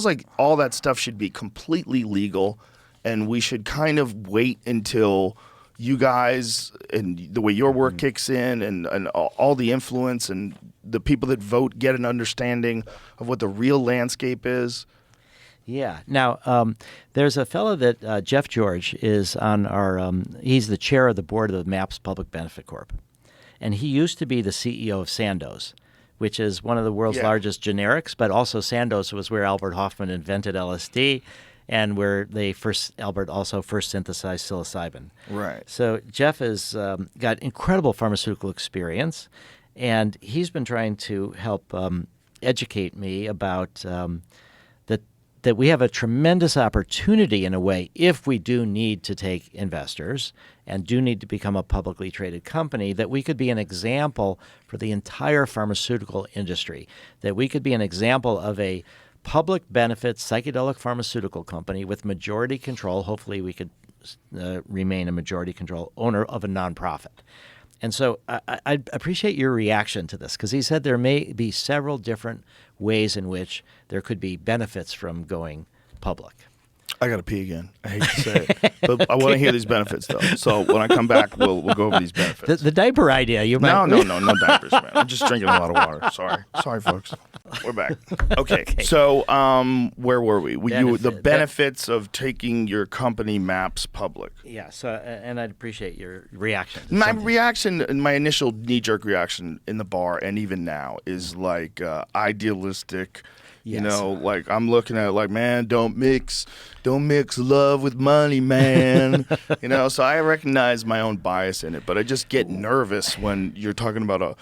S4: like all that stuff should be completely legal. And we should kind of wait until you guys and the way your work kicks in and all the influence and the people that vote get an understanding of what the real landscape is.
S5: Yeah. Now, there's a fellow that Jeff George is on our he's the chair of the board of the MAPS Public Benefit Corp. And he used to be the CEO of Sandoz, which is one of the world's largest generics, but also Sandoz was where Albert Hofmann invented LSD. And where Albert also first synthesized psilocybin. Right. So Jeff has got incredible pharmaceutical experience, and he's been trying to help educate me about that we have a tremendous opportunity in a way if we do need to take investors and do need to become a publicly traded company, that we could be an example for the entire pharmaceutical industry, that we could be an example of a public benefit psychedelic pharmaceutical company with majority control. Hopefully we could remain a majority control owner of a nonprofit. And so I appreciate your reaction to this, because he said there may be several different ways in which there could be benefits from going public.
S4: I got to pee again. I hate to say it. But I want to hear these benefits, though. So when I come back, we'll go over these benefits.
S5: The diaper idea.
S4: No diapers, man. I'm just drinking a lot of water. Sorry, folks. We're back. Okay. So where were we? The benefits of taking your company MAPS public.
S5: Yeah. So and I'd appreciate your reaction.
S4: My initial knee-jerk reaction in the bar and even now is like idealistic. Yes. You know, like I'm looking at it like, man, don't mix love with money, man. You know, so I recognize my own bias in it, but I just get nervous when you're talking about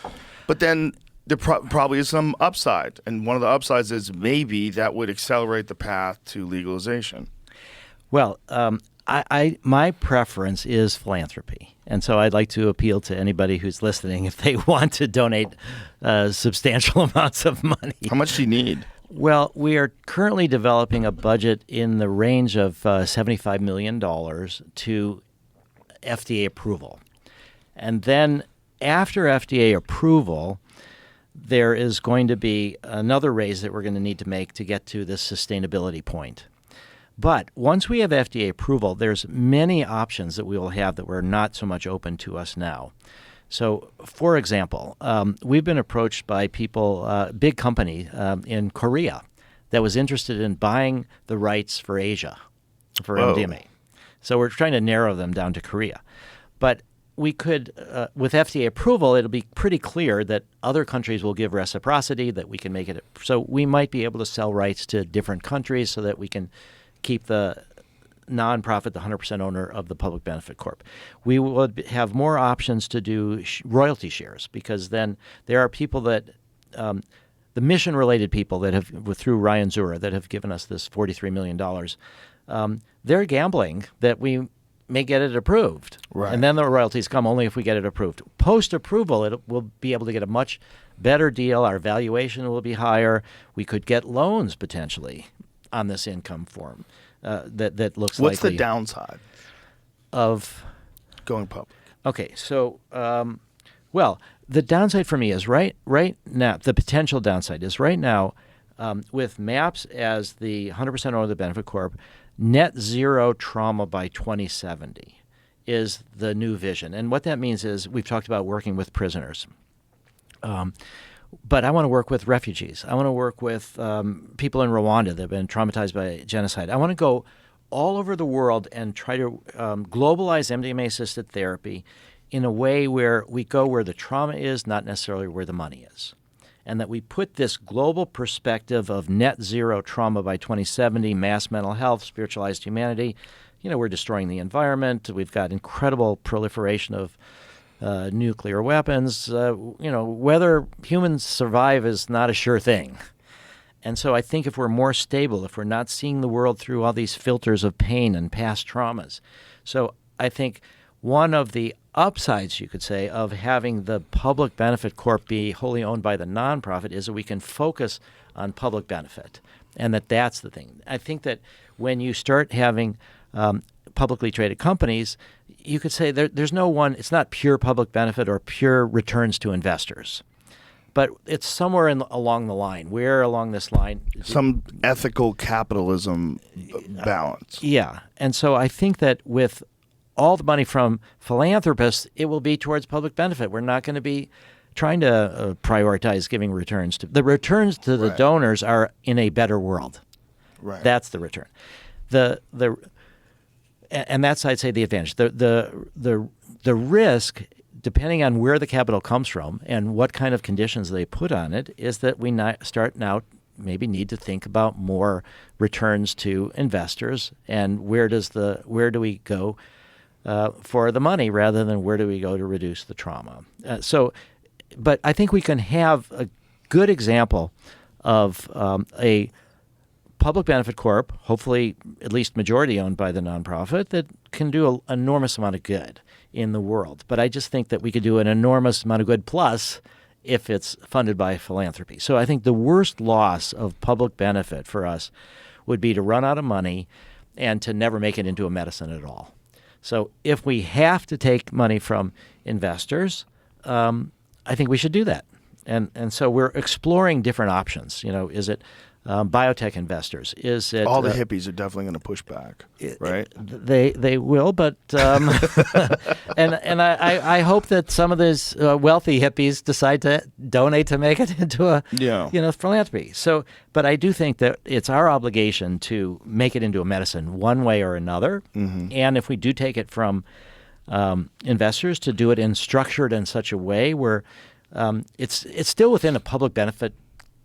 S4: but then there probably is some upside, and one of the upsides is maybe that would accelerate the path to legalization.
S5: Well, my preference is philanthropy, and so I'd like to appeal to anybody who's listening if they want to donate substantial amounts of money.
S4: How much do you need?
S5: Well, we are currently developing a budget in the range of $75 million to FDA approval. And then after FDA approval, there is going to be another raise that we're going to need to make to get to this sustainability point. But once we have FDA approval, there's many options that we will have that were not so much open to us now. So, for example, we've been approached by people, big company in Korea, that was interested in buying the rights for Asia, for MDMA. So we're trying to narrow them down to Korea. But we could, with FDA approval, it'll be pretty clear that other countries will give reciprocity, that we can make it. So we might be able to sell rights to different countries so that we can keep the nonprofit the 100% owner of the public benefit corp. We would have more options to do royalty shares, because then there are people that, the mission-related people that have, through Ryan Zura, that have given us this $43 million, they're gambling that we may get it approved.
S4: Right.
S5: And then the royalties come only if we get it approved. Post-approval, we'll be able to get a much better deal. Our valuation will be higher. We could get loans potentially on this income form that looks
S4: What's
S5: likely.
S4: the downside
S5: of
S4: going public?
S5: Okay, so well, the downside for me is right now. The potential downside is right now with MAPS as the 100% owner of the benefit corp, net zero trauma by 2070 is the new vision, and what that means is we've talked about working with prisoners. But I want to work with refugees. I want to work with people in Rwanda that have been traumatized by genocide. I want to go all over the world and try to globalize MDMA-assisted therapy in a way where we go where the trauma is, not necessarily where the money is. And that we put this global perspective of net zero trauma by 2070, mass mental health, spiritualized humanity. You know, we're destroying the environment. We've got incredible proliferation of nuclear weapons. Whether humans survive is not a sure thing. And so I think if we're more stable, if we're not seeing the world through all these filters of pain and past traumas. So I think one of the upsides, you could say, of having the public benefit corp be wholly owned by the nonprofit is that we can focus on public benefit, and that's the thing. I think that when you start having publicly traded companies, you could say there's no one, it's not pure public benefit or pure returns to investors. But it's somewhere along the line. Where along this line?
S4: Some ethical capitalism balance.
S5: Yeah. And so I think that with all the money from philanthropists, it will be towards public benefit. We're not going to be trying to prioritize giving returns. The returns to the donors are in a better world.
S4: Right.
S5: That's the return. And that's, I'd say, the advantage. The risk, depending on where the capital comes from and what kind of conditions they put on it, is that we maybe need to think about more returns to investors, and where do we go for the money rather than where do we go to reduce the trauma. But I think we can have a good example of a public benefit corp, hopefully at least majority owned by the nonprofit, that can do an enormous amount of good in the world. But I just think that we could do an enormous amount of good plus if it's funded by philanthropy. So I think the worst loss of public benefit for us would be to run out of money and to never make it into a medicine at all. So if we have to take money from investors, I think we should do that. And so we're exploring different options. Is it biotech investors? Is it
S4: all the hippies are definitely going to push back, right?
S5: They will, but and I hope that some of those wealthy hippies decide to donate to make it into a philanthropy. So, but I do think that it's our obligation to make it into a medicine one way or another, and if we do take it from investors, to do it structured in such a way where it's still within a public benefit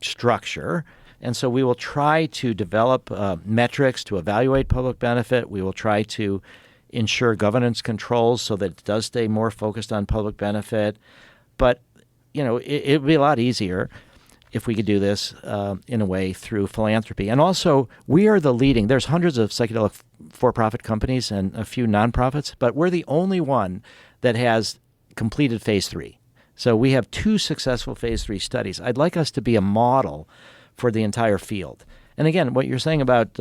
S5: structure. And so we will try to develop metrics to evaluate public benefit. We will try to ensure governance controls so that it does stay more focused on public benefit. But, it would be a lot easier if we could do this in a way through philanthropy. And also, we are the leading. There's hundreds of psychedelic for-profit companies and a few nonprofits, but we're the only one that has completed phase 3. So we have 2 successful phase 3 studies. I'd like us to be a model for the entire field. And again, what you're saying about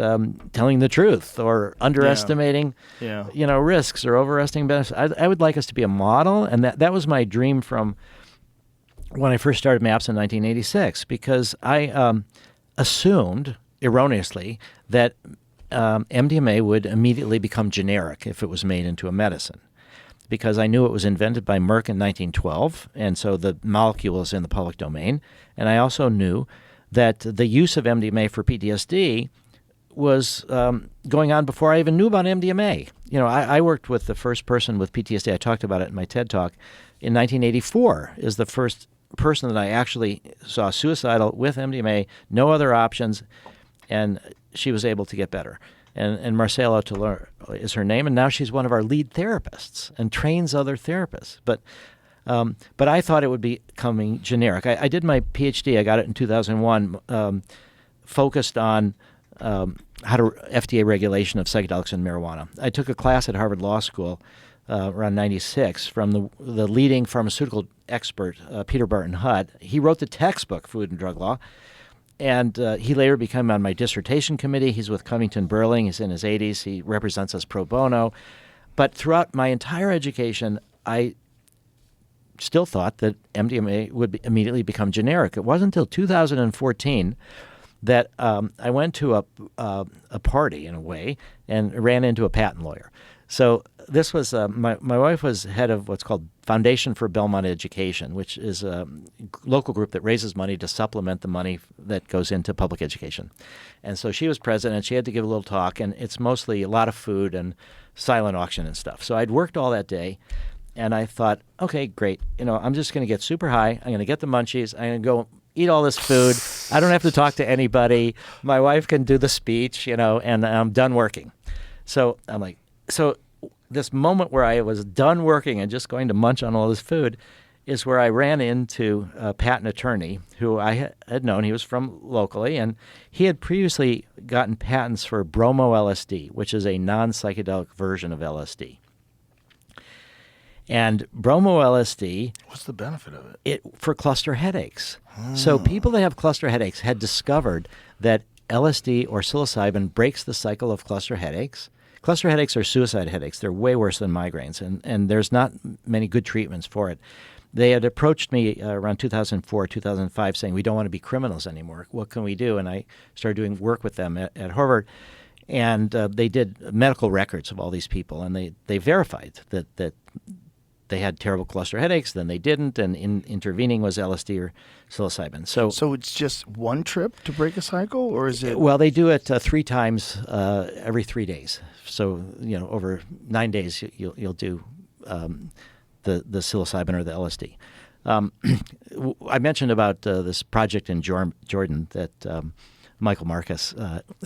S5: telling the truth or underestimating, risks or overestimating benefits, I would like us to be a model. And that was my dream from when I first started MAPS in 1986, because I assumed erroneously that MDMA would immediately become generic if it was made into a medicine, because I knew it was invented by Merck in 1912, and so the molecule is in the public domain. And I also knew that the use of MDMA for PTSD was going on before I even knew about MDMA. I worked with the first person with PTSD. I talked about it in my TED Talk. In 1984 is the first person that I actually saw suicidal with MDMA, no other options, and she was able to get better. And Marcela Toler is her name, and now she's one of our lead therapists and trains other therapists. But I thought it would be becoming generic. I did my Ph.D. I got it in 2001, focused on FDA regulation of psychedelics and marijuana. I took a class at Harvard Law School around 96 from the leading pharmaceutical expert, Peter Barton Hutt. He wrote the textbook, Food and Drug Law, and he later became on my dissertation committee. He's with Covington Burling. He's in his 80s. He represents us pro bono. But throughout my entire education, I still thought that MDMA would immediately become generic. It wasn't until 2014 that I went to a party, in a way, and ran into a patent lawyer. So this was my wife was head of what's called Foundation for Belmont Education, which is a local group that raises money to supplement the money that goes into public education. And so she was president. She had to give a little talk, and it's mostly a lot of food and silent auction and stuff. So I'd worked all that day, and I thought, okay, great. I'm just going to get super high. I'm going to get the munchies. I'm going to go eat all this food. I don't have to talk to anybody. My wife can do the speech, and I'm done working. So I'm like, this moment where I was done working and just going to munch on all this food is where I ran into a patent attorney who I had known. He was from locally, and he had previously gotten patents for bromo-LSD, which is a non-psychedelic version of LSD. And bromo-LSD...
S4: What's the benefit of it?
S5: For cluster headaches. So people that have cluster headaches had discovered that LSD or psilocybin breaks the cycle of cluster headaches. Cluster headaches are suicide headaches. They're way worse than migraines, and there's not many good treatments for it. They had approached me around 2004, 2005 saying, we don't want to be criminals anymore. What can we do? And I started doing work with them at Harvard, and they did medical records of all these people, and they verified that they had terrible cluster headaches, then they didn't, and intervening was LSD or psilocybin.
S4: So it's just one trip to break a cycle, or is it?
S5: Well, they do it 3 times every 3 days. So over 9 days you'll do the psilocybin or the LSD. I mentioned about this project in Jordan that Michael Marcus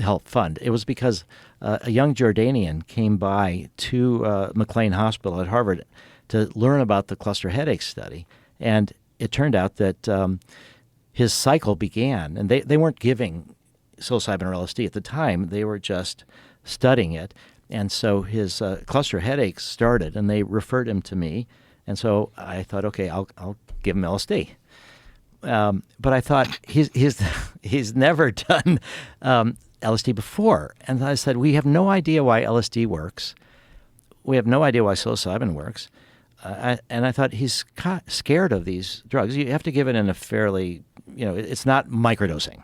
S5: helped fund. It was because a young Jordanian came by to McLean Hospital at Harvard to learn about the cluster headache study. And it turned out that his cycle began, and they weren't giving psilocybin or LSD at the time. They were just studying it. And so his cluster headaches started, and they referred him to me. And so I thought, okay, I'll give him LSD. But I thought, he's never done LSD before. And I said, we have no idea why LSD works. We have no idea why psilocybin works. And I thought, he's scared of these drugs. You have to give it in a fairly, it's not microdosing,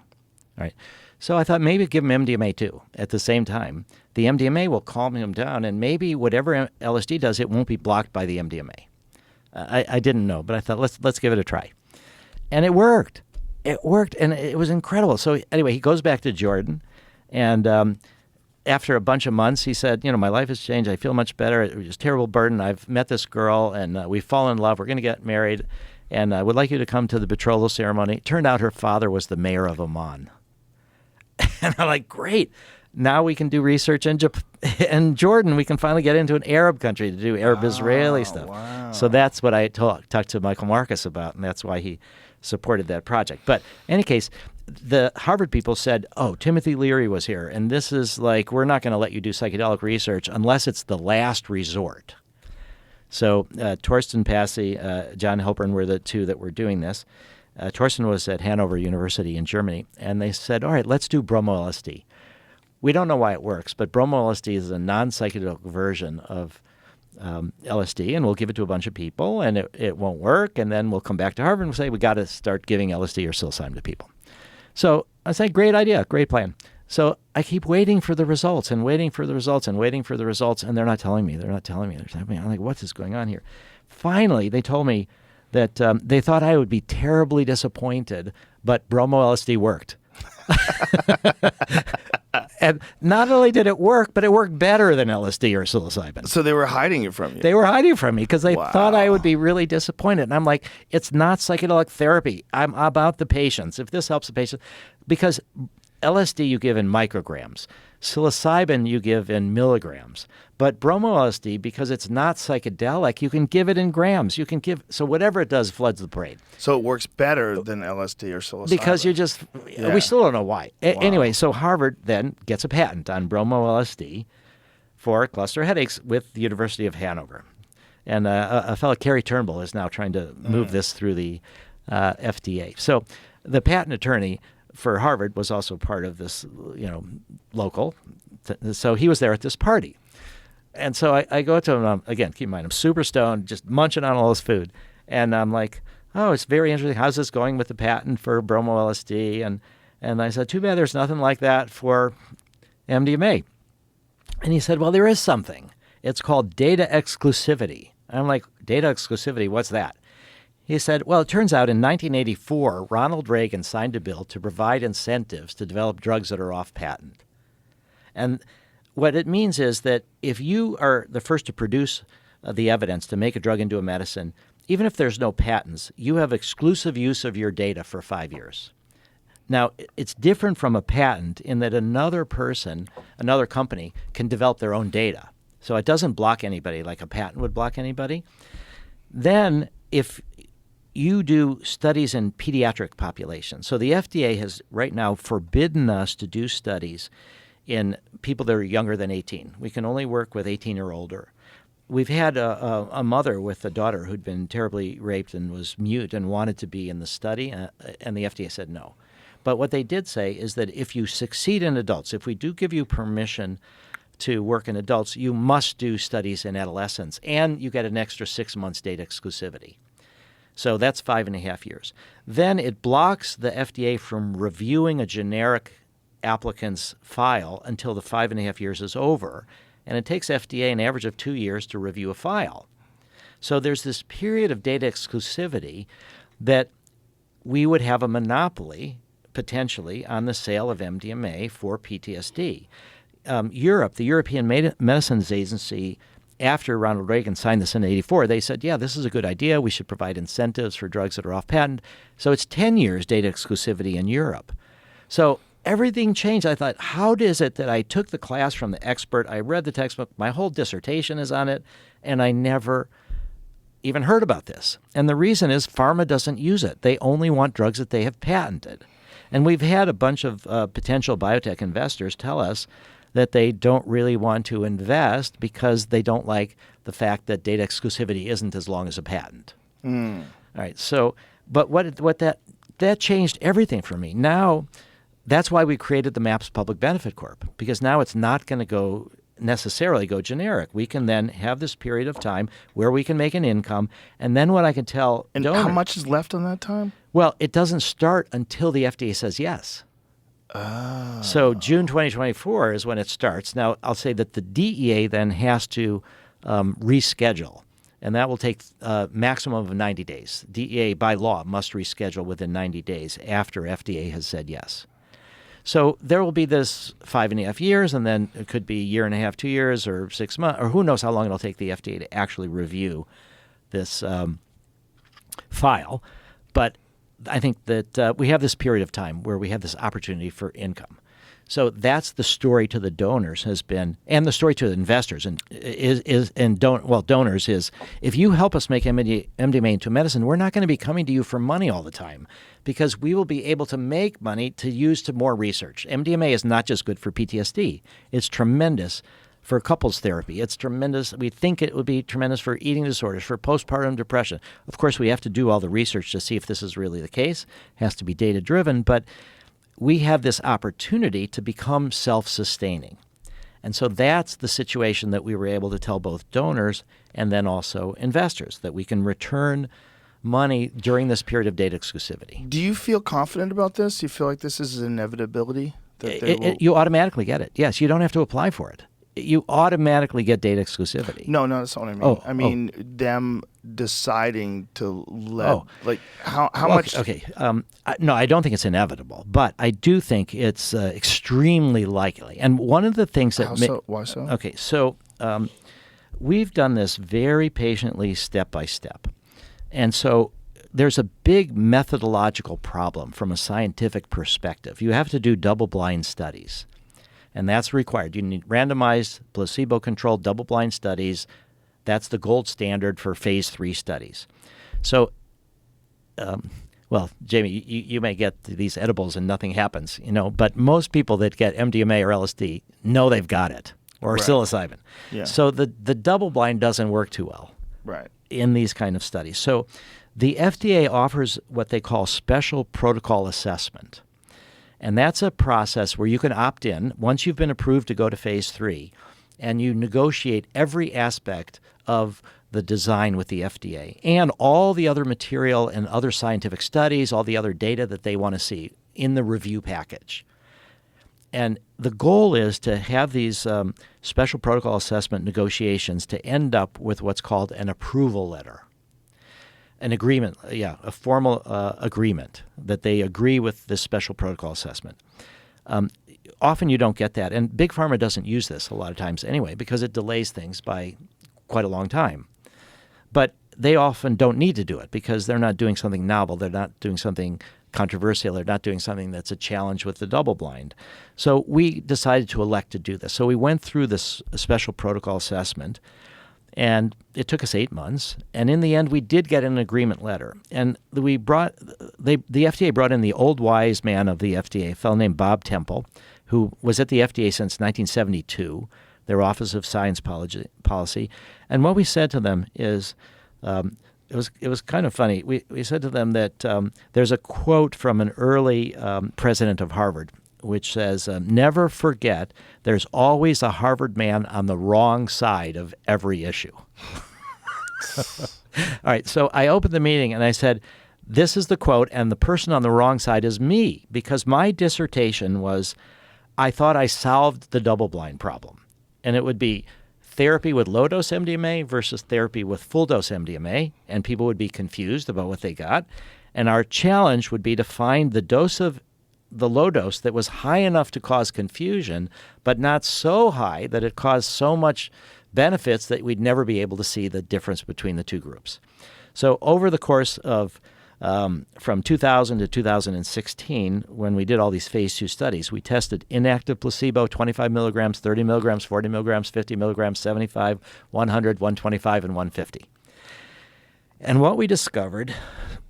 S5: right? So I thought maybe give him MDMA too at the same time. The MDMA will calm him down, and maybe whatever LSD does, it won't be blocked by the MDMA. I didn't know, but I thought, let's give it a try. And it worked. It worked, and it was incredible. So anyway, he goes back to Jordan, and after a bunch of months, he said, my life has changed. I feel much better. It was a terrible burden. I've met this girl, and we've fallen in love. We're going to get married, and I would like you to come to the betrothal ceremony. It turned out her father was the mayor of Amman. And I'm like, great. Now we can do research in Jordan. We can finally get into an Arab country to do Arab-Israeli stuff.
S4: Wow.
S5: So that's what I talked to Michael Marcus about, and that's why he supported that project. But in any case, the Harvard people said, oh, Timothy Leary was here, and this is like, we're not going to let you do psychedelic research unless it's the last resort. So Torsten Passy, John Halpern were the two that were doing this. Torsten was at Hanover University in Germany, and they said, all right, let's do bromo-LSD. We don't know why it works, but bromo-LSD is a non-psychedelic version of LSD, and we'll give it to a bunch of people, and it won't work, and then we'll come back to Harvard and say, we got to start giving LSD or psilocybin to people. So I said, great idea, great plan. So I keep waiting for the results and waiting for the results and waiting for the results, and they're not telling me. They're not telling me. They're telling me. I'm like, what is going on here? Finally, they told me that they thought I would be terribly disappointed, but bromo LSD worked. And not only did it work, but it worked better than LSD or psilocybin.
S4: So they were hiding it from you.
S5: They were hiding from me because they thought I would be really disappointed. And I'm like, it's not psychedelic therapy. I'm about the patients. If this helps the patient, because LSD you give in micrograms, psilocybin you give in milligrams. But bromo LSD, because it's not psychedelic, you can give it in grams. You can give, so whatever it does floods the brain.
S4: So it works better than LSD or psilocybin.
S5: Because you just, we still don't know why. Anyway, so Harvard then gets a patent on bromo LSD for cluster headaches with the University of Hanover. And a fellow, Kerry Turnbull, is now trying to move this through the FDA. So the patent attorney for Harvard was also part of this, local. So he was there at this party. And so I go to him, again, keep in mind, I'm super stoned, just munching on all this food. And I'm like, oh, it's very interesting. How's this going with the patent for bromo LSD? And I said, too bad there's nothing like that for MDMA. And he said, well, there is something. It's called data exclusivity. I'm like, data exclusivity, what's that? He said, well, it turns out in 1984, Ronald Reagan signed a bill to provide incentives to develop drugs that are off patent. And what it means is that if you are the first to produce the evidence to make a drug into a medicine, even if there's no patents, you have exclusive use of your data for 5 years. Now, it's different from a patent in that another person, another company, can develop their own data. So it doesn't block anybody like a patent would block anybody. Then if you do studies in pediatric populations, so the FDA has right now forbidden us to do studies in people that are younger than 18. We can only work with 18 or older. We've had a mother with a daughter who'd been terribly raped and was mute and wanted to be in the study, and the FDA said no. But what they did say is that if you succeed in adults, if we do give you permission to work in adults, you must do studies in adolescents, and you get an extra 6 months data exclusivity. So that's 5.5 years. Then it blocks the FDA from reviewing a generic applicant's file until the 5.5 years is over, and it takes FDA an average of 2 years to review a file. So there's this period of data exclusivity that we would have a monopoly, potentially, on the sale of MDMA for PTSD. Europe, the European Medicines Agency, after Ronald Reagan signed this in 1984, they said, yeah, this is a good idea. We should provide incentives for drugs that are off patent. So it's 10 years data exclusivity in Europe. So everything changed. I thought, how is it that I took the class from the expert, I read the textbook, my whole dissertation is on it, and I never even heard about this? And the reason is pharma doesn't use it. They only want drugs that they have patented. And we've had a bunch of potential biotech investors tell us that they don't really want to invest because they don't like the fact that data exclusivity isn't as long as a patent. All right. So, but what that changed everything for me. Now, that's why we created the MAPS Public Benefit Corp, because now it's not going to necessarily go generic. We can then have this period of time where we can make an income, and then what I can tell
S4: And
S5: donors,
S4: how much is left on that time?
S5: well, it doesn't start until the FDA says yes. Oh. So June 2024 is when it starts. Now, I'll say that the DEA then has to reschedule, and that will take a maximum of 90 days. DEA, by law, must reschedule within 90 days after FDA has said yes. So there will be this 5.5 years, and then it could be 1.5 years, 2 years, or 6 months, or who knows how long it'll take the FDA to actually review this file. But I think that we have this period of time where we have this opportunity for income. So that's the story to the donors has been, and the story to the investors donors is, if you help us make MDMA into medicine, we're not going to be coming to you for money all the time, because we will be able to make money to use to more research. MDMA is not just good for PTSD. It's tremendous for couples therapy. It's tremendous. We think it would be tremendous for eating disorders, for postpartum depression. Of course, we have to do all the research to see if this is really the case. It has to be data-driven, but we have this opportunity to become self-sustaining. And so that's the situation that we were able to tell both donors and then also investors, that we can return money during this period of data exclusivity.
S4: Do you feel confident about this? Do you feel like this is an inevitability, That they will...
S5: You automatically get it. Yes, you don't have to apply for it. You automatically get data exclusivity.
S4: No, that's not what I mean. I mean them deciding to let how much.
S5: Okay. No, I don't think it's inevitable, but I do think it's extremely likely. And one of the things that
S4: why so?
S5: Okay, so we've done this very patiently, step by step, and so there's a big methodological problem from a scientific perspective. You have to do double-blind studies. And that's required. You need randomized, placebo-controlled, double-blind studies. That's the gold standard for phase 3 studies. So, Jamie, you may get these edibles and nothing happens, but most people that get MDMA or LSD know they've got it, or psilocybin.
S4: Yeah.
S5: So the double-blind doesn't work too well in these kind of studies. So the FDA offers what they call special protocol assessment. And that's a process where you can opt in once you've been approved to go to phase 3, and you negotiate every aspect of the design with the FDA and all the other material and other scientific studies, all the other data that they want to see in the review package. And the goal is to have these special protocol assessment negotiations to end up with what's called an approval letter. An agreement, a formal agreement that they agree with this special protocol assessment. Often you don't get that, and Big Pharma doesn't use this a lot of times anyway because it delays things by quite a long time. But they often don't need to do it because they're not doing something novel. They're not doing something controversial. They're not doing something that's a challenge with the double-blind. So we decided to elect to do this. So we went through this special protocol assessment, and it took us 8 months. And in the end, we did get an agreement letter. And the FDA brought in the old wise man of the FDA, a fellow named Bob Temple, who was at the FDA since 1972, their Office of Science Policy. And what we said to them is, it was kind of funny. We said to them that there's a quote from an early president of Harvard, which says, never forget there's always a Harvard man on the wrong side of every issue. All right, so I opened the meeting and I said, this is the quote, and the person on the wrong side is me, because my dissertation was, I thought I solved the double-blind problem. And it would be therapy with low-dose MDMA versus therapy with full-dose MDMA, and people would be confused about what they got. And our challenge would be to find the dose of the low dose that was high enough to cause confusion, but not so high that it caused so much benefits that we'd never be able to see the difference between the two groups. So over the course of from 2000 to 2016, when we did all these phase 2 studies, we tested inactive placebo, 25 milligrams, 30 milligrams, 40 milligrams, 50 milligrams, 75, 100, 125, and 150. And what we discovered,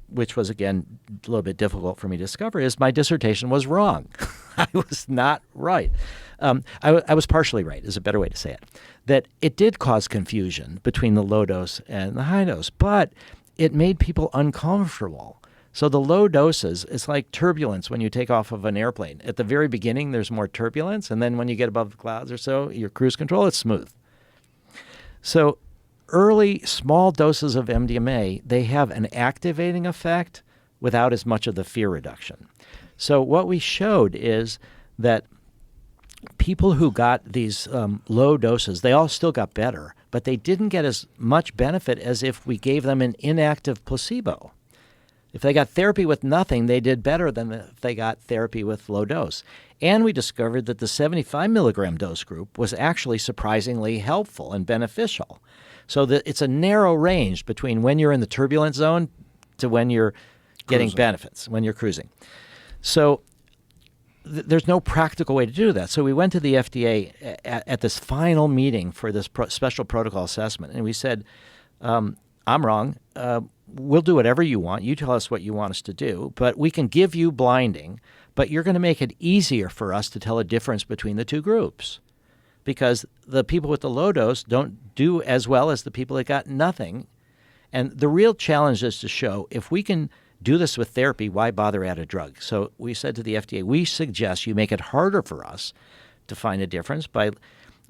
S5: which was, again, a little bit difficult for me to discover, is my dissertation was wrong. I was not right. I was partially right, is a better way to say it, that it did cause confusion between the low dose and the high dose, but it made people uncomfortable. So the low doses, it's like turbulence when you take off of an airplane. At the very beginning, there's more turbulence, and then when you get above the clouds or so, your cruise control, it's smooth. So early small doses of MDMA, they have an activating effect without as much of the fear reduction. So what we showed is that people who got these low doses, they all still got better, but they didn't get as much benefit as if we gave them an inactive placebo. If they got therapy with nothing, they did better than if they got therapy with low dose. And we discovered that the 75 milligram dose group was actually surprisingly helpful and beneficial. So it's a narrow range between when you're in the turbulent zone to when you're getting benefits, when you're cruising. So there's no practical way to do that. So we went to the FDA at this final meeting for this special protocol assessment, and we said, I'm wrong. We'll do whatever you want. You tell us what you want us to do, but we can give you blinding, but you're going to make it easier for us to tell a difference between the two groups, because the people with the low dose don't do as well as the people that got nothing. And the real challenge is to show if we can do this with therapy, why bother add a drug? So we said to the FDA, we suggest you make it harder for us to find a difference by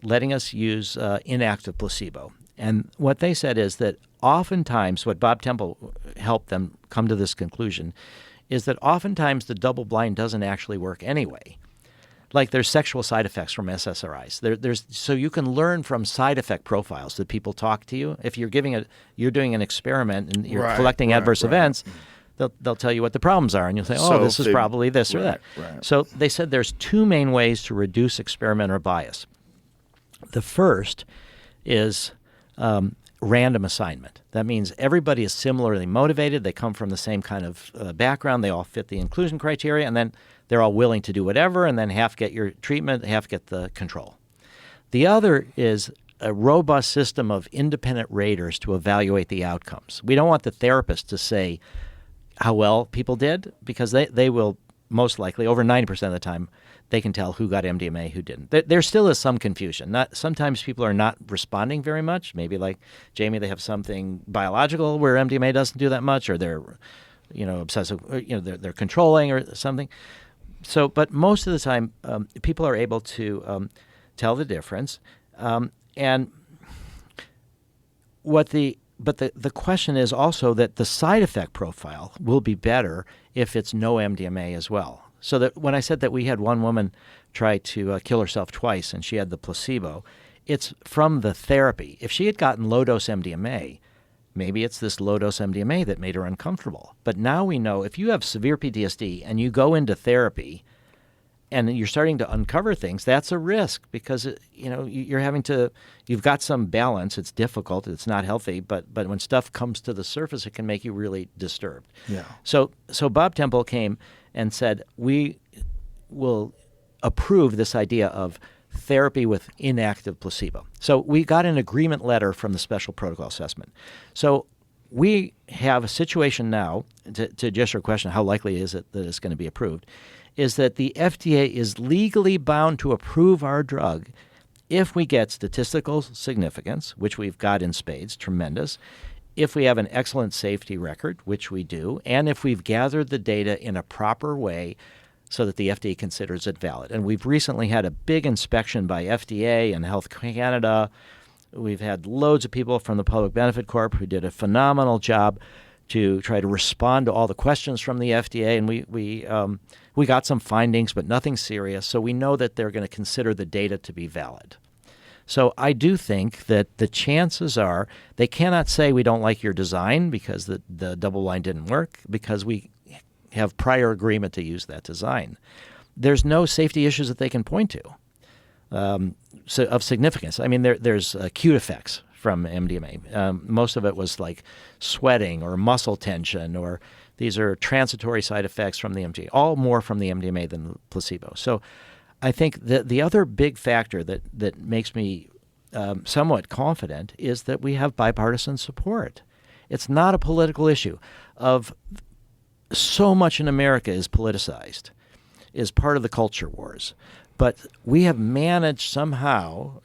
S5: letting us use inactive placebo. And what they said is that oftentimes, what Bob Temple helped them come to this conclusion, is that oftentimes the double blind doesn't actually work anyway. like there's sexual side effects from SSRIs. So you can learn from side effect profiles that people talk to you. If you're doing an experiment and you're collecting adverse events, they'll tell you what the problems are, and you'll say, this is probably this or that.
S4: Right.
S5: So they said there's two main ways to reduce experimenter bias. The first is random assignment. That means everybody is similarly motivated. They come from the same kind of background. They all fit the inclusion criteria, and then they're all willing to do whatever, and then half get your treatment, half get the control. The other is a robust system of independent raters to evaluate the outcomes. We don't want the therapist to say how well people did, because they will most likely, over 90% of the time, they can tell who got MDMA, who didn't. There still is some confusion. Sometimes people are not responding very much. Maybe like Jamie, they have something biological where MDMA doesn't do that much, or they're, obsessive, or, they're controlling or something. So, but most of the time, people are able to tell the difference. And the question is also that the side effect profile will be better if it's no MDMA as well. So that when I said that we had one woman try to kill herself twice and she had the placebo, it's from the therapy. If she had gotten low-dose MDMA, maybe it's this low-dose MDMA that made her uncomfortable. But now we know if you have severe PTSD and you go into therapy and you're starting to uncover things, that's a risk, because you've got some balance. It's difficult. It's not healthy. But when stuff comes to the surface, it can make you really disturbed.
S4: Yeah.
S5: So Bob Temple came and said, we will approve this idea of therapy with inactive placebo. So we got an agreement letter from the Special Protocol Assessment. So we have a situation now, to just your question, how likely is it that it's going to be approved, is that the FDA is legally bound to approve our drug if we get statistical significance, which we've got in spades, tremendous, if we have an excellent safety record, which we do, and if we've gathered the data in a proper way so that the FDA considers it valid. And we've recently had a big inspection by FDA and Health Canada. We've had loads of people from the Public Benefit Corp who did a phenomenal job to try to respond to all the questions from the FDA, and we got some findings, but nothing serious. So we know that they're going to consider the data to be valid. So I do think that the chances are they cannot say we don't like your design because the double blind didn't work, because we have prior agreement to use that design. There's no safety issues that they can point to of significance. I mean, there's acute effects from MDMA. Most of it was like sweating or muscle tension, or these are transitory side effects from the MDMA, all more from the MDMA than the placebo. So I think the other big factor that makes me somewhat confident is that we have bipartisan support. It's not a political issue. So much in America is politicized, is part of the culture wars. But we have managed somehow,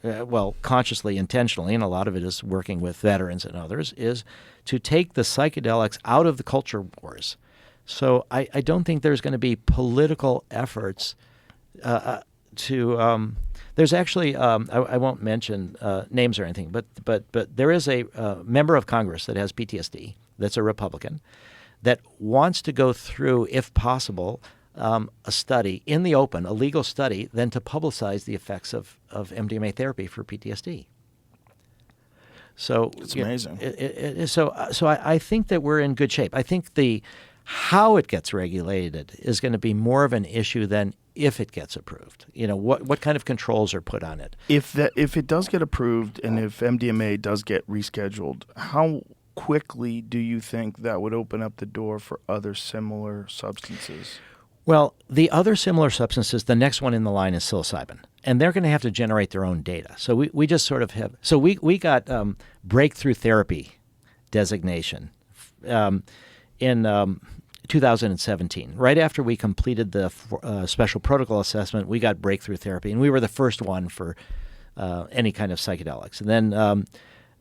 S5: consciously, intentionally, and a lot of it is working with veterans and others, is to take the psychedelics out of the culture wars. So I don't think there's going to be political efforts there's actually, I won't mention names or anything, but there is a member of Congress that has PTSD, that's a Republican, that wants to go through, if possible, a study in the open, a legal study, then to publicize the effects of MDMA therapy for PTSD. So
S4: it's amazing.
S5: So I think that we're in good shape. I think how it gets regulated is going to be more of an issue than if it gets approved. What kind of controls are put on it?
S4: If it does get approved and if MDMA does get rescheduled, how quickly do you think that would open up the door for other similar substances?
S5: Well, the other similar substances, the next one in the line is psilocybin, and they're going to have to generate their own data. So we just sort of have – so we got breakthrough therapy designation in 2017. Right after we completed the special protocol assessment, we got breakthrough therapy, and we were the first one for any kind of psychedelics. And then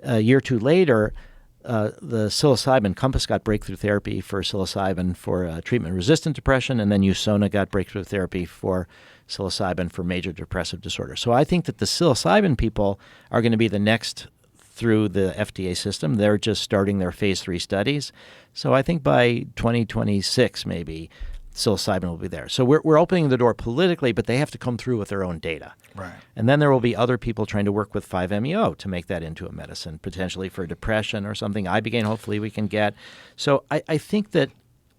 S5: a year or two later – the psilocybin, Compass got breakthrough therapy for psilocybin for treatment-resistant depression, and then Usona got breakthrough therapy for psilocybin for major depressive disorder. So I think that the psilocybin people are going to be the next through the FDA system. They're just starting their phase 3 studies. So I think by 2026 maybe, psilocybin will be there. So we're opening the door politically, but they have to come through with their own data.
S4: Right.
S5: And then there will be other people trying to work with 5-MeO to make that into a medicine, potentially for depression or something. Ibogaine, hopefully we can get. So I think that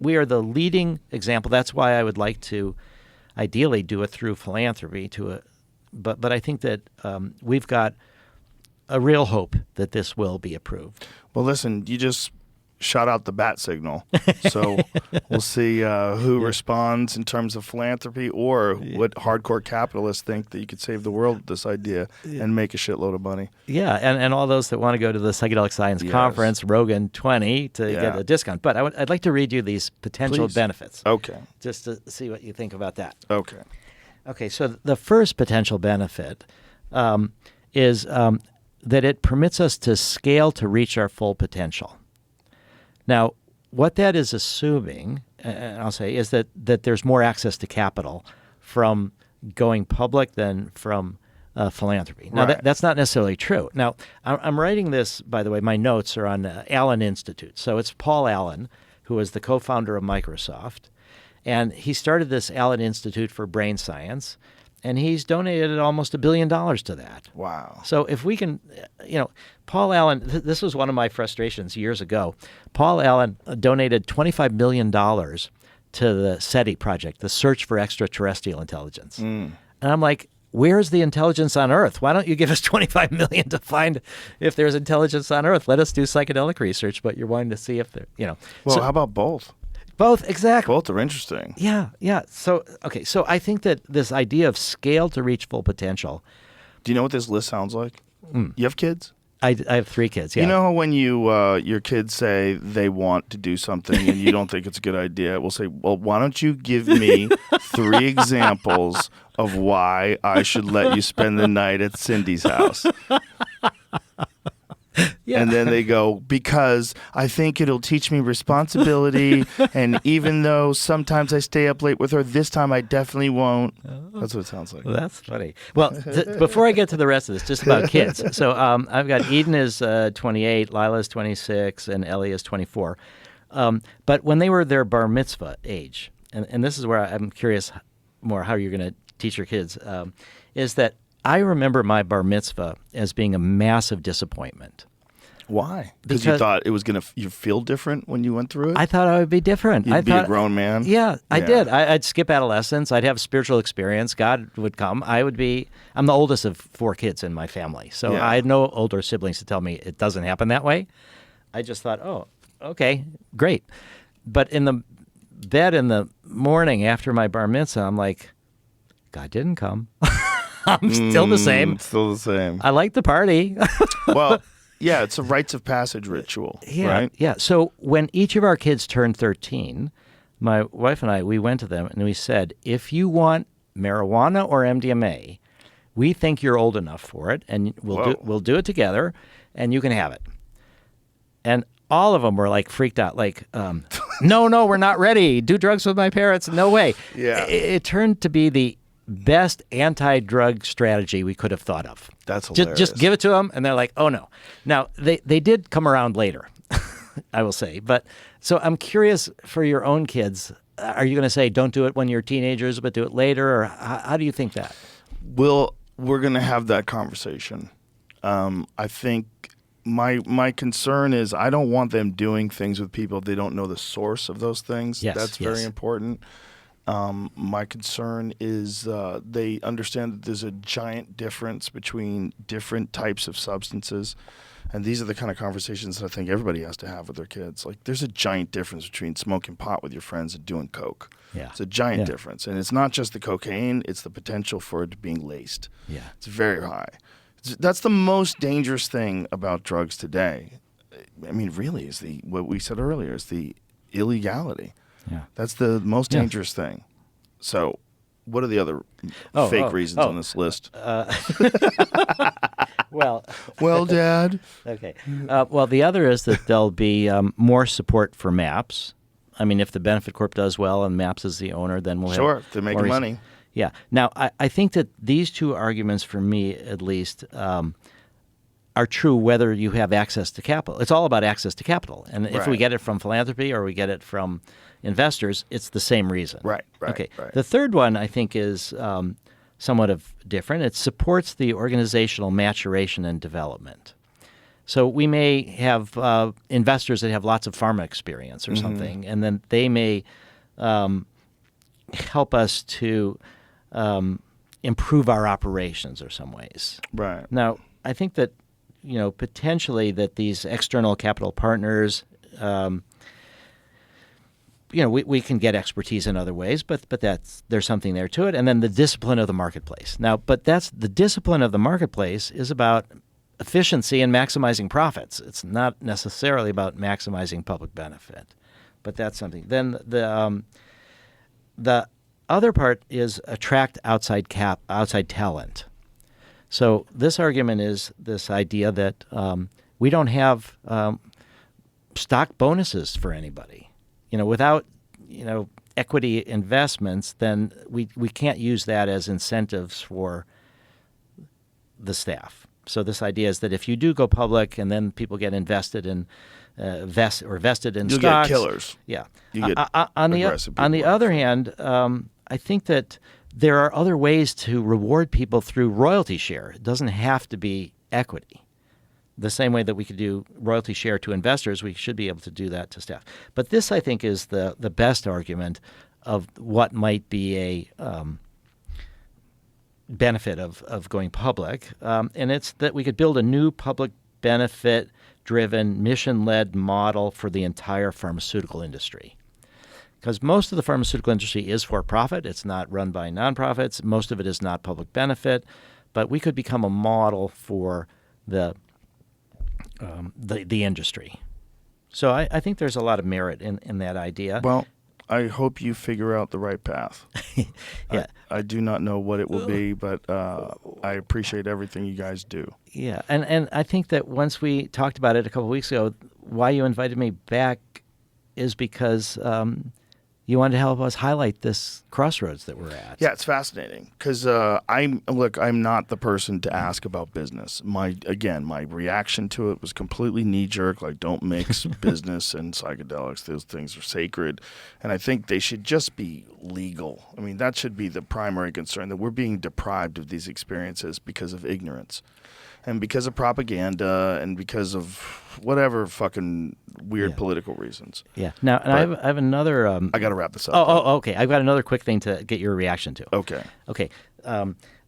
S5: we are the leading example. That's why I would like to ideally do it through philanthropy. But I think that we've got a real hope that this will be approved.
S4: Well, listen, you just shot out the bat signal. So we'll see who responds in terms of philanthropy or what hardcore capitalists think that you could save the world with this idea and make a shitload of money.
S5: Yeah, and all those that want to go to the Psychedelic Science Conference, Rogan 20, to get a discount. But I'd like to read you these potential benefits.
S4: Okay.
S5: Just to see what you think about that.
S4: Okay.
S5: Okay, so the first potential benefit is that it permits us to scale to reach our full potential. Now, what that is assuming, and I'll say, is that there's more access to capital from going public than from philanthropy. Now, that's not necessarily true. Now, I'm writing this, by the way, my notes are on Allen Institute. So it's Paul Allen, who was the co-founder of Microsoft, and he started this Allen Institute for Brain Science, and he's donated almost $1 billion to that.
S4: Wow.
S5: So if we can, Paul Allen, this was one of my frustrations years ago. Paul Allen donated $25 million to the SETI project, the Search for Extraterrestrial Intelligence. And I'm like, where's the intelligence on Earth? Why don't you give us $25 million to find if there's intelligence on Earth? Let us do psychedelic research, but you're wanting to see if there,
S4: Well, how about both?
S5: Both, exactly.
S4: Both are interesting.
S5: Yeah. So I think that this idea of scale to reach full potential.
S4: Do you know what this list sounds like? You have kids?
S5: I have 3 kids, yeah.
S4: You know how when your kids say they want to do something and you don't think it's a good idea, we'll say, well, why don't you give me 3 examples of why I should let you spend the night at Cindy's house? Yeah. And then they go, because I think it'll teach me responsibility, and even though sometimes I stay up late with her, this time I definitely won't. That's what it sounds like.
S5: Well, that's funny. Well, before I get to the rest of this, just about kids. So I've got Eden is 28, Lila is 26, and Ellie is 24. But when they were their bar mitzvah age, and this is where I'm curious more how you're going to teach your kids, is that I remember my bar mitzvah as being a massive disappointment.
S4: Why? Because you thought it was you feel different when you went through it?
S5: I thought I would be different.
S4: You'd be a grown man?
S5: Yeah, I did. I'd skip adolescence. I'd have spiritual experience. God would come. I'm the oldest of 4 kids in my family. So I had no older siblings to tell me it doesn't happen that way. I just thought, oh, okay, great. But in the bed in the morning after my bar mitzvah, I'm like, God didn't come. I'm still the same.
S4: Still the same.
S5: I like the party.
S4: Well, yeah, it's a rites of passage ritual, right?
S5: Yeah. So when each of our kids turned 13, my wife and I, we went to them and we said, if you want marijuana or MDMA, we think you're old enough for it, and we'll do it together, and you can have it. And all of them were like freaked out, like, no, we're not ready. Do drugs with my parents? No way.
S4: Yeah.
S5: It turned to be the best anti-drug strategy we could have thought of.
S4: That's hilarious.
S5: Just give it to them, and they're like, oh, no. Now, they did come around later, I will say. But so I'm curious for your own kids, are you going to say don't do it when you're teenagers, but do it later? Or how do you think that?
S4: Well, we're going to have that conversation. I think my concern is I don't want them doing things with people if they don't know the source of those things. That's very important. My concern is they understand that there's a giant difference between different types of substances. And these are the kind of conversations that I think everybody has to have with their kids. Like, there's a giant difference between smoking pot with your friends and doing coke.
S5: Yeah.
S4: It's a giant difference. And it's not just the cocaine, it's the potential for it being laced.
S5: Yeah.
S4: It's very high. That's the most dangerous thing about drugs today. I mean, really, is what we said earlier, is the illegality. Yeah. That's the most dangerous thing. So what are the other fake reasons on this list? Well, Dad.
S5: Okay. Well, the other is that there'll be more support for MAPS. I mean, if the Benefit Corp does well and MAPS is the owner, then we'll have
S4: Sure, they're making money.
S5: Yeah. Now, I think that these 2 arguments, for me at least, are true whether you have access to capital. It's all about access to capital. And if we
S4: Right.
S5: get it from philanthropy or we get it from investors, it's the same reason.
S4: Right.
S5: Okay.
S4: Right.
S5: The third one, I think, is somewhat of different. It supports the organizational maturation and development. So we may have investors that have lots of pharma experience or something, and then they may help us to improve our operations or some ways.
S4: Right.
S5: Now, I think that, potentially that these external capital partners, we can get expertise in other ways, but there's something there to it. And then the discipline of the marketplace. Now, but that's the discipline of the marketplace is about efficiency and maximizing profits. It's not necessarily about maximizing public benefit, but that's something. Then the other part is attract outside talent. So this argument is this idea that we don't have stock bonuses for anybody. Without equity investments, then we can't use that as incentives for the staff. So this idea is that if you do go public and then people get invested in vested in
S4: You'll
S5: stocks,
S4: get killers.
S5: Yeah.
S4: You get
S5: on
S4: aggressive
S5: the
S4: people.
S5: other hand, I think that there are other ways to reward people through royalty share. It doesn't have to be equity. The same way that we could do royalty share to investors, we should be able to do that to staff. But this, I think, is the best argument of what might be a benefit of going public. And it's that we could build a new public benefit-driven, mission-led model for the entire pharmaceutical industry. Because most of the pharmaceutical industry is for-profit. It's not run by nonprofits. Most of it is not public benefit. But we could become a model for the industry. So I think there's a lot of merit in that idea.
S4: Well, I hope you figure out the right path.
S5: Yeah.
S4: I do not know what it will be, but I appreciate everything you guys do.
S5: Yeah, and I think that once we talked about it a couple of weeks ago, why you invited me back is because you wanted to help us highlight this crossroads that we're at.
S4: Yeah, it's fascinating because I'm not the person to ask about business. My reaction to it was completely knee-jerk, like don't mix business and psychedelics. Those things are sacred, and I think they should just be legal. I mean, that should be the primary concern, that we're being deprived of these experiences because of ignorance and because of propaganda and because of whatever fucking weird political reasons.
S5: Yeah. Now, and I have another.
S4: I got to wrap this up.
S5: Okay. I've got another quick thing to get your reaction to.
S4: Okay.
S5: Okay.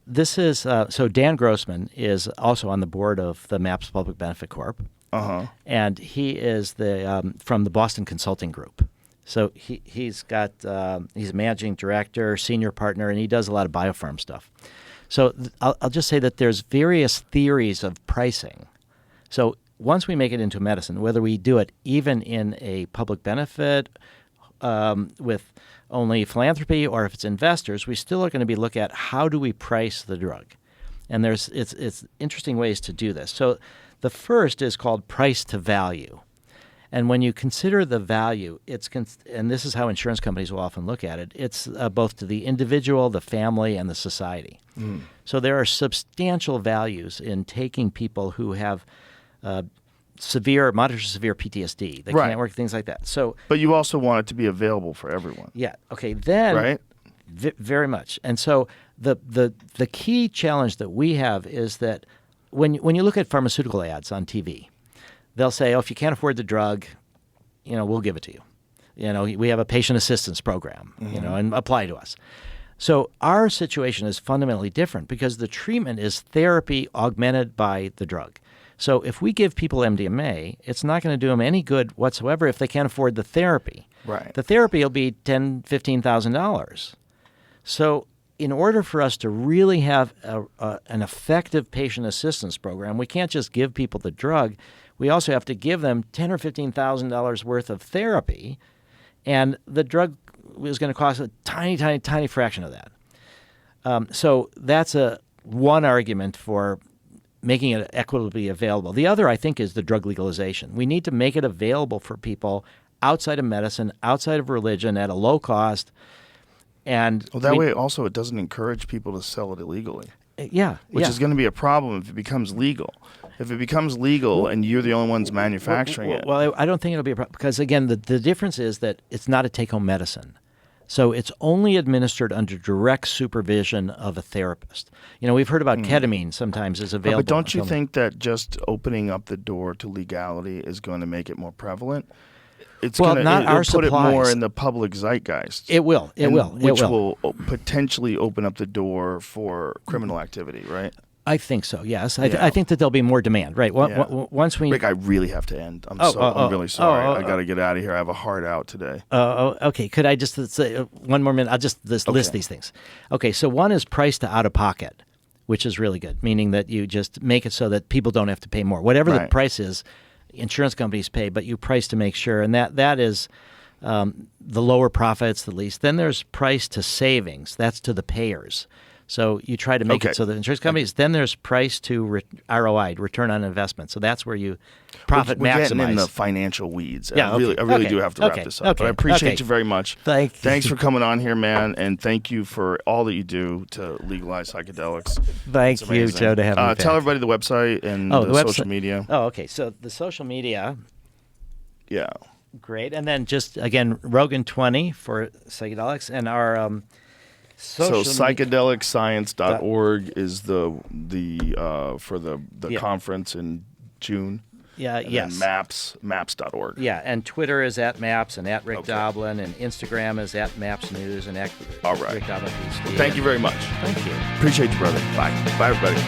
S5: This is so Dan Grossman is also on the board of the MAPS Public Benefit Corp. And he is the from the Boston Consulting Group. So he's a managing director, senior partner, and he does a lot of biopharm stuff. So I'll just say that there's various theories of pricing. So once we make it into medicine, whether we do it even in a public benefit with only philanthropy or if it's investors, we still are going to be looking at how do we price the drug. And it's interesting ways to do this. So the first is called price to value. And when you consider the value, and this is how insurance companies will often look at it, it's both to the individual, the family, and the society. So there are substantial values in taking people who have moderate to severe PTSD. They can't work, things like that. So,
S4: but you also want it to be available for everyone.
S5: Yeah. Okay. Then,
S4: right?
S5: Very much. And so the key challenge that we have is that when you look at pharmaceutical ads on TV, they'll say, "Oh, if you can't afford the drug, we'll give it to you. We have a patient assistance program, and apply to us." So our situation is fundamentally different because the treatment is therapy augmented by the drug. So if we give people MDMA, it's not going to do them any good whatsoever if they can't afford the therapy.
S4: Right.
S5: The therapy will be $10,000, $15,000. So in order for us to really have an effective patient assistance program, we can't just give people the drug. We also have to give them $10,000 or $15,000 worth of therapy, and the drug is going to cost a tiny, tiny, tiny fraction of that. So that's one argument for making it equitably available. The other, I think, is the drug legalization. We need to make it available for people outside of medicine, outside of religion, at a low cost. And
S4: that way, also, it doesn't encourage people to sell it illegally.
S5: Which
S4: is going to be a problem if it becomes legal. If it becomes legal and you're the only ones manufacturing it.
S5: Well, I don't think it'll be a problem because, again, the difference is that it's not a take-home medicine. So it's only administered under direct supervision of a therapist. We've heard about ketamine sometimes is available.
S4: But don't you think that just opening up the door to legality is going to make it more prevalent? It's
S5: well,
S4: gonna,
S5: not our
S4: put it
S5: supplies.
S4: more in the public zeitgeist.
S5: It will.
S4: Which will potentially open up the door for criminal activity, right?
S5: I think so. Yes, I think that there'll be more demand. Right. Once we.
S4: Rick, I really have to end. I'm really sorry. I got to get out of here. I have a hard out today.
S5: Okay. Could I just say one more minute? I'll just list these things. Okay. So one is price to out of pocket, which is really good, meaning that you just make it so that people don't have to pay more. Whatever the price is, insurance companies pay, but you price to make sure, and that is the lower profits, the least. Then there's price to savings. That's to the payers. So you try to make it so the insurance companies. Then there's price to ROI, return on investment. So that's where you profit
S4: we're
S5: maximize.
S4: Getting in the financial weeds.
S5: Yeah,
S4: I really do have to wrap this up. But I appreciate you very much. Thanks for coming on here, man, and thank you for all that you do to legalize psychedelics.
S5: Thank you, Joe, to have me back.
S4: Tell everybody the website and the social media.
S5: Oh, okay. So the social media.
S4: Yeah.
S5: Great. And then just, again, Rogan 20 for psychedelics, and our
S4: so psychedelicscience.org is the for the conference in June.
S5: Yeah,
S4: and
S5: yes.
S4: Then maps.org.
S5: Yeah, and Twitter is @Maps and @Rick Doblin, and Instagram is @Maps News and
S4: all right.
S5: Rick Doblin.
S4: Well, thank you very much.
S5: Thank you.
S4: Appreciate you, brother. Bye. Bye, everybody.